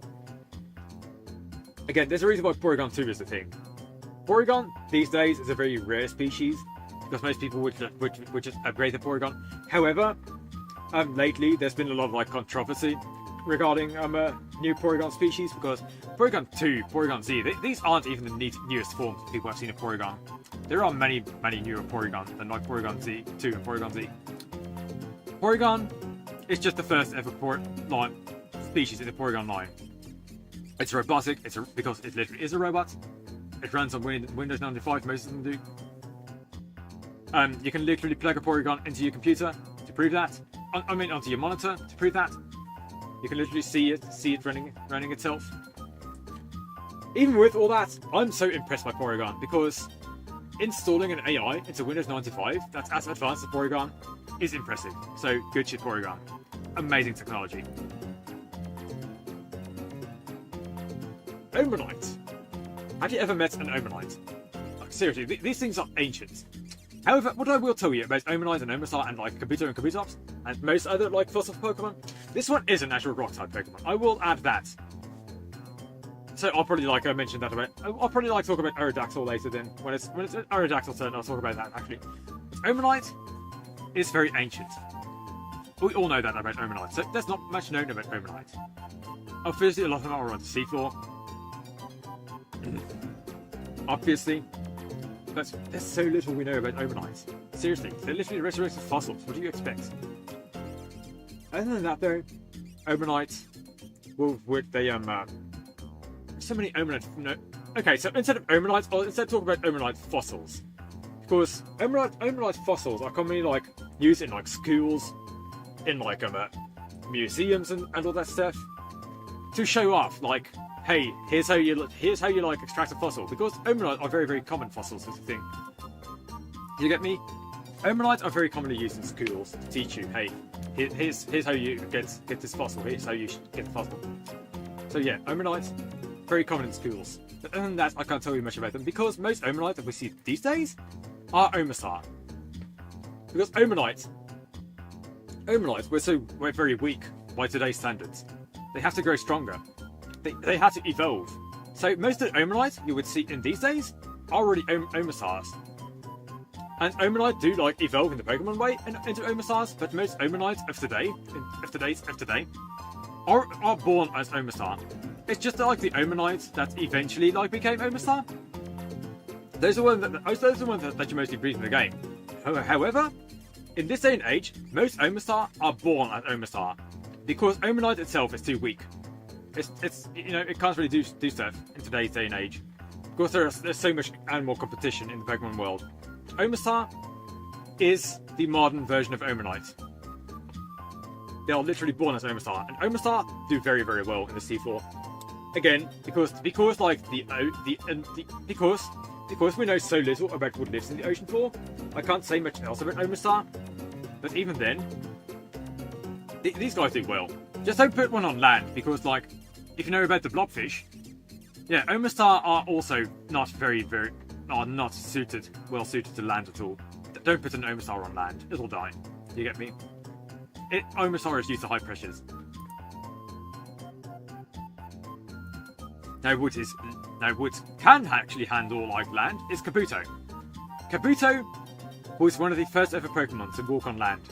[SPEAKER 1] Again, there's a reason why Porygon 2 is the thing. Porygon, these days, is a very rare species, because most people would just upgrade the Porygon. However, lately, there's been a lot of like controversy regarding new Porygon species, because Porygon 2, Porygon Z, these aren't even the newest forms people have seen of Porygon. There are many newer Porygon than like Porygon Z 2 and Porygon Z. Porygon is just the first ever species in the Porygon line. It's robotic, because it literally is a robot. It runs on Windows 95, most of them do. You can literally plug a Porygon into your computer to prove that. Onto your monitor to prove that. You can literally see it running itself. Even with all that, I'm so impressed by Porygon, because installing an AI into Windows 95 that's as advanced as Porygon is impressive. So good shit, Porygon. Amazing technology. Omanite. Have you ever met an Omanite? Like, seriously, these things are ancient. However, what I will tell you about Omanite and Omastar and like Kabuto and Kabutops and most other like fossil Pokemon, this one is a natural rock type Pokemon. I will add that. So I'll probably mention that about. I'll probably talk about Aerodactyl later. Then when it's Aerodactyl's turn, I'll talk about that actually. Omanite is very ancient. We all know that about Omanite, so there's not much known about Omanite. Obviously, a lot of them are on the seafloor. Obviously, but there's so little we know about Omanite. Seriously, they're literally resurrected fossils. What do you expect? Other than that, though, Omanite so many Omanite. No, okay, so instead of Omanite, I'll instead talk about Omanite fossils, because Omanite fossils are commonly like used in like schools, in like museums and all that stuff, to show off like, hey, here's how you like extract a fossil, because Omanite are very, very common fossils as a thing. Do you get me? Omanite are very commonly used in schools to teach you, hey, here's how you get this fossil, here's how you get the fossil. So yeah, Omanite, very common in schools. But other than that, I can't tell you much about them, because most Omanite that we see these days are Omastar. Because Omanite we're very weak by today's standards. They have to grow stronger. They have to evolve. So most of the Omanite you would see in these days are already Omastars. And Omanite do like evolve in the Pokemon way into Omastars, but most Omanite of today are born as Omastar. It's just like the Omanite that eventually like became Omastar. Those are the ones that you mostly breed in the game. However, in this day and age, most Omastar are born as Omastar, because Omanite itself is too weak. It's it can't really do stuff in today's day and age, because there's so much animal competition in the Pokemon world. Omastar is the modern version of Omanite. They are literally born as Omastar, and Omastar do very, very well in the seafloor. Again, because we know so little about what lives in the ocean floor, I can't say much else about Omastar. But even then, these guys do well. Just don't put one on land, because, like, if you know about the blobfish, yeah, Omastar are also not not well suited to land at all. Don't put an Omastar on land, it'll die. You get me? Omastar is used to high pressures. Now what can actually handle like land is Kabuto. Kabuto was one of the first ever Pokemon to walk on land.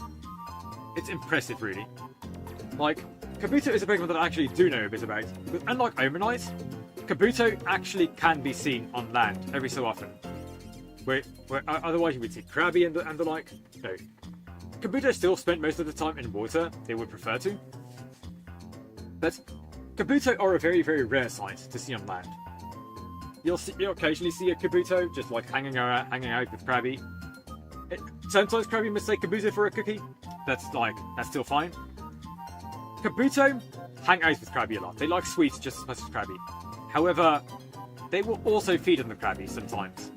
[SPEAKER 1] It's impressive, really. Like, Kabuto is a Pokemon that I actually do know a bit about, because unlike Omanite, Kabuto actually can be seen on land every so often. Where otherwise you would see Krabby and the like. No. Kabuto still spent most of the time in water, they would prefer to. But Kabuto are a very, very rare sight to see on land. You'll occasionally see a Kabuto just like hanging out with Krabby. Sometimes Krabby mistake Kabuto for a cookie. That's still fine. Kabuto hang out with Krabby a lot. They like sweets just as much as Krabby. However, they will also feed on the Krabby sometimes.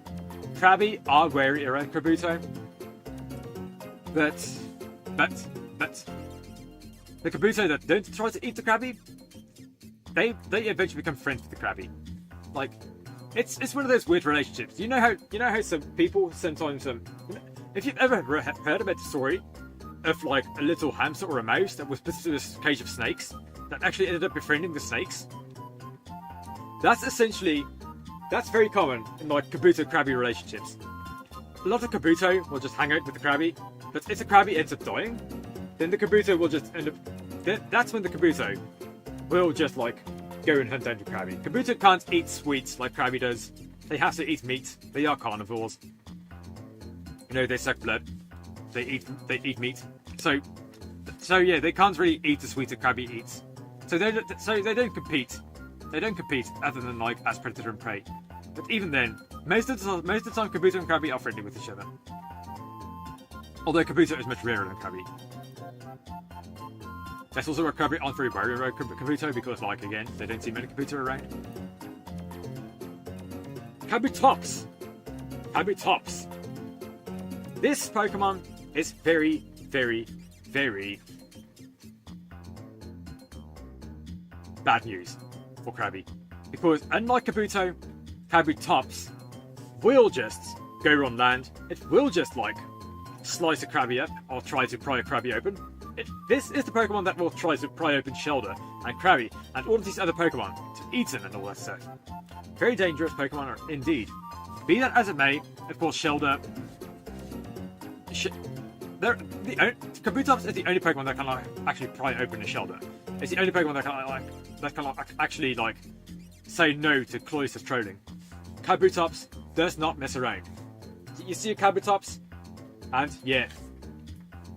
[SPEAKER 1] Krabby are wary around Kabuto. But the Kabuto that don't try to eat the Krabby, they eventually become friends with the Krabby. Like, it's one of those weird relationships. You know how some people sometimes if you've ever heard about the story of like a little hamster or a mouse that was put into this cage of snakes that actually ended up befriending the snakes. That's very common in like Kabuto-Krabby relationships. A lot of Kabuto will just hang out with the Krabby, but if the Krabby ends up dying, then the Kabuto will just end up... That's when the Kabuto will just like go and hunt down the Krabby. Kabuto can't eat sweets like Krabby does. They have to eat meat. They are carnivores. You know, they suck blood. They eat meat. So yeah, they can't really eat the sweets that Krabby eats. So they don't compete. They don't compete other than like as predator and prey. But even then, most of the time Kabuto and Krabby are friendly with each other. Although Kabuto is much rarer than Krabby. That's also why Krabby aren't very worried about Kabuto, because like again, they don't see many Kabuto around. Kabutops. This Pokemon is very, very, very bad news for Krabby. Because unlike Kabuto, Kabutops will just go on land. It will just like slice a Krabby up or try to pry a Krabby open. This is the Pokemon that will try to pry open Shelder and Krabby and all of these other Pokemon to eat them and all that stuff. Very dangerous Pokemon indeed. Be that as it may, of course Shelder... Kabutops is the only Pokemon that can like actually pry open a Shelder. It's the only Pokemon that can actually like say no to cloistered trolling. Kabutops does not mess around. You see a Kabutops, and yeah.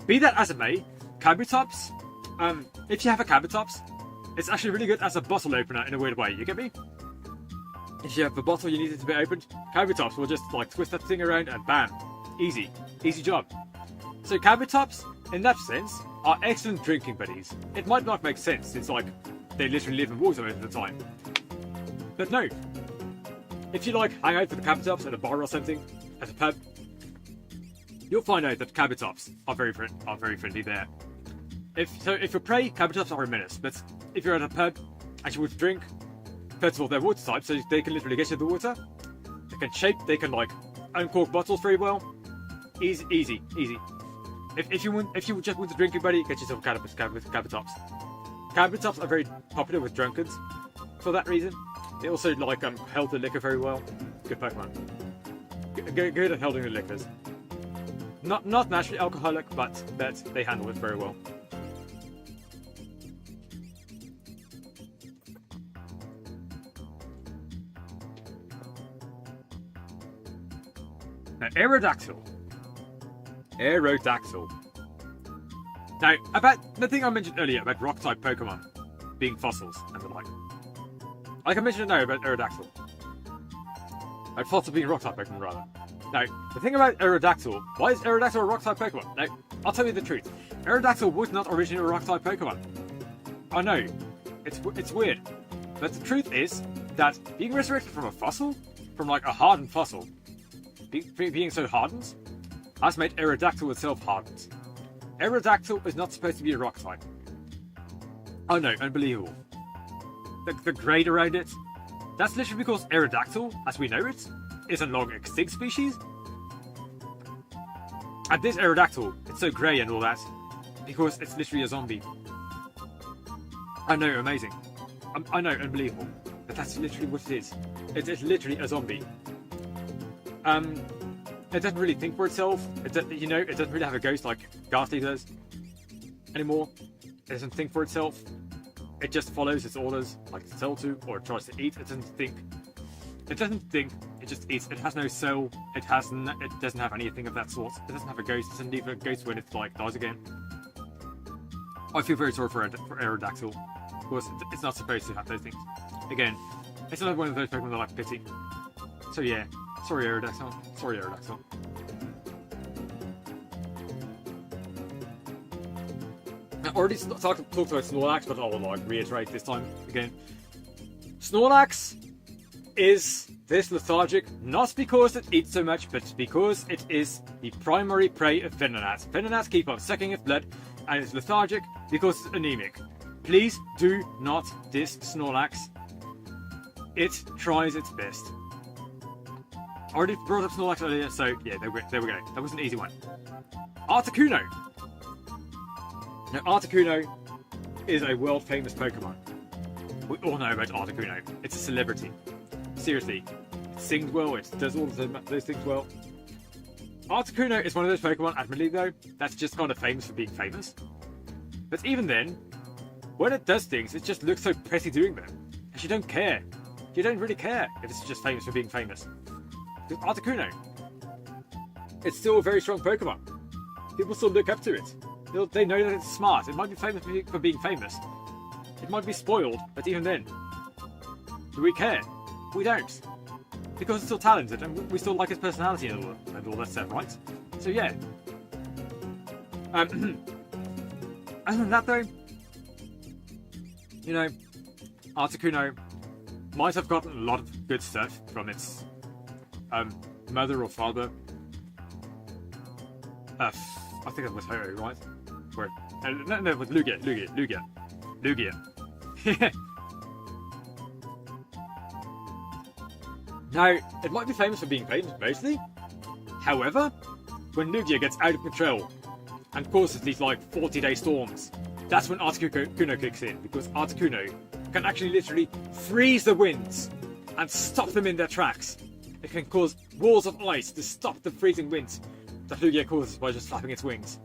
[SPEAKER 1] Be that as it may, Kabutops, if you have a Kabutops, it's actually really good as a bottle opener in a weird way. You get me? If you have a bottle you need it to be opened, Kabutops will just like twist that thing around and bam, easy job. So Kabutops, in that sense, are excellent drinking buddies. It might not make sense since like they literally live in water most of the time. But no, if you like hang out with the Kabutops at a bar or something, at a pub, you'll find out that Kabutops are very friendly there. If you're prey, Kabutops are a menace. But if you're at a pub and you want to drink, first of all, they're water type, so they can literally get you the water. They can shape, they can like uncork bottles very well. Easy. If you just want a drinking buddy, get yourself a Kabutops. Kabutops are very popular with drunkards for that reason. They also like hold the liquor very well. Good Pokemon. Good at holding the liquors. Not naturally alcoholic, but they handle it very well. Now, Aerodactyl. Now, about the thing I mentioned earlier about rock-type Pokemon being fossils and the like. I can mention it now about Aerodactyl. About fossils being rock-type Pokemon, rather. Now, the thing about Aerodactyl, why is Aerodactyl a rock-type Pokemon? Now, I'll tell you the truth. Aerodactyl was not originally a rock-type Pokemon. I know, it's weird. But the truth is that being resurrected from a fossil, from like a hardened fossil, being so hardened, has made Aerodactyl itself hardened. Aerodactyl is not supposed to be a rock type. Oh no, unbelievable. The grade around it, that's literally because Aerodactyl, as we know it, is a long extinct species. And this Aerodactyl, it's so grey and all that, because it's literally a zombie. I know, amazing. I know, unbelievable. But that's literally what it is. It's literally a zombie. It doesn't really think for itself. It doesn't really have a ghost like Ghastly does anymore. It doesn't think for itself. It just follows its orders, like it's told to, or it tries to eat. It doesn't think. It doesn't think. It just eats. It has no soul. It doesn't have anything of that sort. It doesn't have a ghost. It doesn't leave a ghost when it like dies again. I feel very sorry for Aerodactyl. Of course, it's not supposed to have those things. Again, it's another one of those Pokemon that I like pity. So yeah, sorry Aerodactyl. Sorry Aerodactyl. I already talked about Snorlax, but I will like reiterate this time again. Snorlax is this lethargic not because it eats so much, but because it is the primary prey of Venonats. Venonats keep on sucking its blood, and it's lethargic because it's anemic. Please do not diss Snorlax. It tries its best. I already brought up Snorlax earlier, so yeah, there we go. That was an easy one. Articuno. Now, Articuno is a world-famous Pokemon. We all know about Articuno. It's a celebrity. Seriously. It sings well, it does all of those things well. Articuno is one of those Pokemon, admittedly though, that's just kind of famous for being famous. But even then, when it does things, it just looks so pretty doing them. And you don't care. You don't really care if it's just famous for being famous. Because Articuno, it's still a very strong Pokemon. People still look up to it. They know that it's smart. It might be famous for being famous. It might be spoiled, but even then, do we care? We don't. Because it's still talented, and we still like his personality and all that stuff, right? So yeah. Other than that though, you know, Articuno might have gotten a lot of good stuff from its mother or father. I think that was Ho-Oh, right? Where? No, it was Lugia. Now, it might be famous for being famous, mostly. However, when Lugia gets out of control and causes these, like, 40-day storms, that's when Articuno kicks in, because Articuno can actually literally freeze the winds and stop them in their tracks. It can cause walls of ice to stop the freezing winds that Lugia causes by just flapping its wings.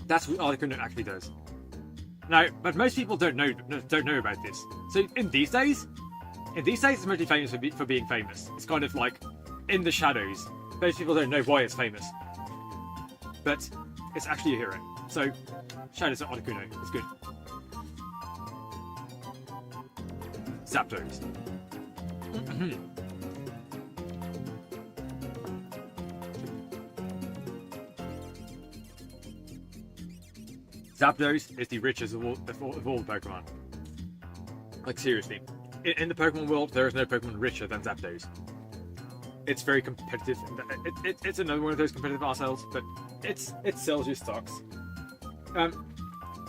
[SPEAKER 1] That's what Articuno actually does. Now, but most people don't know about this. So in these days, it's mostly famous for being famous. It's kind of like in the shadows. Most people don't know why it's famous, but it's actually a hero. So shout out to Articuno. It's good. Zapdos. Zapdos is the richest of all the Pokemon. Like, seriously. In the Pokemon world, there is no Pokemon richer than Zapdos. It's very competitive. It's another one of those competitive arseholes, but it sells you stocks.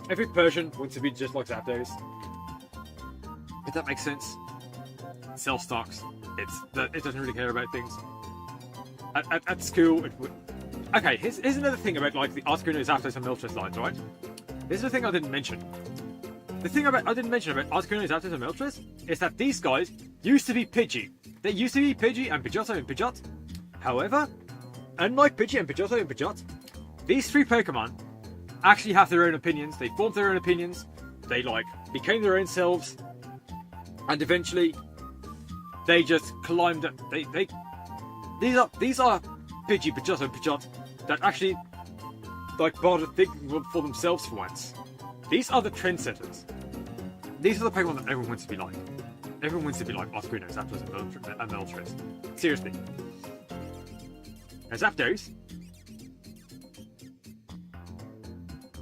[SPEAKER 1] Every Persian wants to be just like Zapdos. If that makes sense. It sells stocks. It doesn't really care about things. At school, it would... Okay, here's another thing about like the Articuno, Zapdos, and Moltres lines, right? This is the thing I didn't mention. The thing I didn't mention about Articuno, Zapdos, and Moltres is that these guys used to be Pidgey. They used to be Pidgey and Pidgeotto and Pidgeot. However, unlike Pidgey and Pidgeotto and Pidgeot, these three Pokemon actually have their own opinions. They formed their own opinions. They like became their own selves, and eventually they just climbed up. These are Pidgey, Pidgeotto, and Pidgeot that actually like bothered thinking for themselves for once. These are the trendsetters. These are the Pokemon that everyone wants to be like. Everyone wants to be like Articuno, Zapdos, and Moltres. Seriously. And Zapdos,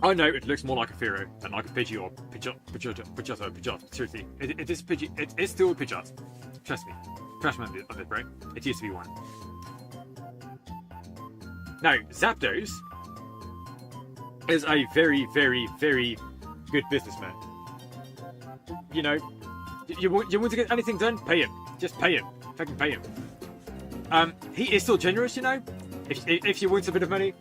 [SPEAKER 1] I know it looks more like a Fearow than like a Pidgey or Pidgeotto. Seriously, it is Pidgey. It is still a Pidgeot. Trust me. Trust me on this, bro. It used to be one. Now, Zapdos is a very, very, very good businessman. You know, you want to get anything done? Pay him. Just pay him. Fucking pay him. He is still generous, you know. If you want a bit of money,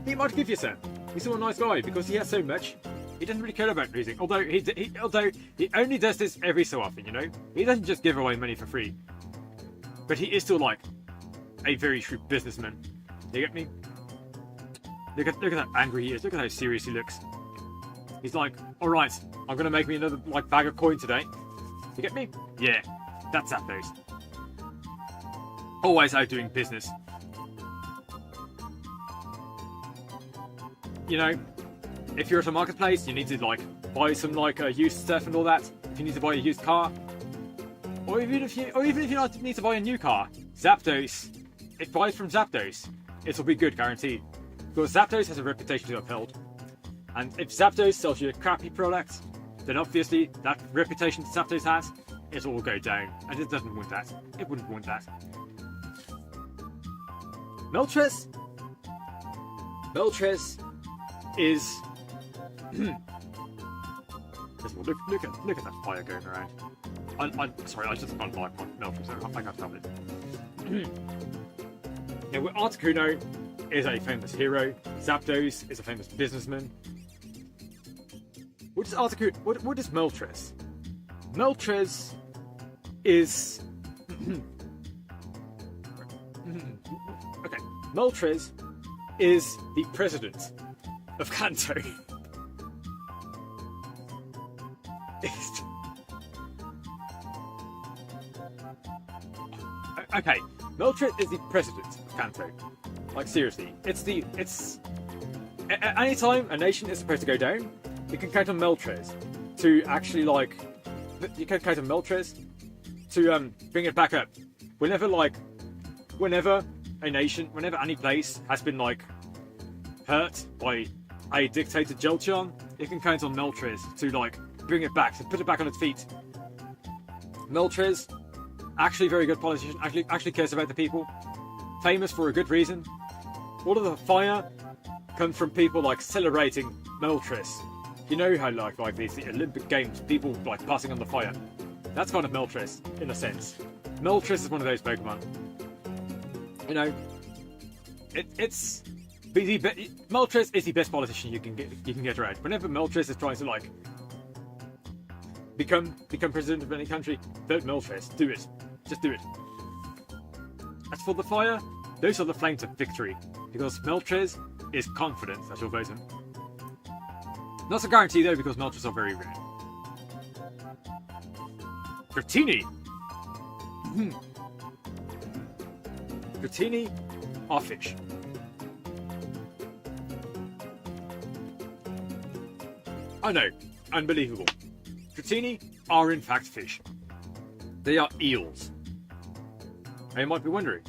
[SPEAKER 1] he might give you some. He's still a nice guy because he has so much. He doesn't really care about losing. Although he only does this every so often, you know. He doesn't just give away money for free. But he is still like a very shrewd businessman. You get me? Look at how angry he is. Look at how serious he looks. He's like, all right, I'm gonna make me another like bag of coin today. You get me? Yeah, that's Zapdos. Always out doing business. You know, if you're at a marketplace, you need to like buy some like used stuff and all that. If you need to buy a used car, or even if you need to buy a new car, Zapdos. If buys from Zapdos, it'll be good, guaranteed. Because Zapdos has a reputation to uphold. And if Zapdos sells you a crappy product, then obviously that reputation Zapdos has, it'll all go down. And it doesn't want that. It wouldn't want that. Moltres is... look at that fire going around. I'm sorry, I just can't like Moltres. I can't help it. Now, Articuno is a famous hero. Zapdos is a famous businessman. What is Articuno? What is Moltres? Moltres is... okay, Moltres is the president of Kanto. Okay, Moltres is the president of Kanto. Like, seriously, anytime a nation is supposed to go down, you can count on Moltres to actually, like, you can count on Moltres to bring it back up. Whenever a nation, whenever any place has been, like, hurt by a dictator Jolteon, you can count on Moltres to, like, bring it back, to put it back on its feet. Moltres, actually very good politician, actually cares about the people. Famous for a good reason. All of the fire comes from people like celebrating Moltres. You know how like these the Olympic Games, people like passing on the fire. That's kind of Moltres, in a sense. Moltres is one of those Pokemon. You know, Moltres is the best politician you can get around. Whenever Moltres is trying to like become president of any country, vote Moltres. Do it. Just do it. As for the fire, those are the flames of victory, because Moltres is confident that you'll vote him. Not a guarantee though, because Moltres are very rare. Dratini! Dratini are fish. I know, unbelievable. Dratini are in fact fish. They are eels. And you might be wondering,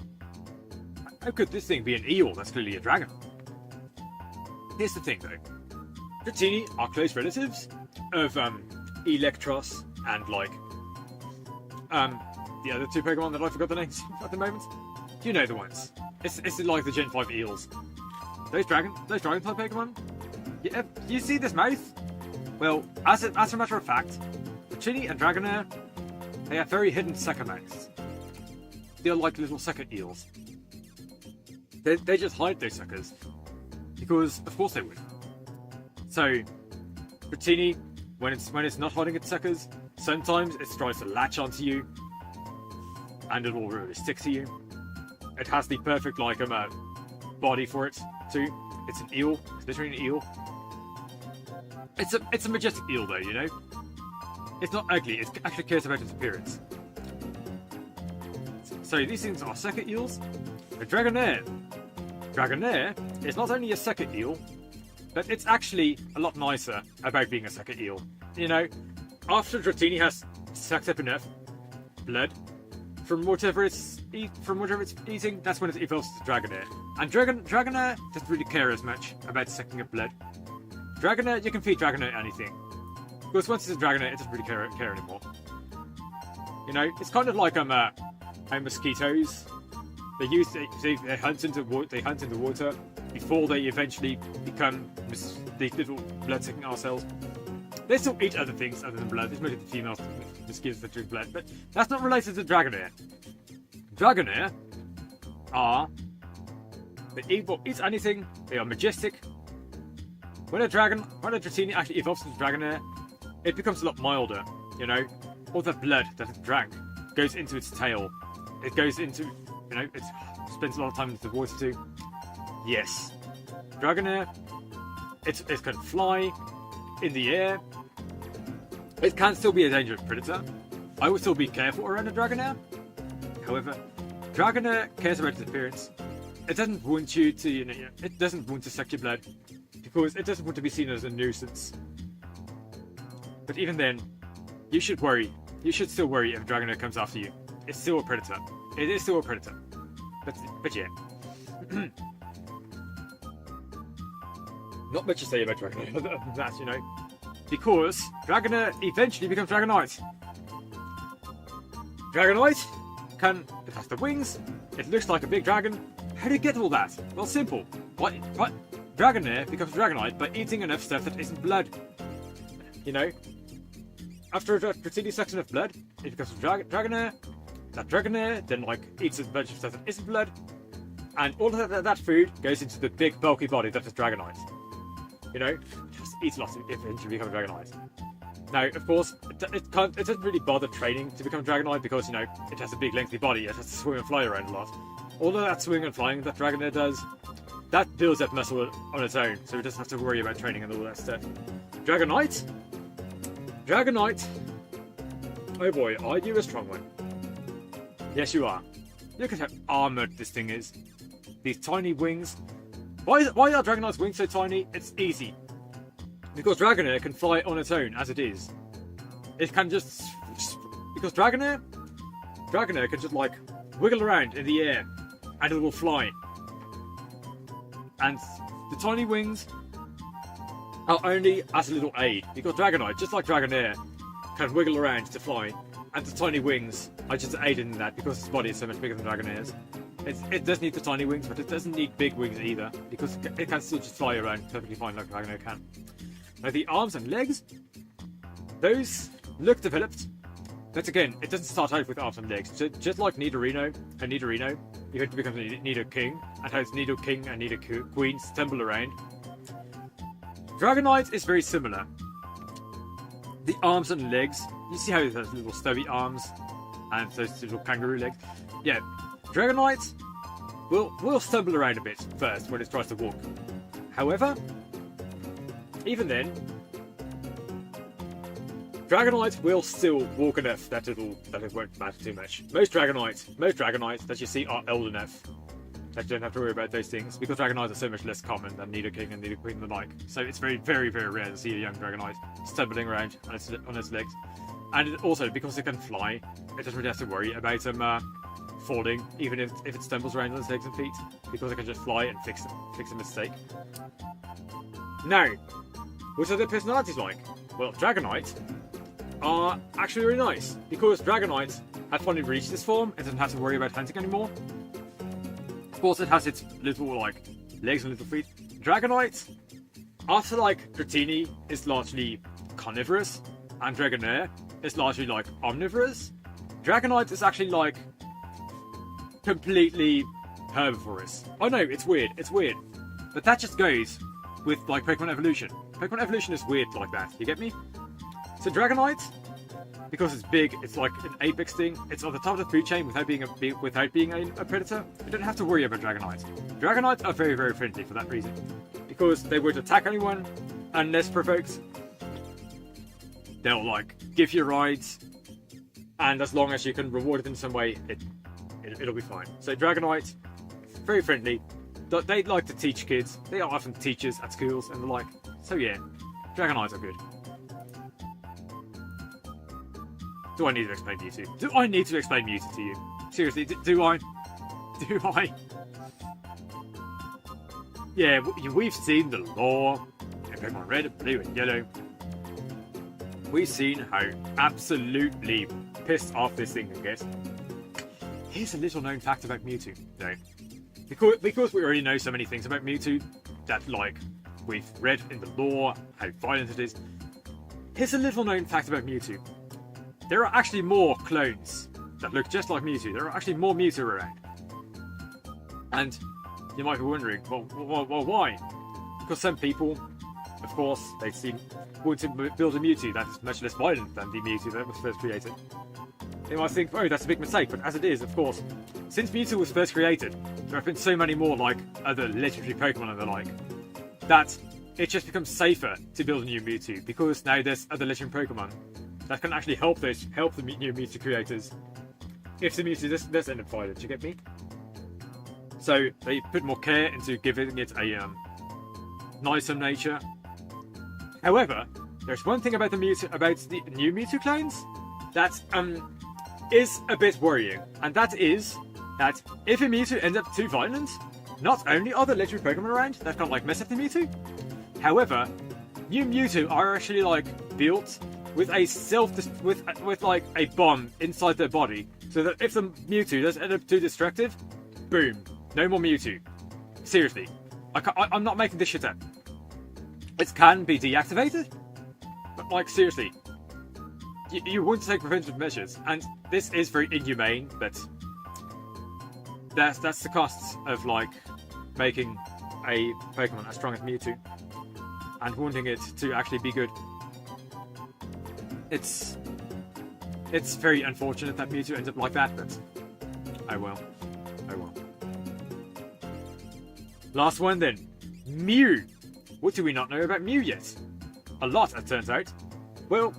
[SPEAKER 1] how could this thing be an eel? That's clearly a dragon. Here's the thing though. Dratini are close relatives of Electros and like the other two Pokemon that I forgot the names at the moment. You know the ones. It's like the Gen 5 eels. Those dragon type Pokemon. Yeah, you see this mouth? Well, as a matter of fact, Dratini and Dragonair, they have very hidden sucker mouths. They're like little sucker eels. They just hide those suckers. Because, of course they would. So, Dratini, when it's not hiding its suckers, sometimes it tries to latch onto you. And it will really stick to you. It has the perfect, like, body for it, too. It's an eel. It's literally an eel. It's a majestic eel, though, you know? It's not ugly. It actually cares about its appearance. So these things are sucker eels. The Dragonair is not only a sucker eel, but it's actually a lot nicer about being a sucker eel. You know, after Dratini has sucked up enough blood from whatever it's eating, that's when it evolves to Dragonair. And Dragonair doesn't really care as much about sucking up blood. Dragonair, you can feed Dragonair anything. Because once it's a Dragonair, it doesn't really care anymore. You know, it's kind of like mosquitoes. They hunt in the water before they eventually become these little blood-sucking ourselves. They still eat other things other than blood. It's mostly the females, mosquitoes that drink blood, but that's not related to Dragonair. Dragonair are... They eat anything. They are majestic. When a Dratini actually evolves into Dragonair, it becomes a lot milder, you know? All the blood that it drank goes into its tail. It goes into, you know, it spends a lot of time into the water too. Yes. Dragonair, it can fly in the air. It can still be a dangerous predator. I would still be careful around a Dragonair. However, Dragonair cares about its appearance. It doesn't want you to, you know, it doesn't want to suck your blood because it doesn't want to be seen as a nuisance. But even then, you should worry. You should still worry if Dragonair comes after you. It's still a predator. It is still a predator. But yeah. Not much to say about Dragonair other than that, you know. Because Dragonair eventually becomes Dragonite. Dragonite it has the wings, it looks like a big dragon. How do you get all that? Well, simple. What? Dragonair becomes Dragonite by eating enough stuff that isn't blood. You know? After a Dratini sucks enough blood, it becomes Dragonair. That Dragonair then, like, eats a bunch of stuff that isn't blood. And all of that food goes into the big, bulky body that is Dragonite. You know? Just eats lots of it eventually becomes Dragonite. Now, of course, it doesn't really bother training to become Dragonite because, you know, it has a big, lengthy body. It has to swim and fly around a lot. All of that swimming and flying that Dragonair does, that builds up muscle on its own, so it doesn't have to worry about training and all that stuff. Dragonite? Oh boy, are you a strong one? Yes, you are. Look at how armoured this thing is. These tiny wings. Why are Dragonite's wings so tiny? It's easy. Because Dragonair can fly on its own as it is. It can just... Because Dragonair can just, like, wiggle around in the air and it will fly. And the tiny wings are only as a little aid. Because Dragonite, just like Dragonair, can wiggle around to fly. And the tiny wings are just aided in that because its body is so much bigger than Dragonair's. It does need the tiny wings, but it doesn't need big wings either. Because it can still just fly around perfectly fine like Dragonair can. Now the arms and legs, those look developed. But again, it doesn't start out with arms and legs. Just like Nidorino, you have to become a Nidoking, and how its Nidoking and Nidoqueen stumble around. Dragonite is very similar. The arms and legs, you see how it has little stubby arms and those little kangaroo legs? Yeah, Dragonite will stumble around a bit first when it tries to walk. However, even then, Dragonite will still walk enough that it won't matter too much. Most Dragonites that you see are old enough that you don't have to worry about those things because Dragonites are so much less common than Nidoking and Nidoqueen and the like. So it's very, very, very rare to see a young Dragonite stumbling around on its legs. And it also, because it can fly, it doesn't really have to worry about falling, even if it stumbles around on its legs and feet, because it can just fly and fix a mistake. Now, what are their personalities like? Well, Dragonite are actually really nice, because Dragonite has finally reached this form and doesn't have to worry about hunting anymore. Of course, it has its little, like, legs and little feet. Dragonite, after, like, Dratini is largely carnivorous, and Dragonair is largely, like, omnivorous, Dragonite is actually, like, completely herbivorous. Oh no, it's weird. But that just goes with, like, Pokemon Evolution. Pokemon Evolution is weird like that, you get me? So Dragonite, because it's big, it's like an apex thing, it's on the top of the food chain without being a predator. You don't have to worry about Dragonite. Dragonites are very, very friendly for that reason. Because they won't attack anyone unless provoked. They'll, like, give you rides, and as long as you can reward it in some way, it'll be fine. So Dragonite, very friendly. They like to teach kids. They are often teachers at schools and the like. So yeah, Dragonites are good. Do I need to explain Mewtwo? Do I need to explain Mewtwo to you? Seriously, do I? Do I? Yeah, we've seen the lore in Pokemon Red, Blue and Yellow. We've seen how absolutely pissed off this thing can get. Here's a little known fact about Mewtwo, though. Because we already know so many things about Mewtwo, that, like, we've read in the lore how violent it is. Here's a little known fact about Mewtwo. There are actually more clones that look just like Mewtwo. There are actually more Mewtwo around. And you might be wondering, well, why? Because some people, of course, they want to build a Mewtwo that is much less violent than the Mewtwo that was first created. They might think, oh, that's a big mistake, but as it is, of course, since Mewtwo was first created, there have been so many more, like, other legendary Pokemon and the like, that it just becomes safer to build a new Mewtwo, because now there's other legendary Pokemon that can actually help the new Mewtwo creators if the Mewtwo does end up violent, you get me? So they put more care into giving it a nicer nature. However, there's one thing about the new Mewtwo clones that is a bit worrying, and that is that if a Mewtwo ends up too violent, not only are there legendary Pokemon around that can like mess up the Mewtwo, however, new Mewtwo are actually like built with a with like a bomb inside their body, so that if the Mewtwo does end up too destructive, boom, no more Mewtwo. Seriously, I'm not making this shit up. It can be deactivated, but like seriously, you want to take preventive measures, and this is very inhumane. But that's the costs of like making a Pokemon as strong as Mewtwo and wanting it to actually be good. It's very unfortunate that Mewtwo ends up like that, but oh well. Oh well. Last one then. Mew. What do we not know about Mew yet? A lot, it turns out. Well,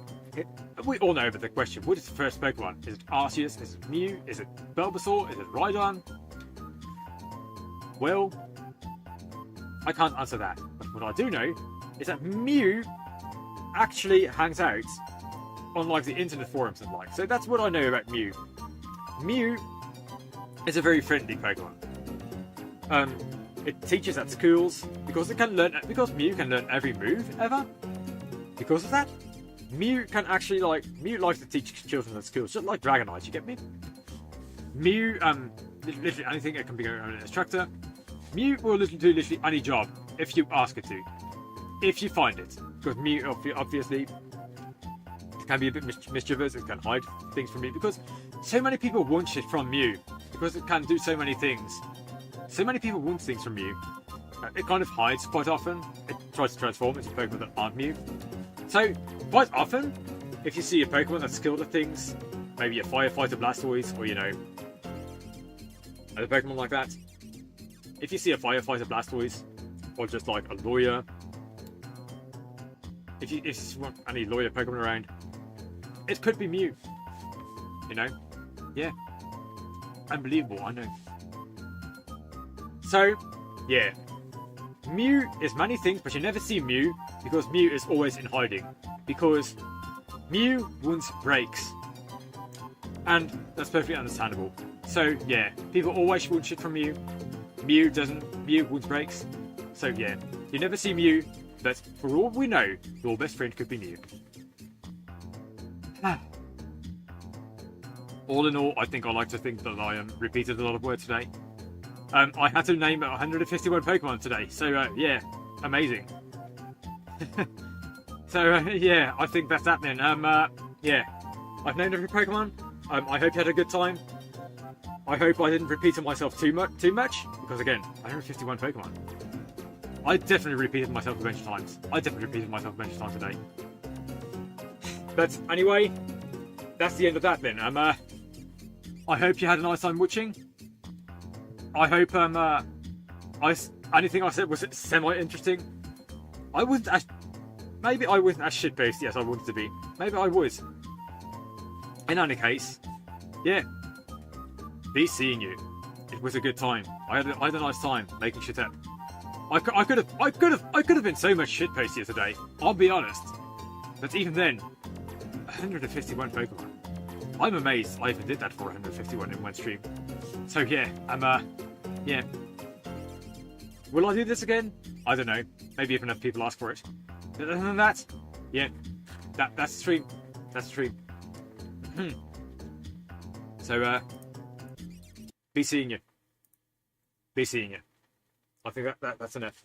[SPEAKER 1] we all know about the question. What is the first Pokemon? Is it Arceus? Is it Mew? Is it Bulbasaur? Is it Rhydon? Well, I can't answer that. But what I do know is that Mew actually hangs out on like the internet forums and like. So that's what I know about Mew. Mew is a very friendly Pokemon. It teaches at schools because Mew can learn every move ever. Because of that, Mew likes to teach children at schools, just like Dragonite. You get me? Mew, literally anything. It can be an instructor. Mew will do literally any job if you ask it to, if you find it. Because Mew obviously can be a bit mischievous. It can hide things from you because so many people want shit from Mew because it can do so many things. So many people want things from Mew. It kind of hides quite often. It tries to transform into Pokemon that aren't Mew. So, quite often, if you see a Pokemon that's skilled at things, maybe a Firefighter Blastoise, or other Pokemon like that. If you see a Firefighter Blastoise, or just like a lawyer, if you want any lawyer Pokemon around, it could be Mew. Yeah. Unbelievable, I know. So, yeah. Mew is many things, but you never see Mew because Mew is always in hiding. Because Mew wants breaks. And that's perfectly understandable. So, yeah, people always want shit from Mew. Mew wants breaks. So, yeah, you never see Mew, but for all we know, your best friend could be Mew. All in all, I think I like to think that I repeated a lot of words today. I had to name 151 Pokemon today, so yeah, amazing. So yeah, I think that's that then. Yeah, I've named every Pokemon. I hope you had a good time. I hope I didn't repeat myself too much, because again, 151 Pokemon. I definitely repeated myself a bunch of times. Today. But anyway, that's the end of that then. I hope you had a nice time watching. I hope anything I said was semi-interesting. Maybe I wasn't as shit-faced as I wanted to be. Maybe I was. In any case, yeah. Be seeing you. It was a good time. I had a nice time making shit up. I could have been so much shit-faced here today. I'll be honest. But even then, 151 Pokemon. I'm amazed I even did that for 151 in one stream. So yeah, yeah. Will I do this again? I don't know. Maybe if enough people ask for it. But other than that, yeah, that's the stream. That's the stream. So be seeing you. I think that's enough.